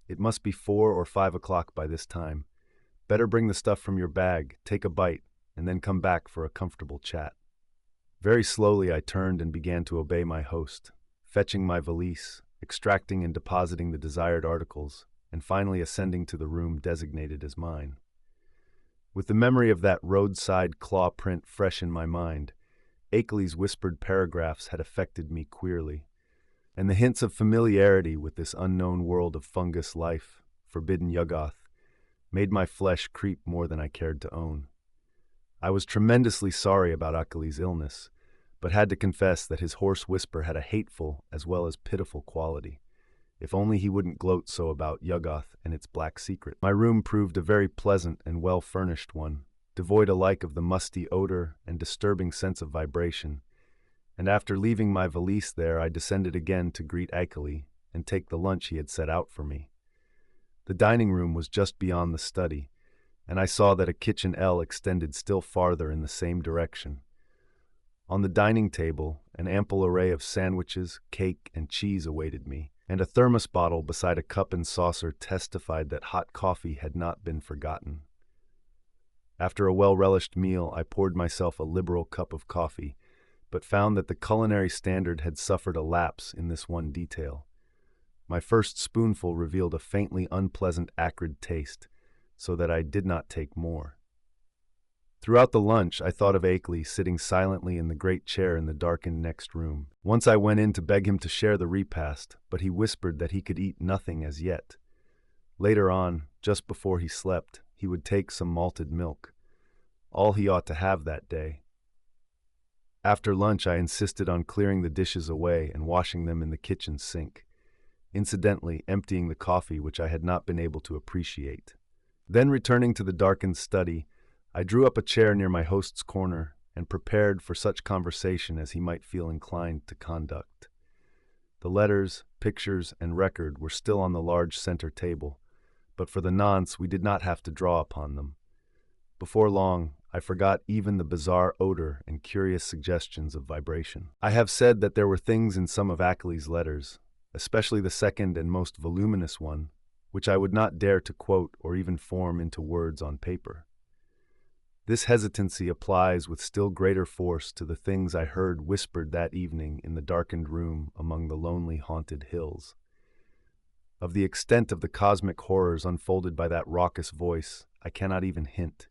It must be 4 or 5 o'clock by this time. Better bring the stuff from your bag, take a bite, and then come back for a comfortable chat. Very slowly I turned and began to obey my host, fetching my valise, extracting and depositing the desired articles, and finally ascending to the room designated as mine. With the memory of that roadside claw print fresh in my mind, Akeley's whispered paragraphs had affected me queerly, and the hints of familiarity with this unknown world of fungus life, forbidden Yuggoth, made my flesh creep more than I cared to own. I was tremendously sorry about Akeley's illness, but had to confess that his hoarse whisper had a hateful as well as pitiful quality. If only he wouldn't gloat so about Yuggoth and its black secret. My room proved a very pleasant and well-furnished one, devoid alike of the musty odor and disturbing sense of vibration, and after leaving my valise there I descended again to greet Akely and take the lunch he had set out for me. The dining room was just beyond the study, and I saw that a kitchen L extended still farther in the same direction. On the dining table, an ample array of sandwiches, cake, and cheese awaited me, and a thermos bottle beside a cup and saucer testified that hot coffee had not been forgotten. After a well-relished meal, I poured myself a liberal cup of coffee, but found that the culinary standard had suffered a lapse in this one detail. My first spoonful revealed a faintly unpleasant acrid taste, so that I did not take more. Throughout the lunch, I thought of Akely sitting silently in the great chair in the darkened next room. Once I went in to beg him to share the repast, but he whispered that he could eat nothing as yet. Later on, just before he slept, he would take some malted milk, all he ought to have that day. After lunch, I insisted on clearing the dishes away and washing them in the kitchen sink, incidentally emptying the coffee which I had not been able to appreciate. Then, returning to the darkened study, I drew up a chair near my host's corner and prepared for such conversation as he might feel inclined to conduct. The letters, pictures, and record were still on the large center table, but for the nonce we did not have to draw upon them. Before long, I forgot even the bizarre odor and curious suggestions of vibration. I have said that there were things in some of Akeley's letters, especially the second and most voluminous one, which I would not dare to quote or even form into words on paper. This hesitancy applies with still greater force to the things I heard whispered that evening in the darkened room among the lonely haunted hills. Of the extent of the cosmic horrors unfolded by that raucous voice, I cannot even hint.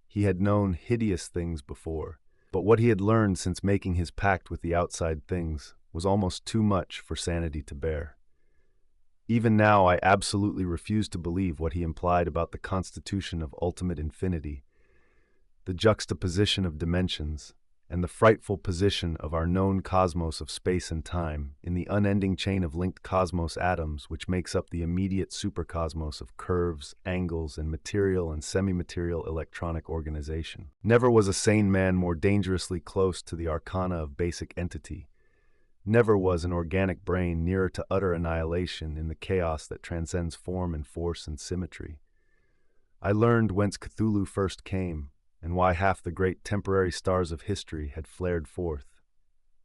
He had known hideous things before, but what he had learned since making his pact with the outside things was almost too much for sanity to bear. Even now I absolutely refuse to believe what he implied about the constitution of ultimate infinity, the juxtaposition of dimensions, and the frightful position of our known cosmos of space and time in the unending chain of linked cosmos atoms which makes up the immediate supercosmos of curves, angles, and material and semi-material electronic organization. Never was a sane man more dangerously close to the arcana of basic entity. Never was an organic brain nearer to utter annihilation in the chaos that transcends form and force and symmetry. I learned whence Cthulhu first came, and why half the great temporary stars of history had flared forth.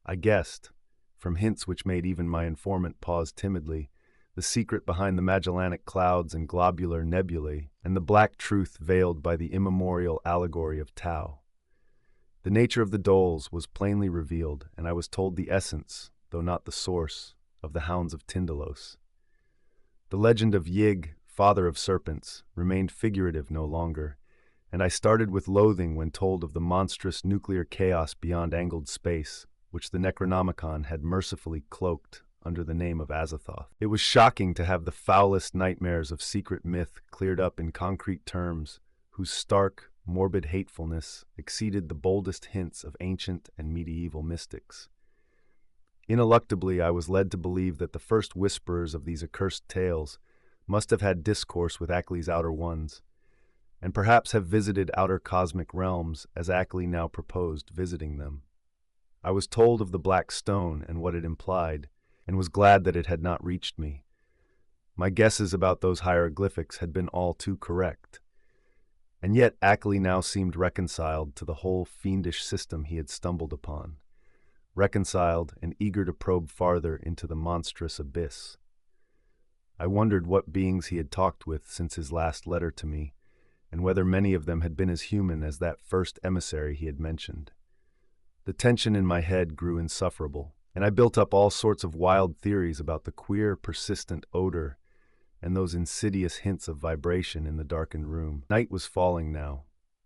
I guessed, from hints which made even my informant pause timidly, the secret behind the Magellanic clouds and globular nebulae, and the black truth veiled by the immemorial allegory of Tau. The nature of the doles was plainly revealed, and I was told the essence, though not the source, of the hounds of Tyndalos. The legend of Yig, father of serpents, remained figurative no longer, and I started with loathing when told of the monstrous nuclear chaos beyond angled space, which the Necronomicon had mercifully cloaked under the name of Azathoth. It was shocking to have the foulest nightmares of secret myth cleared up in concrete terms, whose stark, morbid hatefulness exceeded the boldest hints of ancient and medieval mystics. Ineluctably, I was led to believe that the first whisperers of these accursed tales must have had discourse with Akeley's outer ones, and perhaps have visited outer cosmic realms as Akely now proposed visiting them. I was told of the black stone and what it implied, and was glad that it had not reached me. My guesses about those hieroglyphics had been all too correct. And yet Akely now seemed reconciled to the whole fiendish system he had stumbled upon, reconciled and eager to probe farther into the monstrous abyss. I wondered what beings he had talked with since his last letter to me, and whether many of them had been as human as that first emissary he had mentioned. The tension in my head grew insufferable, and I built up all sorts of wild theories about the queer, persistent odor and those insidious hints of vibration in the darkened room. Night was falling now,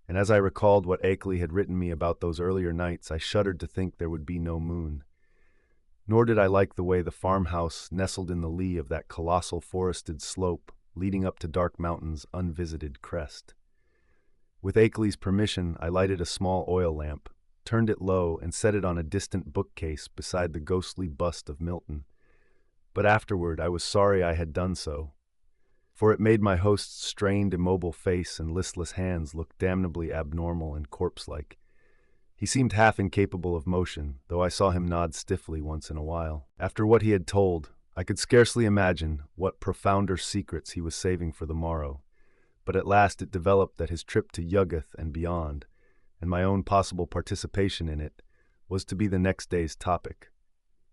and as I recalled what Akeley had written me about those earlier nights, I shuddered to think there would be no moon. Nor did I like the way the farmhouse nestled in the lee of that colossal forested slope leading up to Dark Mountain's unvisited crest. With Akeley's permission, I lighted a small oil lamp, turned it low, and set it on a distant bookcase beside the ghostly bust of Milton. But afterward, I was sorry I had done so, for it made my host's strained, immobile face and listless hands look damnably abnormal and corpse-like. He seemed half incapable of motion, though I saw him nod stiffly once in a while. After what he had told, I could scarcely imagine what profounder secrets he was saving for the morrow. But at last it developed that his trip to Yuggoth and beyond, and my own possible participation in it, was to be the next day's topic.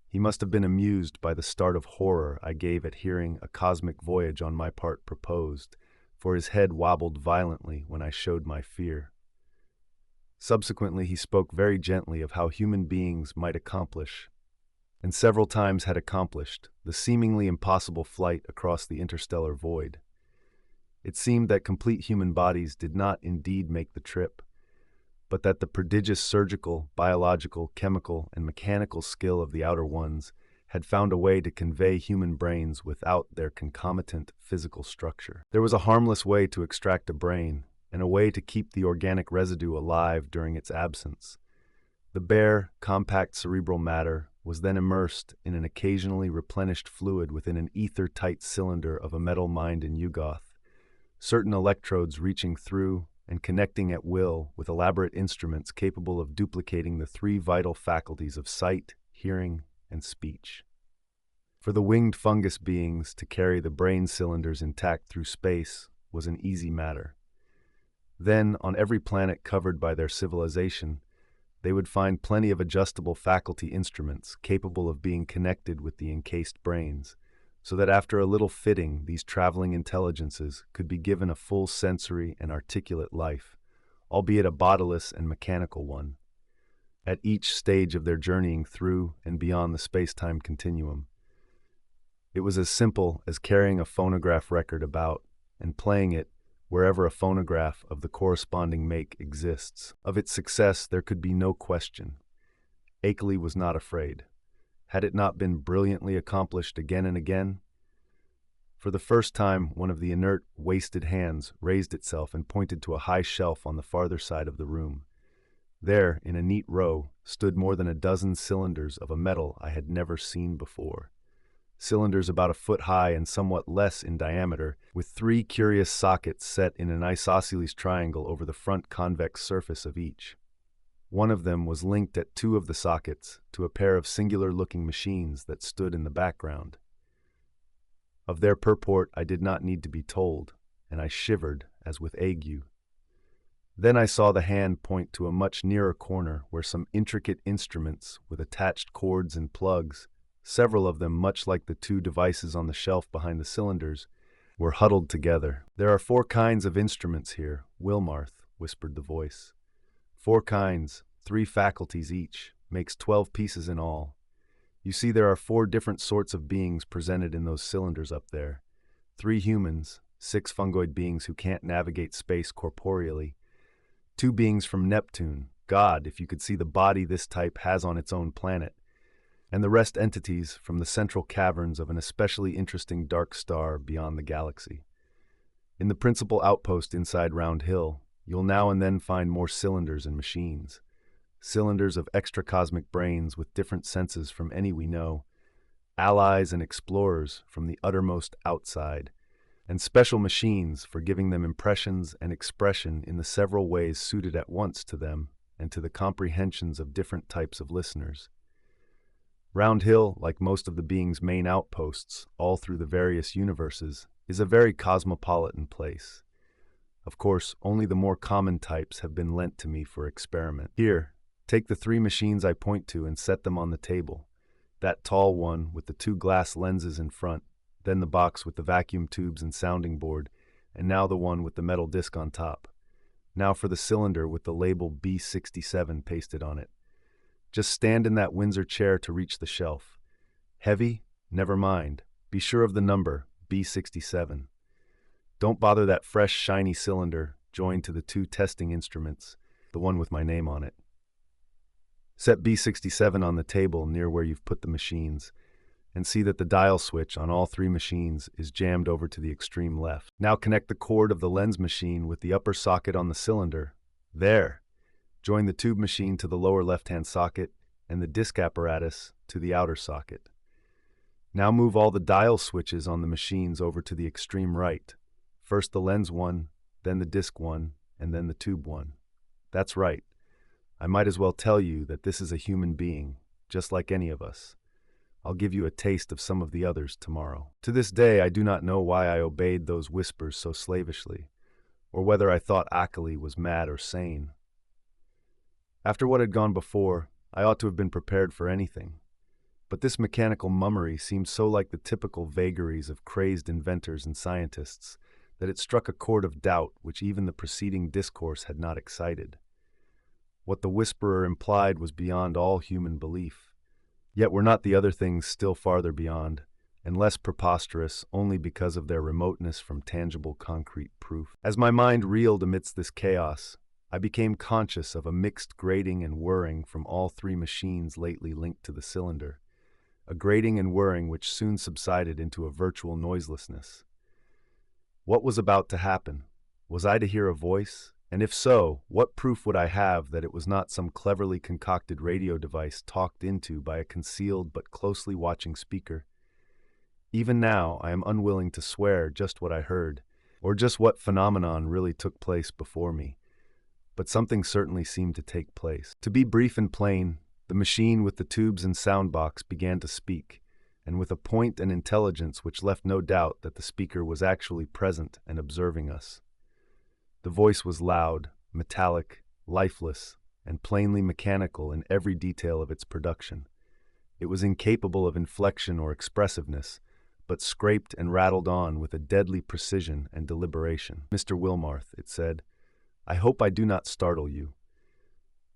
He must have been amused by the start of horror I gave at hearing a cosmic voyage on my part proposed, for his head wobbled violently when I showed my fear. Subsequently, he spoke very gently of how human beings might accomplish, and several times had accomplished, the seemingly impossible flight across the interstellar void. It seemed that complete human bodies did not indeed make the trip, but that the prodigious surgical, biological, chemical, and mechanical skill of the outer ones had found a way to convey human brains without their concomitant physical structure. There was a harmless way to extract a brain, and a way to keep the organic residue alive during its absence. The bare, compact cerebral matter was then immersed in an occasionally replenished fluid within an ether-tight cylinder of a metal mined in Yuggoth, certain electrodes reaching through and connecting at will with elaborate instruments capable of duplicating the three vital faculties of sight, hearing, and speech. For the winged fungus beings to carry the brain cylinders intact through space was an easy matter. Then, on every planet covered by their civilization, they would find plenty of adjustable faculty instruments capable of being connected with the encased brains, so that after a little fitting, these traveling intelligences could be given a full sensory and articulate life, albeit a bodiless and mechanical one, at each stage of their journeying through and beyond the space-time continuum. It was as simple as carrying a phonograph record about and playing it wherever a phonograph of the corresponding make exists. Of its success there could be no question. Akeley was not afraid. Had it not been brilliantly accomplished again and again? For the first time, one of the inert, wasted hands raised itself and pointed to a high shelf on the farther side of the room. There, in a neat row, stood more than a dozen cylinders of a metal I had never seen before. Cylinders about a foot high and somewhat less in diameter, with three curious sockets set in an isosceles triangle over the front convex surface of each. One of them was linked at two of the sockets to a pair of singular-looking machines that stood in the background. Of their purport I did not need to be told, and I shivered as with ague. Then I saw the hand point to a much nearer corner where some intricate instruments with attached cords and plugs, several of them much like the two devices on the shelf behind the cylinders, were huddled together. "There are 4 kinds of instruments here, Wilmarth," whispered the voice. 4 kinds, 3 faculties each, makes 12 pieces in all. You see, there are 4 different sorts of beings presented in those cylinders up there. 3 humans, 6 fungoid beings who can't navigate space corporeally, 2 beings from Neptune, God, if you could see the body this type has on its own planet, and the rest entities from the central caverns of an especially interesting dark star beyond the galaxy. In the principal outpost inside Round Hill, you'll now and then find more cylinders and machines. Cylinders of extracosmic brains with different senses from any we know, allies and explorers from the uttermost outside, and special machines for giving them impressions and expression in the several ways suited at once to them and to the comprehensions of different types of listeners. Round Hill, like most of the being's main outposts all through the various universes, is a very cosmopolitan place. Of course, only the more common types have been lent to me for experiment. Here, take the 3 machines I point to and set them on the table. That tall one with the 2 glass lenses in front, then the box with the vacuum tubes and sounding board, and now the one with the metal disc on top. Now for the cylinder with the label B67 pasted on it. Just stand in that Windsor chair to reach the shelf. Heavy? Never mind. Be sure of the number, B67. Don't bother that fresh, shiny cylinder joined to the two testing instruments, the one with my name on it. Set B67 on the table near where you've put the machines, and see that the dial switch on all three machines is jammed over to the extreme left. Now connect the cord of the lens machine with the upper socket on the cylinder. There! Join the tube machine to the lower left-hand socket and the disc apparatus to the outer socket. Now move all the dial switches on the machines over to the extreme right. First the lens one, then the disc one, and then the tube one. That's right. I might as well tell you that this is a human being, just like any of us. I'll give you a taste of some of the others tomorrow. To this day, I do not know why I obeyed those whispers so slavishly, or whether I thought Akeley was mad or sane. After what had gone before, I ought to have been prepared for anything. But this mechanical mummery seemed so like the typical vagaries of crazed inventors and scientists that it struck a chord of doubt which even the preceding discourse had not excited. What the whisperer implied was beyond all human belief. Yet were not the other things still farther beyond, and less preposterous only because of their remoteness from tangible concrete proof? As my mind reeled amidst this chaos, I became conscious of a mixed grating and whirring from all three machines lately linked to the cylinder, a grating and whirring which soon subsided into a virtual noiselessness. What was about to happen? Was I to hear a voice? And if so, what proof would I have that it was not some cleverly concocted radio device talked into by a concealed but closely watching speaker? Even now, I am unwilling to swear just what I heard, or just what phenomenon really took place before me. But something certainly seemed to take place. To be brief and plain, the machine with the tubes and sound box began to speak, and with a point and intelligence which left no doubt that the speaker was actually present and observing us. The voice was loud, metallic, lifeless, and plainly mechanical in every detail of its production. It was incapable of inflection or expressiveness, but scraped and rattled on with a deadly precision and deliberation. "Mr. Wilmarth," it said, "I hope I do not startle you.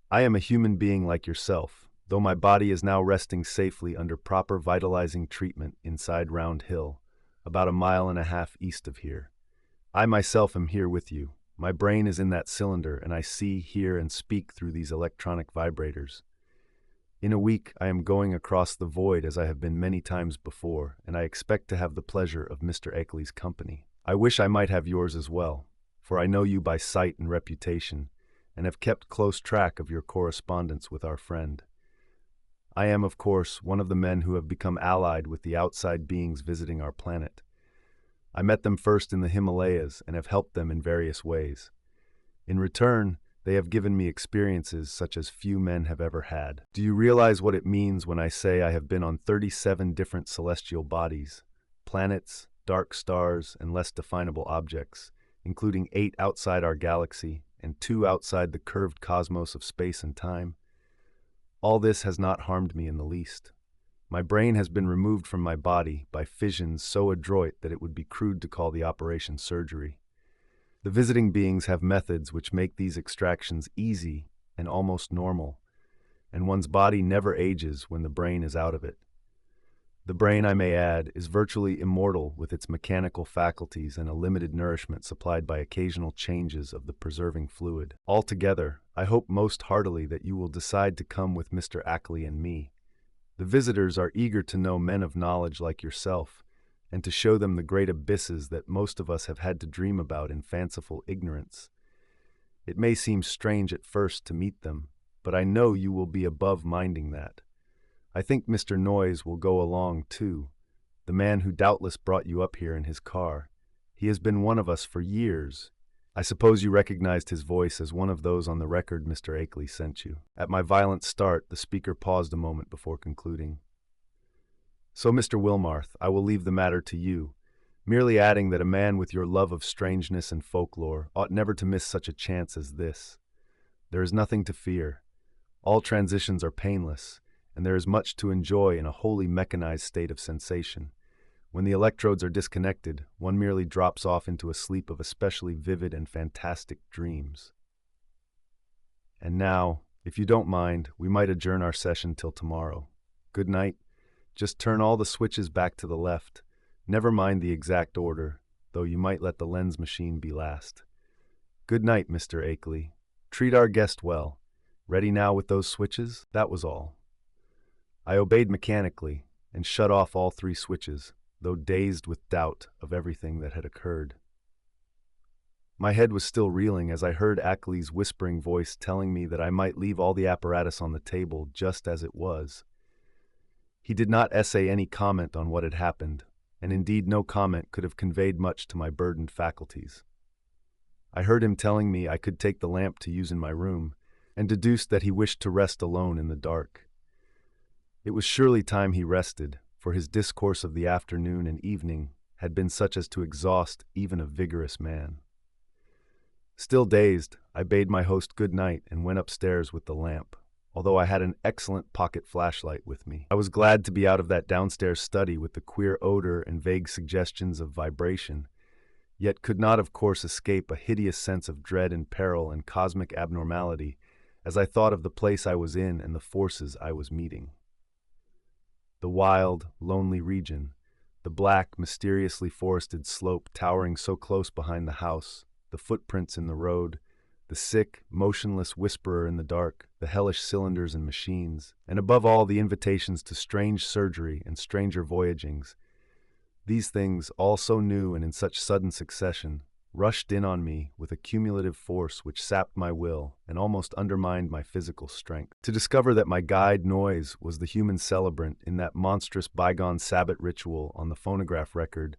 I am a human being like yourself, though my body is now resting safely under proper vitalizing treatment inside Round Hill, about 1.5 miles east of here. I myself am here with you. My brain is in that cylinder, and I see, hear, and speak through these electronic vibrators. In a week, I am going across the void as I have been many times before, and I expect to have the pleasure of Mr. Akeley's company. I wish I might have yours as well, for I know you by sight and reputation, and have kept close track of your correspondence with our friend. I am, of course, one of the men who have become allied with the outside beings visiting our planet. I met them first in the Himalayas and have helped them in various ways. In return, they have given me experiences such as few men have ever had. Do you realize what it means when I say I have been on 37 different celestial bodies, planets, dark stars, and less definable objects, including 8 outside our galaxy and 2 outside the curved cosmos of space and time? All this has not harmed me in the least. My brain has been removed from my body by fissions so adroit that it would be crude to call the operation surgery. The visiting beings have methods which make these extractions easy and almost normal, and one's body never ages when the brain is out of it. The brain, I may add, is virtually immortal with its mechanical faculties and a limited nourishment supplied by occasional changes of the preserving fluid. Altogether, I hope most heartily that you will decide to come with Mr. Akely and me. The visitors are eager to know men of knowledge like yourself, and to show them the great abysses that most of us have had to dream about in fanciful ignorance. It may seem strange at first to meet them, but I know you will be above minding that. I think Mr. Noyes will go along, too, the man who doubtless brought you up here in his car. He has been one of us for years. I suppose you recognized his voice as one of those on the record Mr. Akely sent you." At my violent start, the speaker paused a moment before concluding. "So, Mr. Wilmarth, I will leave the matter to you, merely adding that a man with your love of strangeness and folklore ought never to miss such a chance as this. There is nothing to fear. All transitions are painless, and there is much to enjoy in a wholly mechanized state of sensation. When the electrodes are disconnected, one merely drops off into a sleep of especially vivid and fantastic dreams. And now, If you don't mind, we might adjourn our session till tomorrow. Good night. Just turn all the switches back to the left. Never mind the exact order, though you might let the lens machine be last. Good night, Mr. Akeley. Treat our guest well. Ready now with those switches? That was all. I obeyed mechanically and shut off all 3 switches, though dazed with doubt of everything that had occurred. My head was still reeling as I heard Akeley's whispering voice telling me that I might leave all the apparatus on the table just as it was. He did not essay any comment on what had happened, and indeed no comment could have conveyed much to my burdened faculties. I heard him telling me I could take the lamp to use in my room, and deduced that he wished to rest alone in the dark. It was surely time he rested, for his discourse of the afternoon and evening had been such as to exhaust even a vigorous man. Still dazed, I bade my host good night and went upstairs with the lamp, although I had an excellent pocket flashlight with me. I was glad to be out of that downstairs study with the queer odor and vague suggestions of vibration, yet could not of course escape a hideous sense of dread and peril and cosmic abnormality as I thought of the place I was in and the forces I was meeting. The wild, lonely region, the black, mysteriously forested slope towering so close behind the house, the footprints in the road, the sick, motionless whisperer in the dark, the hellish cylinders and machines, and above all the invitations to strange surgery and stranger voyagings. These things, all so new and in such sudden succession, rushed in on me with a cumulative force which sapped my will and almost undermined my physical strength. To discover that my guide Noyes was the human celebrant in that monstrous bygone Sabbath ritual on the phonograph record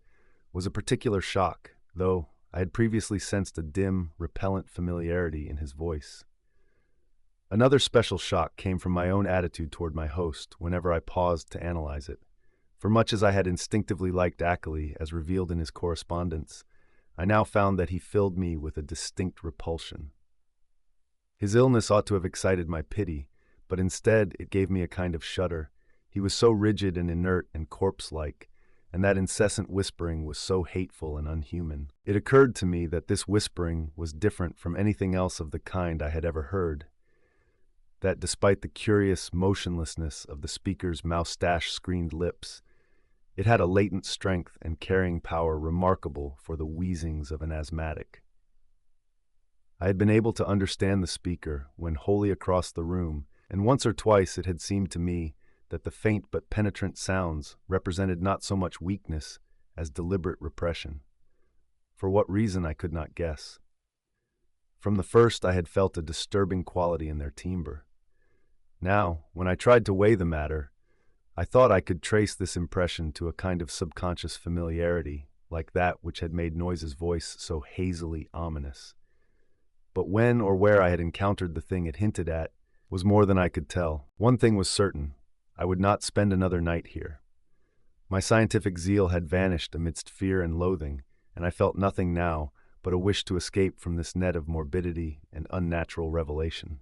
was a particular shock, though I had previously sensed a dim, repellent familiarity in his voice. Another special shock came from my own attitude toward my host whenever I paused to analyze it. For much as I had instinctively liked Akely as revealed in his correspondence, I now found that he filled me with a distinct repulsion. His illness ought to have excited my pity, but instead it gave me a kind of shudder. He was so rigid and inert and corpse-like, and that incessant whispering was so hateful and unhuman. It occurred to me that this whispering was different from anything else of the kind I had ever heard, that despite the curious motionlessness of the speaker's moustache-screened lips, it had a latent strength and carrying power remarkable for the wheezings of an asthmatic. I had been able to understand the speaker when wholly across the room, and once or twice it had seemed to me that the faint but penetrant sounds represented not so much weakness as deliberate repression. For what reason I could not guess. From the first I had felt a disturbing quality in their timbre. Now, when I tried to weigh the matter, I thought I could trace this impression to a kind of subconscious familiarity, like that which had made Noyes's voice so hazily ominous. But when or where I had encountered the thing it hinted at was more than I could tell. One thing was certain: I would not spend another night here. My scientific zeal had vanished amidst fear and loathing, and I felt nothing now but a wish to escape from this net of morbidity and unnatural revelation.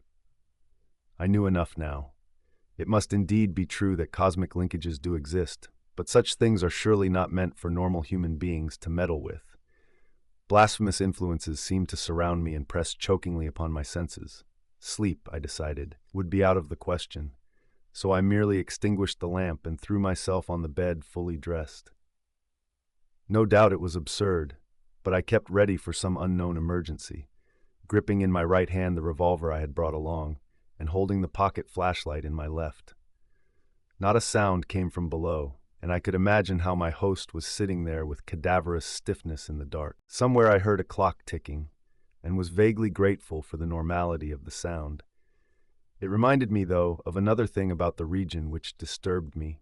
I knew enough now. It must indeed be true that cosmic linkages do exist, but such things are surely not meant for normal human beings to meddle with. Blasphemous influences seemed to surround me and press chokingly upon my senses. Sleep, I decided, would be out of the question, so I merely extinguished the lamp and threw myself on the bed fully dressed. No doubt it was absurd, but I kept ready for some unknown emergency, gripping in my right hand the revolver I had brought along, and holding the pocket flashlight in my left. Not a sound came from below, and I could imagine how my host was sitting there with cadaverous stiffness in the dark. Somewhere I heard a clock ticking, and was vaguely grateful for the normality of the sound. It reminded me, though, of another thing about the region which disturbed me: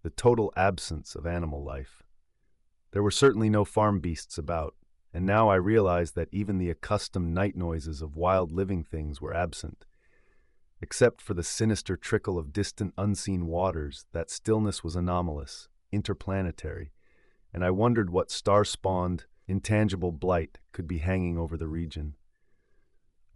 the total absence of animal life. There were certainly no farm beasts about, and now I realized that even the accustomed night noises of wild living things were absent. Except for the sinister trickle of distant unseen waters, that stillness was anomalous, interplanetary, and I wondered what star-spawned, intangible blight could be hanging over the region.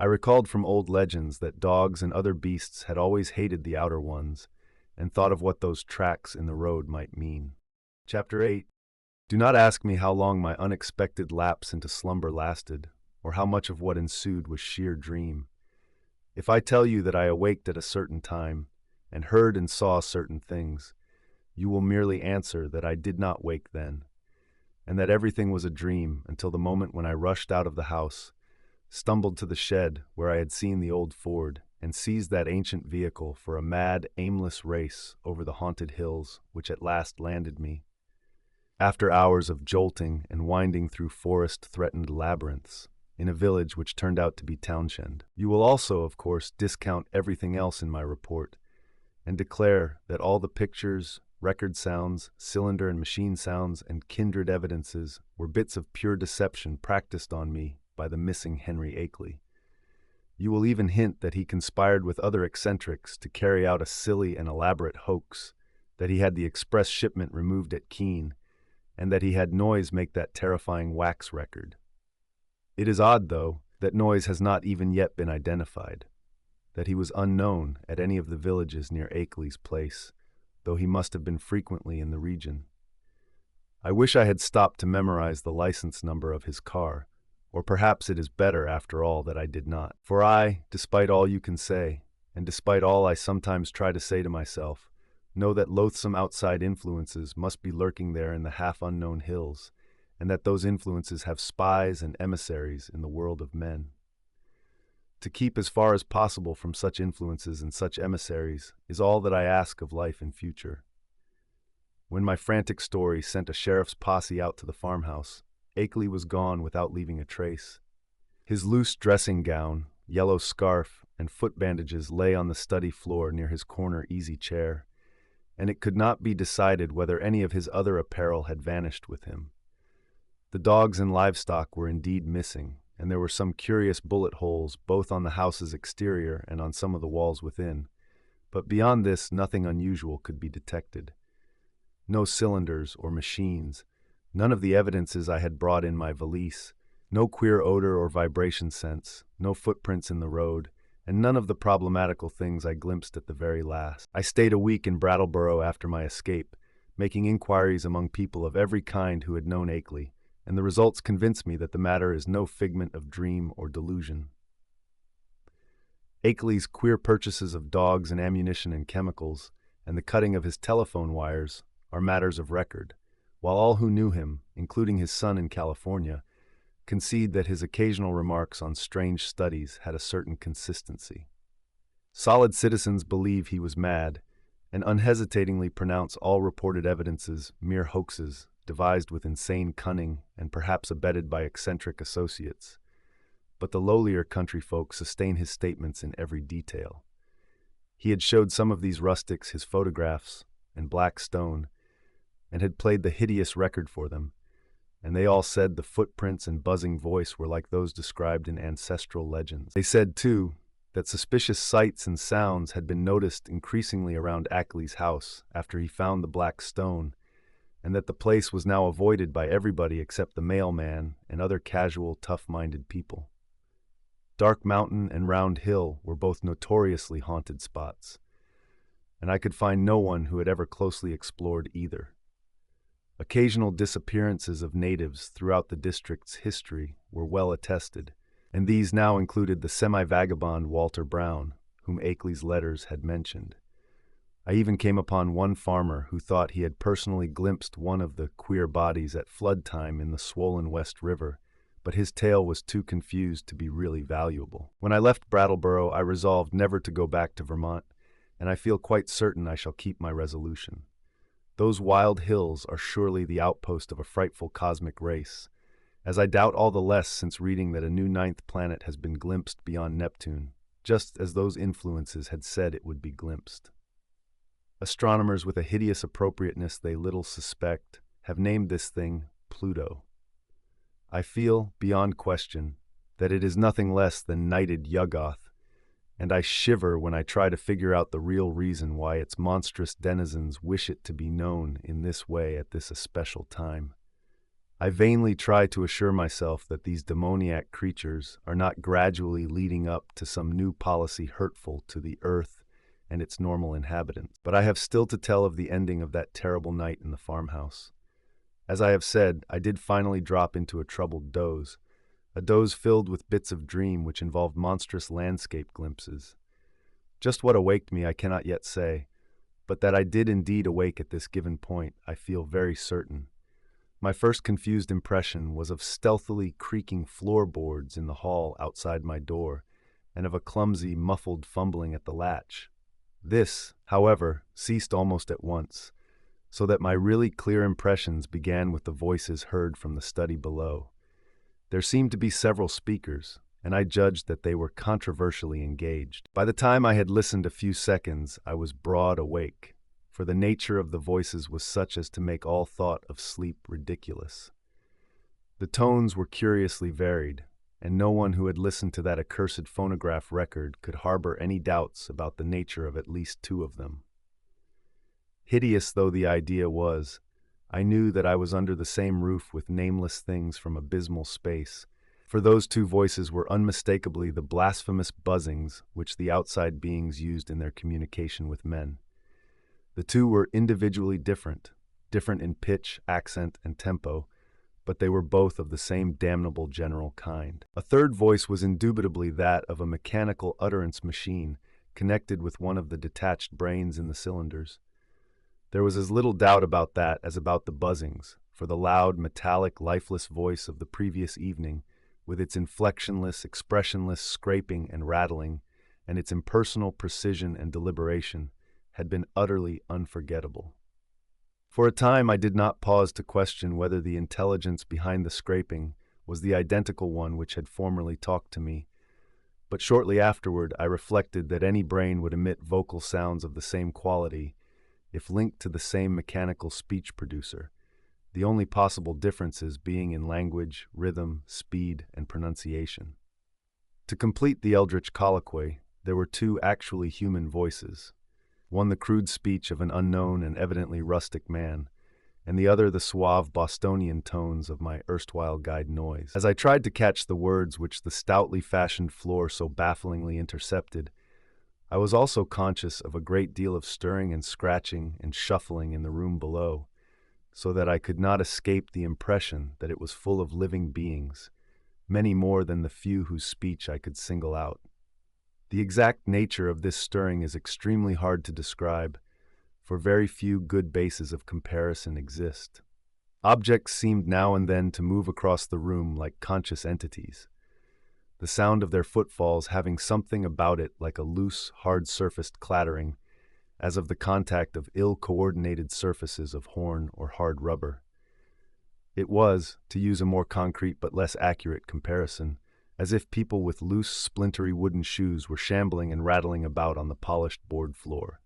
I recalled from old legends that dogs and other beasts had always hated the outer ones, and thought of what those tracks in the road might mean. Chapter 8. Do not ask me how long my unexpected lapse into slumber lasted, or how much of what ensued was sheer dream. If I tell you that I awaked at a certain time and heard and saw certain things, you will merely answer that I did not wake then, and that everything was a dream until the moment when I rushed out of the house, stumbled to the shed where I had seen the old Ford, and seized that ancient vehicle for a mad, aimless race over the haunted hills which at last landed me, after hours of jolting and winding through forest-threatened labyrinths, in a village which turned out to be Townshend. You will also, of course, discount everything else in my report, and declare that all the pictures, record sounds, cylinder and machine sounds, and kindred evidences were bits of pure deception practiced on me by the missing Henry Akeley. You will even hint that he conspired with other eccentrics to carry out a silly and elaborate hoax, that he had the express shipment removed at Keene, and that he had Noyes make that terrifying wax record. It is odd, though, that Noyes has not even yet been identified, that he was unknown at any of the villages near Akeley's place, though he must have been frequently in the region. I wish I had stopped to memorize the license number of his car, or perhaps it is better, after all, that I did not. For I, despite all you can say, and despite all I sometimes try to say to myself, know that loathsome outside influences must be lurking there in the half-unknown hills, and that those influences have spies and emissaries in the world of men. To keep as far as possible from such influences and such emissaries is all that I ask of life and future. When my frantic story sent a sheriff's posse out to the farmhouse, Akeley was gone without leaving a trace. His loose dressing gown, yellow scarf, and foot bandages lay on the study floor near his corner easy chair, and it could not be decided whether any of his other apparel had vanished with him. The dogs and livestock were indeed missing, and there were some curious bullet holes both on the house's exterior and on some of the walls within, but beyond this nothing unusual could be detected. No cylinders or machines, none of the evidences I had brought in my valise, no queer odor or vibration sense, no footprints in the road, and none of the problematical things I glimpsed at the very last. I stayed a week in Brattleboro after my escape, making inquiries among people of every kind who had known Akely, and the results convinced me that the matter is no figment of dream or delusion. Akeley's queer purchases of dogs and ammunition and chemicals, and the cutting of his telephone wires, are matters of record, while all who knew him, including his son in California, concede that his occasional remarks on strange studies had a certain consistency. Solid citizens believe he was mad, and unhesitatingly pronounce all reported evidences mere hoaxes devised with insane cunning and perhaps abetted by eccentric associates. But the lowlier country folk sustain his statements in every detail. He had showed some of these rustics his photographs and black stone, and had played the hideous record for them, and they all said the footprints and buzzing voice were like those described in ancestral legends. They said, too, that suspicious sights and sounds had been noticed increasingly around Akeley's house after he found the black stone, and that the place was now avoided by everybody except the mailman and other casual, tough-minded people. Dark Mountain and Round Hill were both notoriously haunted spots, and I could find no one who had ever closely explored either. Occasional disappearances of natives throughout the district's history were well attested, and these now included the semi-vagabond Walter Brown, whom Akeley's letters had mentioned. I even came upon one farmer who thought he had personally glimpsed one of the queer bodies at flood time in the swollen West River, but his tale was too confused to be really valuable. When I left Brattleboro, I resolved never to go back to Vermont, and I feel quite certain I shall keep my resolution. Those wild hills are surely the outpost of a frightful cosmic race, as I doubt all the less since reading that a new ninth planet has been glimpsed beyond Neptune, just as those influences had said it would be glimpsed. Astronomers with a hideous appropriateness they little suspect have named this thing Pluto. I feel, beyond question, that it is nothing less than knighted Yuggoth, and I shiver when I try to figure out the real reason why its monstrous denizens wish it to be known in this way at this especial time. I vainly try to assure myself that these demoniac creatures are not gradually leading up to some new policy hurtful to the earth and its normal inhabitants. But I have still to tell of the ending of that terrible night in the farmhouse. As I have said, I did finally drop into a troubled doze, a doze filled with bits of dream which involved monstrous landscape glimpses. Just what awaked me I cannot yet say, but that I did indeed awake at this given point I feel very certain. My first confused impression was of stealthily creaking floorboards in the hall outside my door, and of a clumsy, muffled fumbling at the latch. This, however, ceased almost at once, so that my really clear impressions began with the voices heard from the study below. There seemed to be several speakers, and I judged that they were controversially engaged. By the time I had listened a few seconds, I was broad awake, for the nature of the voices was such as to make all thought of sleep ridiculous. The tones were curiously varied, and no one who had listened to that accursed phonograph record could harbor any doubts about the nature of at least two of them. Hideous though the idea was, I knew that I was under the same roof with nameless things from abysmal space, for those two voices were unmistakably the blasphemous buzzings which the outside beings used in their communication with men. The two were individually different in pitch, accent, and tempo, but they were both of the same damnable general kind. A third voice was indubitably that of a mechanical utterance machine connected with one of the detached brains in the cylinders. There was as little doubt about that as about the buzzings, for the loud, metallic, lifeless voice of the previous evening, with its inflectionless, expressionless scraping and rattling, and its impersonal precision and deliberation, had been utterly unforgettable. For a time I did not pause to question whether the intelligence behind the scraping was the identical one which had formerly talked to me, but shortly afterward I reflected that any brain would emit vocal sounds of the same quality if linked to the same mechanical speech producer, the only possible differences being in language, rhythm, speed, and pronunciation. To complete the eldritch colloquy, there were two actually human voices, one the crude speech of an unknown and evidently rustic man, and the other the suave Bostonian tones of my erstwhile guide Noyes. As I tried to catch the words which the stoutly fashioned floor so bafflingly intercepted, I was also conscious of a great deal of stirring and scratching and shuffling in the room below, so that I could not escape the impression that it was full of living beings, many more than the few whose speech I could single out. The exact nature of this stirring is extremely hard to describe, for very few good bases of comparison exist. Objects seemed now and then to move across the room like conscious entities, the sound of their footfalls having something about it like a loose, hard-surfaced clattering, as of the contact of ill-coordinated surfaces of horn or hard rubber. It was, to use a more concrete but less accurate comparison, as if people with loose, splintery wooden shoes were shambling and rattling about on the polished board floor.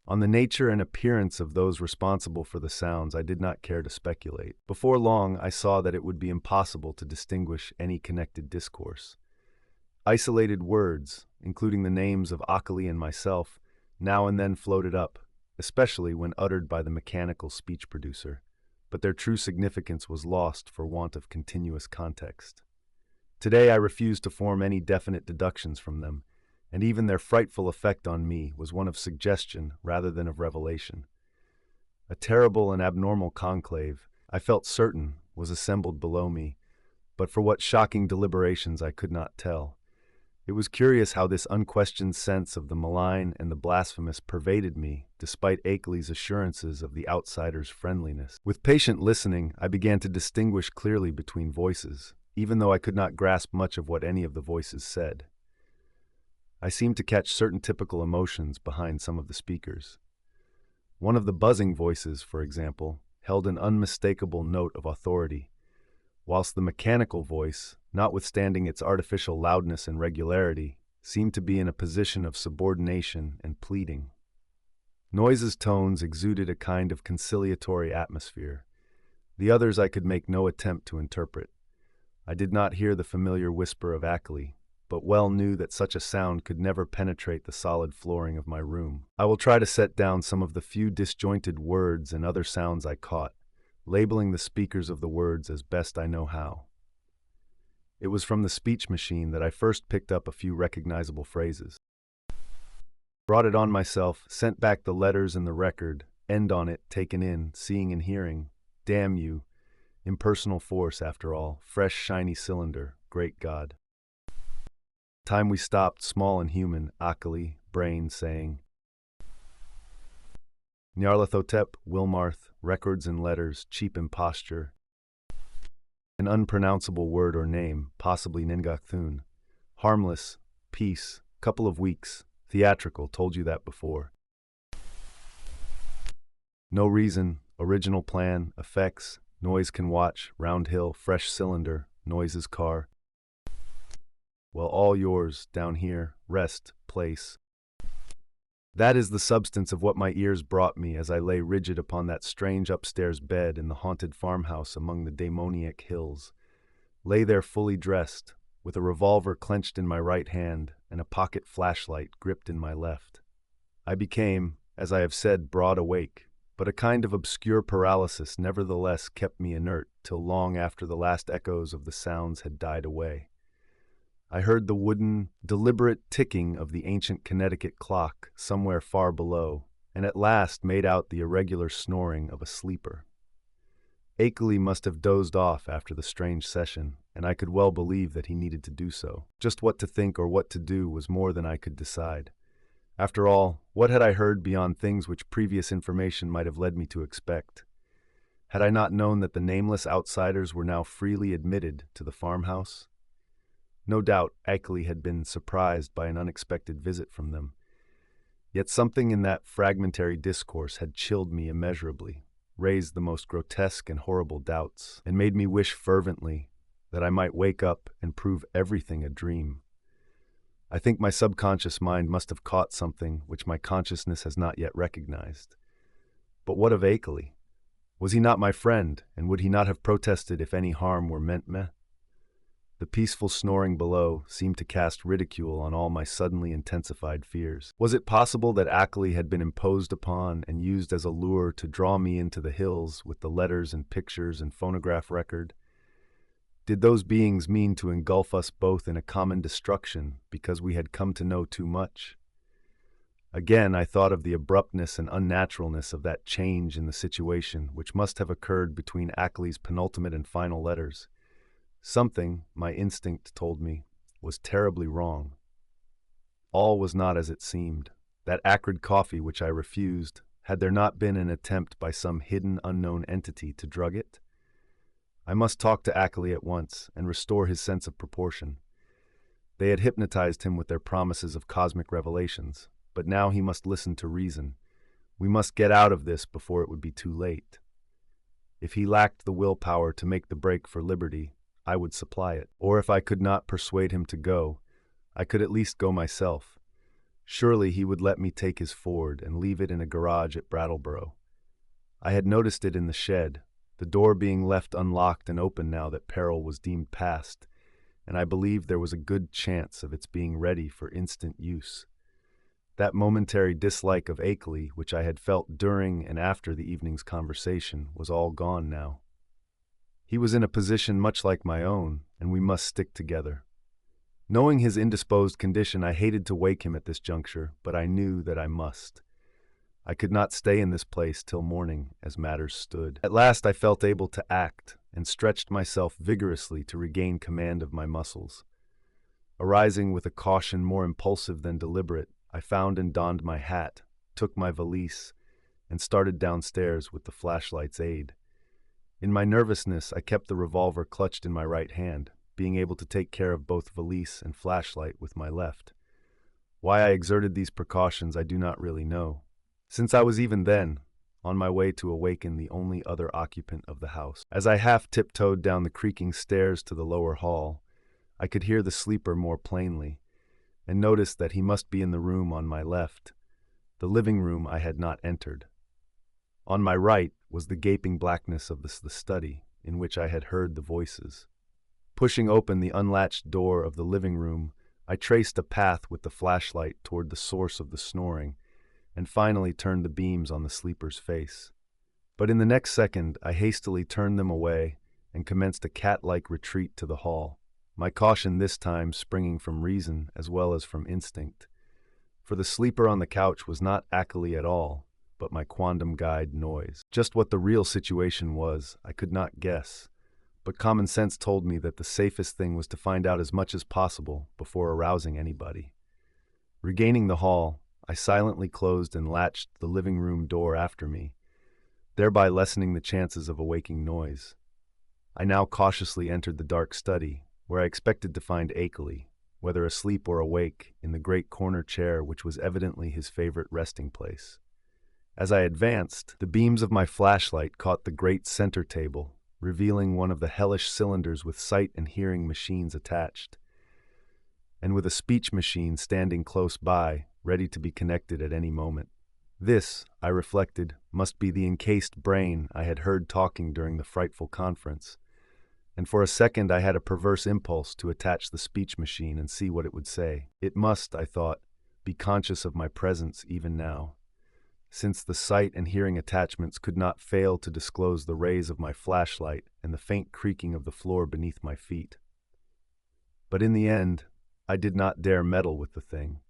On the nature and appearance of those responsible for the sounds I did not care to speculate. Before long I saw that it would be impossible to distinguish any connected discourse. Isolated words, including the names of Akeley and myself, now and then floated up, especially when uttered by the mechanical speech producer, but their true significance was lost for want of continuous context. Today I refused to form any definite deductions from them, and even their frightful effect on me was one of suggestion rather than of revelation. A terrible and abnormal conclave, I felt certain, was assembled below me, but for what shocking deliberations I could not tell. It was curious how this unquestioned sense of the malign and the blasphemous pervaded me, despite Akeley's assurances of the outsider's friendliness. With patient listening, I began to distinguish clearly between voices, even though I could not grasp much of what any of the voices said. I seemed to catch certain typical emotions behind some of the speakers. One of the buzzing voices, for example, held an unmistakable note of authority, whilst the mechanical voice, notwithstanding its artificial loudness and regularity, seemed to be in a position of subordination and pleading. Noyes's tones exuded a kind of conciliatory atmosphere. The others I could make no attempt to interpret. I did not hear the familiar whisper of Akely, but well knew that such a sound could never penetrate the solid flooring of my room. I will try to set down some of the few disjointed words and other sounds I caught, labeling the speakers of the words as best I know how. It was from the speech machine that I first picked up a few recognizable phrases. Brought it on myself, sent back the letters and the record, end on it, taken in, seeing and hearing. Damn you. Impersonal force, after all, fresh, shiny cylinder, great God. Time we stopped, small and human, Akeley, brain, saying, Nyarlathotep, Wilmarth, records and letters, cheap imposture, an unpronounceable word or name, possibly Ningathun. Harmless, peace, couple of weeks, theatrical, told you that before. No reason, original plan, effects, Noyes can watch, round hill, fresh cylinder, Noyes' car. Well, all yours, down here, rest, place. That is the substance of what my ears brought me as I lay rigid upon that strange upstairs bed in the haunted farmhouse among the demoniac hills. Lay there fully dressed, with a revolver clenched in my right hand and a pocket flashlight gripped in my left. I became, as I have said, broad awake, but a kind of obscure paralysis nevertheless kept me inert till long after the last echoes of the sounds had died away. I heard the wooden, deliberate ticking of the ancient Connecticut clock somewhere far below, and at last made out the irregular snoring of a sleeper. Akeley must have dozed off after the strange session, and I could well believe that he needed to do so. Just what to think or what to do was more than I could decide. After all, what had I heard beyond things which previous information might have led me to expect? Had I not known that the nameless outsiders were now freely admitted to the farmhouse? No doubt Akely had been surprised by an unexpected visit from them. Yet something in that fragmentary discourse had chilled me immeasurably, raised the most grotesque and horrible doubts, and made me wish fervently that I might wake up and prove everything a dream. I think my subconscious mind must have caught something which my consciousness has not yet recognized. But what of Akeley? Was he not my friend, and would he not have protested if any harm were meant me? The peaceful snoring below seemed to cast ridicule on all my suddenly intensified fears. Was it possible that Akely had been imposed upon and used as a lure to draw me into the hills with the letters and pictures and phonograph record? Did those beings mean to engulf us both in a common destruction because we had come to know too much? Again, I thought of the abruptness and unnaturalness of that change in the situation which must have occurred between Akely's penultimate and final letters. Something, my instinct told me, was terribly wrong. All was not as it seemed. That acrid coffee which I refused, had there not been an attempt by some hidden, unknown entity to drug it? I must talk to Akeley at once and restore his sense of proportion. They had hypnotized him with their promises of cosmic revelations, but now he must listen to reason. We must get out of this before it would be too late. If he lacked the willpower to make the break for liberty, I would supply it. Or if I could not persuade him to go, I could at least go myself. Surely he would let me take his Ford and leave it in a garage at Brattleboro. I had noticed it in the shed, the door being left unlocked and open now that peril was deemed past, and I believed there was a good chance of its being ready for instant use. That momentary dislike of Akeley, which I had felt during and after the evening's conversation, was all gone now. He was in a position much like my own, and we must stick together. Knowing his indisposed condition, I hated to wake him at this juncture, but I knew that I must. I could not stay in this place till morning, as matters stood. At last I felt able to act, and stretched myself vigorously to regain command of my muscles. Arising with a caution more impulsive than deliberate, I found and donned my hat, took my valise, and started downstairs with the flashlight's aid. In my nervousness, I kept the revolver clutched in my right hand, being able to take care of both valise and flashlight with my left. Why I exerted these precautions I do not really know, since I was even then on my way to awaken the only other occupant of the house. As I half tiptoed down the creaking stairs to the lower hall, I could hear the sleeper more plainly, and noticed that he must be in the room on my left, the living room I had not entered. On my right was the gaping blackness of the study, in which I had heard the voices. Pushing open the unlatched door of the living room, I traced a path with the flashlight toward the source of the snoring, and finally turned the beams on the sleeper's face. But in the next second, I hastily turned them away and commenced a cat-like retreat to the hall, my caution this time springing from reason as well as from instinct. For the sleeper on the couch was not Akeley at all, but my quondam guide Noyes. Just what the real situation was, I could not guess, but common sense told me that the safest thing was to find out as much as possible before arousing anybody. Regaining the hall, I silently closed and latched the living room door after me, thereby lessening the chances of awaking Noyes. I now cautiously entered the dark study, where I expected to find Akeley, whether asleep or awake, in the great corner chair which was evidently his favorite resting place. As I advanced, the beams of my flashlight caught the great center table, revealing one of the hellish cylinders with sight and hearing machines attached, and with a speech machine standing close by, ready to be connected at any moment. This, I reflected, must be the encased brain I had heard talking during the frightful conference, and for a second I had a perverse impulse to attach the speech machine and see what it would say. It must, I thought, be conscious of my presence even now, since the sight and hearing attachments could not fail to disclose the rays of my flashlight and the faint creaking of the floor beneath my feet. But in the end, I did not dare meddle with the thing.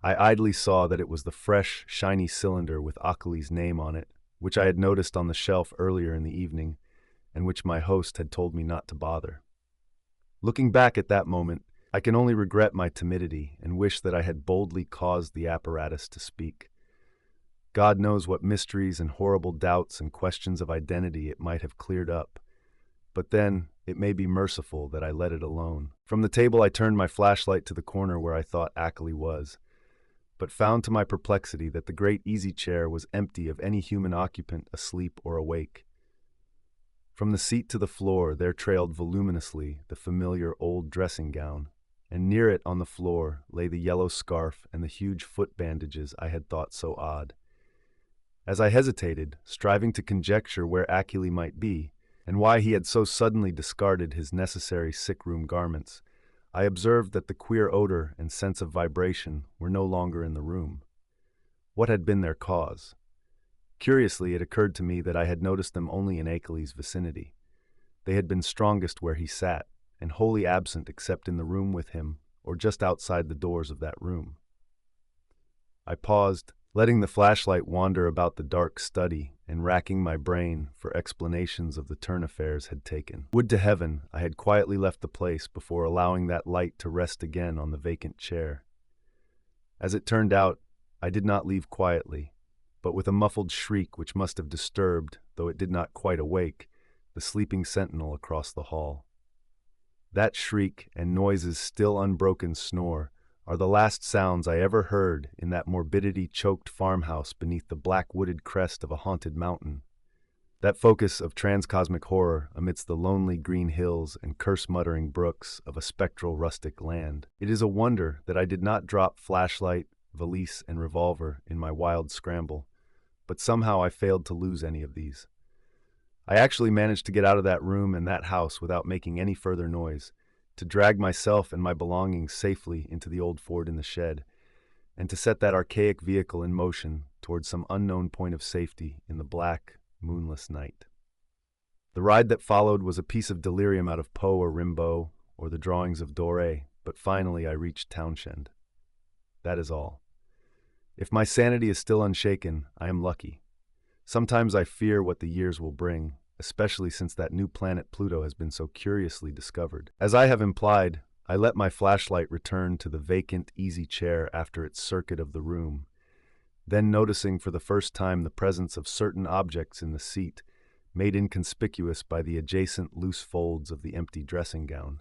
I idly saw that it was the fresh, shiny cylinder with Akeley's name on it, which I had noticed on the shelf earlier in the evening, and which my host had told me not to bother. Looking back at that moment, I can only regret my timidity and wish that I had boldly caused the apparatus to speak. God knows what mysteries and horrible doubts and questions of identity it might have cleared up, but then it may be merciful that I let it alone. From the table I turned my flashlight to the corner where I thought Akeley was, but found to my perplexity that the great easy chair was empty of any human occupant asleep or awake. From the seat to the floor there trailed voluminously the familiar old dressing gown, and near it on the floor lay the yellow scarf and the huge foot bandages I had thought so odd. As I hesitated, striving to conjecture where Akely might be, and why he had so suddenly discarded his necessary sick-room garments, I observed that the queer odor and sense of vibration were no longer in the room. What had been their cause? Curiously, it occurred to me that I had noticed them only in Akeley's vicinity. They had been strongest where he sat, and wholly absent except in the room with him, or just outside the doors of that room. I paused, letting the flashlight wander about the dark study and racking my brain for explanations of the turn affairs had taken. Would to heaven I had quietly left the place before allowing that light to rest again on the vacant chair. As it turned out, I did not leave quietly, but with a muffled shriek which must have disturbed, though it did not quite awake, the sleeping sentinel across the hall. That shriek and Noyes' still unbroken snore are the last sounds I ever heard in that morbidity-choked farmhouse beneath the black-wooded crest of a haunted mountain. That focus of transcosmic horror amidst the lonely green hills and curse-muttering brooks of a spectral rustic land. It is a wonder that I did not drop flashlight, valise, and revolver in my wild scramble, but somehow I failed to lose any of these. I actually managed to get out of that room and that house without making any further noise, to drag myself and my belongings safely into the old Ford in the shed, and to set that archaic vehicle in motion towards some unknown point of safety in the black, moonless night. The ride that followed was a piece of delirium out of Poe or Rimbaud or the drawings of Doré, but finally I reached Townshend. That is all. If my sanity is still unshaken, I am lucky. Sometimes I fear what the years will bring, especially since that new planet Pluto has been so curiously discovered. As I have implied, I let my flashlight return to the vacant easy chair after its circuit of the room, then noticing for the first time the presence of certain objects in the seat, made inconspicuous by the adjacent loose folds of the empty dressing gown.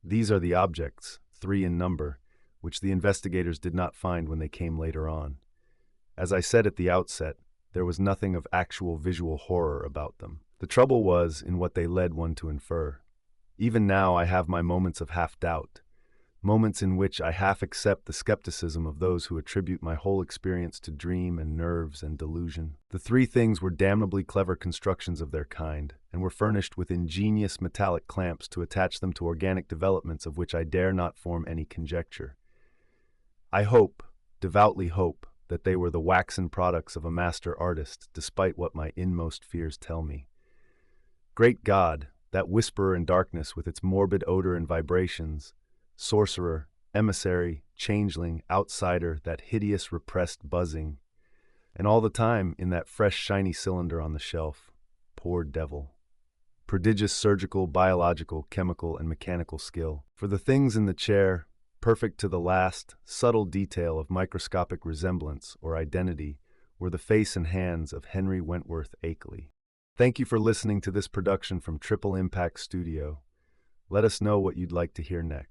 These are the objects, 3 in number, which the investigators did not find when they came later on. As I said at the outset, there was nothing of actual visual horror about them. The trouble was in what they led one to infer. Even now I have my moments of half-doubt, moments in which I half accept the skepticism of those who attribute my whole experience to dream and nerves and delusion. The 3 things were damnably clever constructions of their kind, and were furnished with ingenious metallic clamps to attach them to organic developments of which I dare not form any conjecture. I hope, devoutly hope, that they were the waxen products of a master artist, despite what my inmost fears tell me. Great God, that whisperer in darkness with its morbid odor and vibrations, sorcerer, emissary, changeling, outsider, that hideous repressed buzzing, and all the time in that fresh shiny cylinder on the shelf. Poor devil. prodigious surgical, biological, chemical, and mechanical skill. For the things in the chair, perfect to the last, subtle detail of microscopic resemblance or identity, were the face and hands of Henry Wentworth Akeley. Thank you for listening to this production from Triple Impact Studio. Let us know what you'd like to hear next.